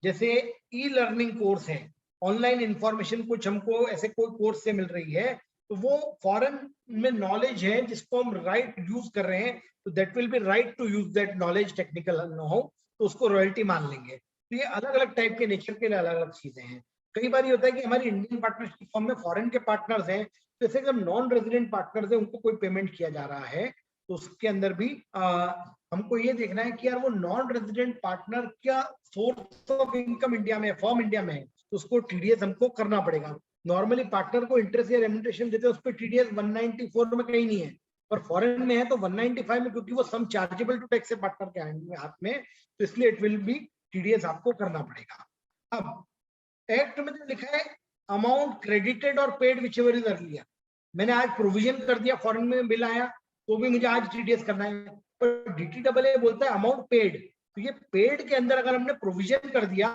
जैसे ई लर्निंग कोर्स है, ऑनलाइन इंफॉर्मेशन कुछ हमको ऐसे कोई कोर्स से मिल रही है, तो वो फॉरेन में नॉलेज है जिसको हम राइट यूज कर रहे हैं, तो that will be right to use that knowledge, technical know how, तो उसको रॉयल्टी मान लेंगे। तो ये अलग अलग टाइप के नेचर के लिए अलग अलग चीजें हैं। कई बार ये होता है कि हमारी इंडियन पार्टनरशिप फॉर्म में फॉरेन के पार्टनर्स हैं, जैसे अगर नॉन रेजिडेंट पार्टनर्स है उनको कोई पेमेंट किया जा रहा है, तो उसके अंदर भी हमको ये देखना है कि यार वो नॉन रेजिडेंट पार्टनर क्या सोर्स ऑफ इनकम इंडिया में, फॉर्म इंडिया में है, तो उसको TDS हमको करना पड़ेगा। नॉर्मली पार्टनर को इंटरेस्ट या रेम्युनरेशन देते हैं, उस पर TDS 194 में कहीं नहीं है, पर फॉरेन में है तो 195 में, क्योंकि वो सम चार्जेबल टू टैक्स है पार्टनर के हाथ में, तो इसलिए इट विल बी TDS आपको करना पड़ेगा। अब एक्ट में जो लिखा है अमाउंट क्रेडिटेड और paid which ever is earlier, मैंने आज प्रोविजन कर दिया, फॉरेन में बिल आया तो भी मुझे आज TDS करना है, पर DTAA बोलता है अमाउंट पेड। तो ये पेड के अंदर अगर हमने प्रोविजन कर दिया,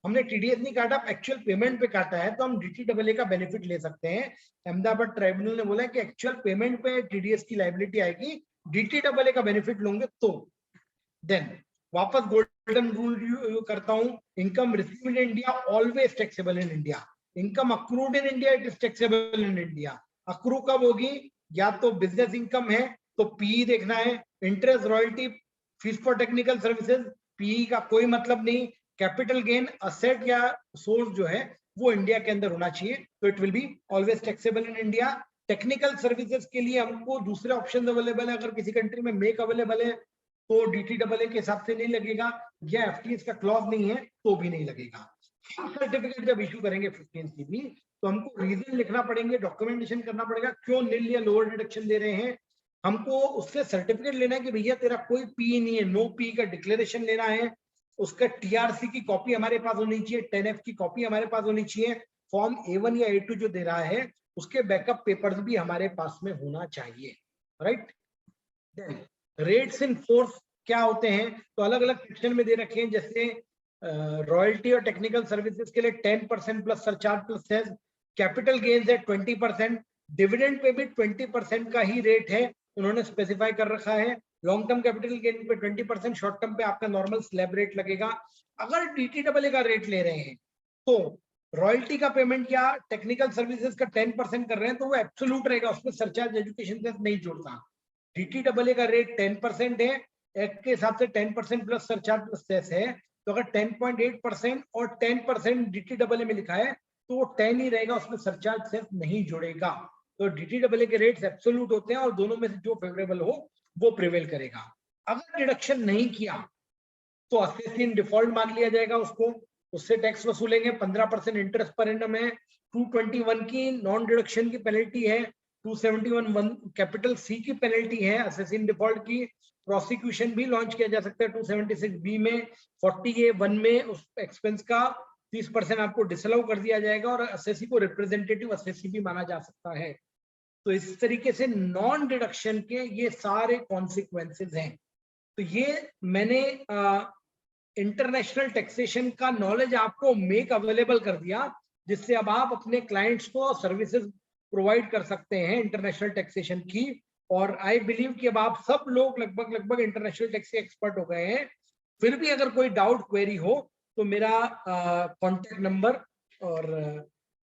हमने TDS नहीं काटा, एक्चुअल पेमेंट पे काटा है, तो हम DTAA का बेनिफिट ले सकते हैं। अहमदाबाद ट्राइब्यूनल ने बोला कि एक्चुअल पेमेंट पे TDS की लायबिलिटी आएगी, DTAA का बेनिफिट लोगे तो। देन वापस गोल्डन रूल करता हूं, income received in India always taxable in India, income accrued in India it is taxable in India. Accrue कब होगी? या तो बिजनेस इनकम है तो PE देखना है, interest royalty fees for technical services PE का कोई मतलब नहीं, कैपिटल गेन असेट या सोर्स जो है वो इंडिया के अंदर होना चाहिए, तो it will be always taxable in India. Technical services के लिए हमको दूसरे ऑप्शन अवेलेबल है, अगर किसी कंट्री में मेक अवेलेबल है तो DTAA के हिसाब से नहीं लगेगा, या FTS का क्लॉज नहीं है तो भी नहीं लगेगा। सर्टिफिकेट जब इशू करेंगे 15 की भी, तो हमको रीजन लिखना पड़ेंगे, डॉक्यूमेंटेशन करना पड़ेगा, क्यों नील या लोअर डिडक्शन दे रहे हैं। हमको उससे सर्टिफिकेट लेना है कि भैया तेरा कोई PE नहीं है, नो PE का डिक्लेरेशन लेना है, उसका TRC की कॉपी हमारे पास होनी चाहिए, 10F की कॉपी हमारे पास होनी चाहिए, फॉर्म A1 या A2 जो दे रहा है उसके बैकअप पेपर्स भी हमारे पास में होना चाहिए, राइट। रेट्स इन फोर्स क्या होते हैं, तो अलग अलग सेक्शन में दे रखे हैं, जैसे रॉयल्टी और टेक्निकल सर्विसेज के लिए 10% plus surcharge plus cess, capital gains है 20%, डिविडेंड पे भी 20% का ही रेट है, उन्होंने स्पेसिफाई कर रखा है। लॉन्ग टर्म कैपिटल गेन पे 20%, शॉर्ट टर्म पे आपका नॉर्मल स्लैब रेट लगेगा। अगर DTAA का रेट ले रहे हैं तो रॉयल्टी का पेमेंट या टेक्निकल सर्विसेज का 10% कर रहे हैं तो वो एब्सोल्यूट रहेगा, उसमें सरचार्ज एजुकेशन सेस नहीं जुड़ता। DTAA का रेट 10% है, एक्ट के हिसाब से 10% प्लस सरचार्ज प्लस सेस है, तो अगर 10.8% और 10% DTAA में लिखा है तो वो 10 ही रहेगा, उसमें सरचार्ज सेस नहीं जुड़ेगा। तो DTAA के रेट्स एब्सोल्यूट होते हैं और दोनों में से जो फेवरेबल हो वो प्रिवेल करेगा। अगर डिडक्शन नहीं किया तो असेसिन डिफॉल्ट मान लिया जाएगा उसको, उससे टैक्स वसूलेंगे, 15% इंटरेस्ट पर एनम है, 221 की नॉन डिडक्शन की पेनल्टी है, 271 कैपिटल सी की पेनल्टी है असेसिन डिफॉल्ट की। प्रोसिक्यूशन भी लॉन्च किया जा सकता है 276B में, 40A1 में उस एक्सपेंस का 30% आपको डिसअलाउ कर दिया जाएगा और असेसी को रिप्रेजेंटेटिव असेसी भी माना जा सकता है। तो इस तरीके से नॉन डिडक्शन के ये सारे कॉन्सिक्वेंसेस हैं। तो ये मैंने इंटरनेशनल टैक्सेशन का नॉलेज आपको मेक अवेलेबल कर दिया, जिससे अब आप अपने क्लाइंट्स को सर्विसेज प्रोवाइड कर सकते हैं इंटरनेशनल टैक्सेशन की। और आई बिलीव कि अब आप सब लोग लगभग इंटरनेशनल टैक्स के एक्सपर्ट हो गए हैं। फिर भी अगर कोई डाउट क्वेरी हो तो मेरा कॉन्टेक्ट नंबर और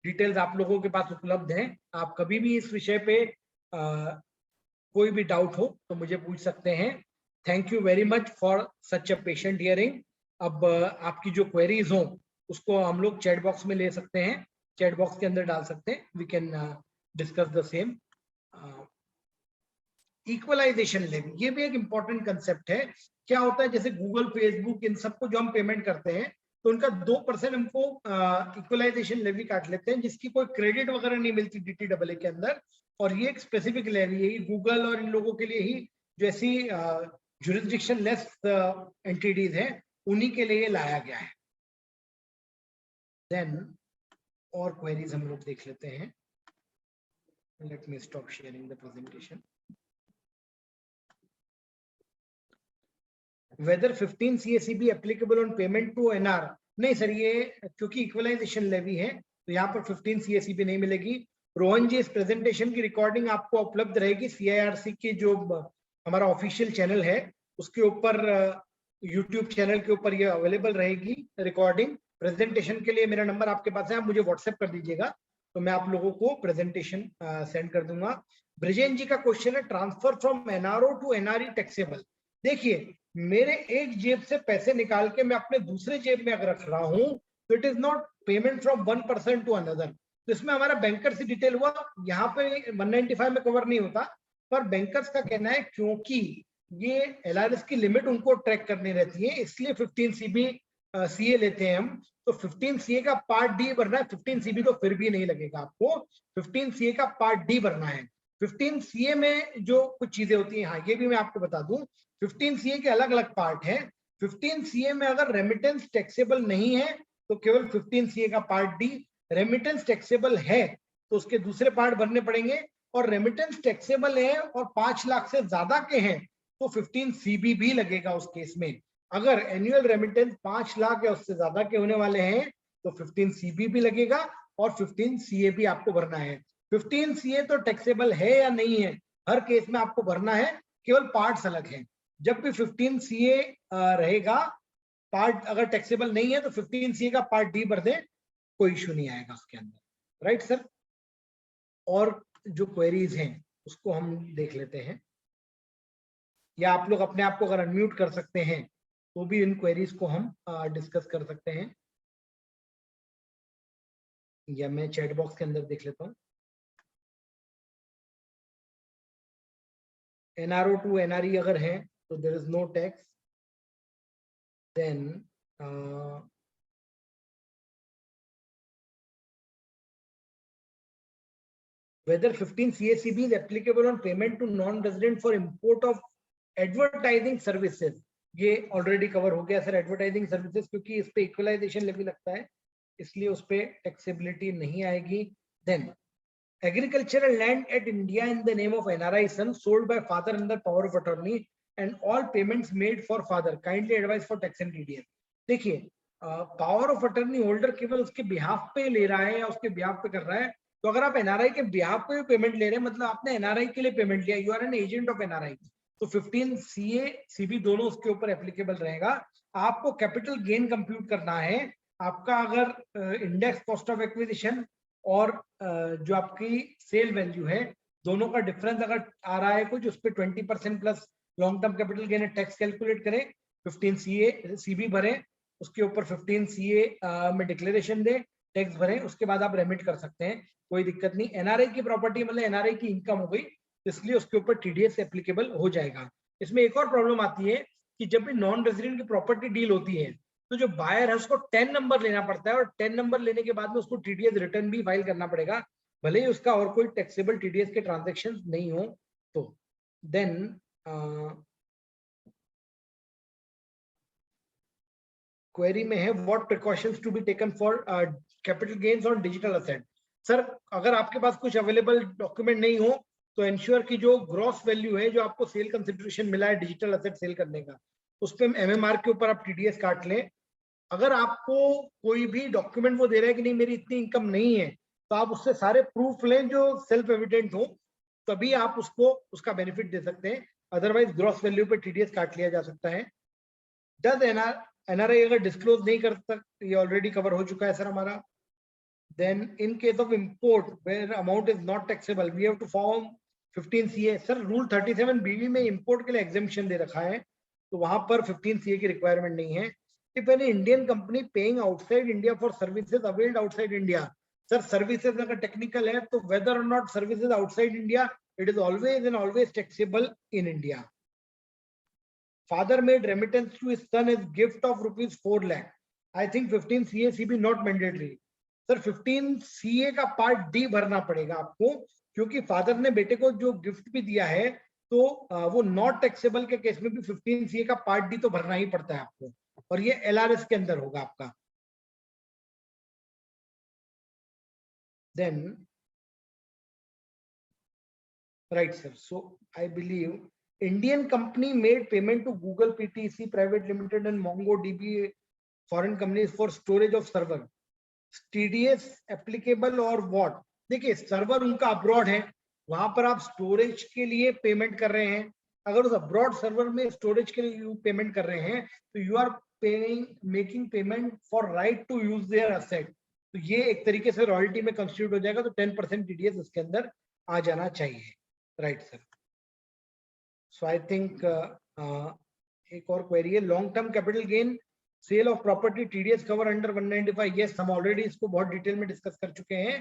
डिटेल्स आप लोगों के पास उपलब्ध हैं। आप कभी भी इस विषय पे कोई भी डाउट हो तो मुझे पूछ सकते हैं। Thank you very much for such a patient hearing. अब आपकी जो क्वेरीज हो उसको हम लोग चैट बॉक्स में ले सकते हैं, चैट बॉक्स के अंदर डाल सकते हैं, we can discuss the same. Equalisation levy, ये भी एक इंपॉर्टेंट कंसेप्ट है। क्या होता है, जैसे गूगल, फेसबुक, इन सबको जो हम पेमेंट करते हैं तो उनका 2% हमको इक्वलाइजेशन लेवी काट लेते हैं, जिसकी कोई क्रेडिट वगैरह नहीं मिलती DTAA के अंदर। और ये एक स्पेसिफिक लेवी है, गूगल और इन लोगों के लिए ही, जो ऐसी जुरिस्डिक्शन लेस एंटिटीज हैं उन्हीं के लिए लाया गया है। देन और क्वेरीज हम लोग देख लेते हैं। Let me stop sharing the presentation. Whether 15 CACB applicable on payment to NR? नहीं सर, ये क्योंकि इक्वलाइजेशन लेवी है तो यहाँ पर 15 CACB नहीं मिलेगी। रोहन जी, इस प्रेजेंटेशन की रिकॉर्डिंग आपको उपलब्ध रहेगी CIRC की जो हमारा ऑफिशियल चैनल है उसके ऊपर, यूट्यूब चैनल के ऊपर ये अवेलेबल रहेगी रिकॉर्डिंग। प्रेजेंटेशन के लिए मेरा नंबर आपके पास है, आप मुझे व्हाट्सएप कर दीजिएगा तो मैं आप लोगों को प्रेजेंटेशन सेंड कर दूंगा। ब्रिजेन जी का क्वेश्चन है, transfer from NRO to NRE taxable. देखिए, मेरे एक जेब से पैसे निकाल के मैं अपने दूसरे जेब में अगर रख रहा हूं तो it is not payment from one person to another. तो इसमें हमारा बैंकर से डिटेल हुआ, यहाँ पे 195 में कवर नहीं होता, पर बैंकर्स का कहना है क्योंकि ये LRS की लिमिट उनको ट्रैक करनी रहती है इसलिए 15 CA लेते हैं हम। तो 15 CA का पार्ट डी भरना है, 15 CB तो फिर भी नहीं लगेगा आपको, 15 CA का पार्ट डी भरना है। 15 CA में जो कुछ चीजें होती हैं, हाँ ये भी मैं आपको बता दूं, 15 CA के अलग अलग पार्ट है। 15 CA में अगर रेमिटेंस टैक्सेबल नहीं है तो केवल 15 CA का पार्ट डी, रेमिटेंस टैक्सेबल है तो उसके दूसरे पार्ट भरने पड़ेंगे। और रेमिटेंस टैक्सेबल है और 5 लाख से ज्यादा के हैं तो 15 CB भी लगेगा उस केस में। अगर एनुअल रेमिटेंस 5 लाख या उससे ज्यादा के होने वाले हैं तो 15 CB भी लगेगा और 15 CA भी आपको भरना है। 15 CA तो टैक्सेबल है या नहीं है, हर केस में आपको भरना है, केवल पार्ट्स अलग हैं। जब भी 15 CA रहेगा, पार्ट अगर टैक्सेबल नहीं है तो 15 CA का पार्ट डी भर दें, कोई इशू नहीं आएगा उसके अंदर। राइट सर, और जो क्वेरीज हैं उसको हम देख लेते हैं, या आप लोग अपने आप को अगर अनम्यूट कर सकते हैं तो भी इन क्वेरीज को हम डिस्कस कर सकते हैं, या मैं चैट बॉक्स के अंदर देख लेता हूँ। NRO टू NRE अगर है तो there is no tax, then whether 15 CACB is applicable on payment to non-resident for import of advertising services, ये ऑलरेडी कवर हो गया सर। एडवर्टाइजिंग सर्विसेज क्योंकि इस पे इक्वलाइजेशन लेवी लगता है इसलिए उस पे टैक्सेबिलिटी नहीं आएगी। Then agricultural land at India in the name of NRI son sold by father under power of attorney and all payments made for father. Kindly advise for tax and TDS. देखिए, power of attorney holder केवल उसके behalf पे ले रहा है या उसके behalf पे कर रहा है. तो अगर आप एनआरआई के बिहाफ पे पेमेंट ले रहे हैं, मतलब आपने एनआरआई के लिए पेमेंट लिया, you are an agent of NRI, तो 15 सीए सीबी दोनों उसके ऊपर एप्लीकेबल रहेगा. आपको कैपिटल गेन कंप्यूट करना है. आपका अगर इंडेक्स कॉस्ट ऑफ एक्विजिशन और जो आपकी सेल वैल्यू है, दोनों का डिफरेंस अगर आ रहा है कुछ, उस पर 20% plus long term capital gain tax calculate करें, 15 सीए सीबी भरें, उसके ऊपर 15 सीए में डिक्लेरेशन दे, टैक्स भरें, उसके बाद आप रेमिट कर सकते हैं, कोई दिक्कत नहीं. एनआरआई की प्रॉपर्टी मतलब एनआरआई की इनकम हो गई, इसलिए उसके ऊपर टीडीएस एप्लीकेबल हो जाएगा. इसमें एक और प्रॉब्लम आती है कि जब भी नॉन रेजिडेंट की प्रॉपर्टी डील होती है, तो जो बायर है उसको 10 नंबर लेना पड़ता है, और 10 नंबर लेने के बाद में उसको टीडीएस रिटर्न भी फाइल करना पड़ेगा, भले ही उसका और कोई टैक्सेबल टीडीएस के ट्रांजैक्शंस नहीं हो. तो देन क्वेरी में है, what precautions to be taken for capital gains on digital asset. Sir, अगर आपके पास कुछ अवेलेबल डॉक्यूमेंट नहीं हो तो एंश्योर की जो ग्रॉस वैल्यू है, जो आपको सेल कंसिडरेशन मिला है डिजिटल असेट सेल करने का, उस पे एमएमआर के ऊपर आप टीडीएस काट लें. अगर आपको कोई भी डॉक्यूमेंट वो दे रहा है कि नहीं मेरी इतनी इनकम नहीं है, तो आप उससे सारे प्रूफ लें जो सेल्फ एविडेंट हो, तभी आप उसको उसका बेनिफिट दे सकते हैं. अदरवाइज ग्रॉस वैल्यू पे टीडीएस काट लिया जा सकता है. डज एनआरआई अगर डिस्क्लोज नहीं करता, ये ऑलरेडी कवर हो चुका है सर हमारा. Then in case of import where amount is not taxable, we have to form 15 CA. Sir rule 37 बीवी में इंपोर्ट के लिए एग्जेम्पशन दे रखा है, तो वहां पर 15 CA की रिक्वायरमेंट नहीं है. If any Indian company paying outside India for services availed outside India, sir services अगर टेक्निकल है तो whether or not services outside India, it is always and always taxable in India. Father made remittance to his son as gift of rupees 4 lakh. I think 15 CA CB not mandatory. Sir 15 CA का part D भरना पड़ेगा आपको, क्योंकि father ने बेटे को जो gift भी दिया है, तो वो नॉट टैक्सेबल के केस में भी 15 सीए का पार्ट डी तो भरना ही पड़ता है आपको, और ये एलआरएस के अंदर होगा आपका. Then right sir, so I believe Indian company made payment to Google PTC private limited and MongoDB foreign companies for storage of server. TDS applicable और व्हाट? देखिए, सर्वर उनका अब्रॉड है, वहां पर आप स्टोरेज के लिए पेमेंट कर रहे हैं. अगर उस अब्रॉड सर्वर में स्टोरेज के लिए पेमेंट कर रहे हैं, तो you are paying making payment for right to use their asset. तो ये एक तरीके से रॉयल्टी में कंस्टिट्यूट हो जाएगा, तो 10% टीडीएस इसके अंदर आ जाना चाहिए. Right sir. So I think एक और क्वेरी है, long term capital gain sale of property TDS cover under 195. Yes, हम ऑलरेडी इसको बहुत डिटेल में डिस्कस कर चुके हैं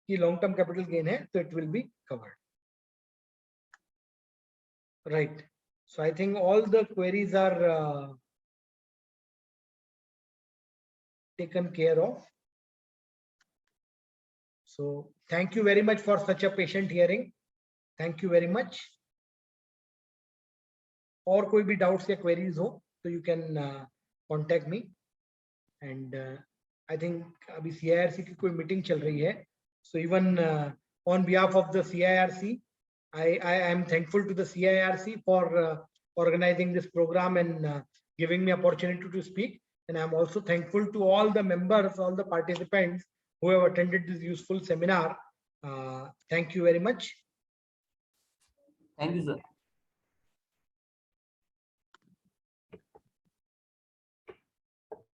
कि लॉन्ग टर्म कैपिटल गेन है, तो it will be covered. Right. So I think all the queries are taken care of. So thank you very much for such a patient hearing. Thank you very much. और कोई भी doubts या queries हो तो you can contact me, and I think abhi CIRC की कोई meeting चल रही है, so even on behalf of the CIRC, I am thankful to the CIRC for organizing this program and giving me opportunity to speak, and I am also thankful to all the members, all the participants who have attended this useful seminar. Thank you very much. Thank you, sir.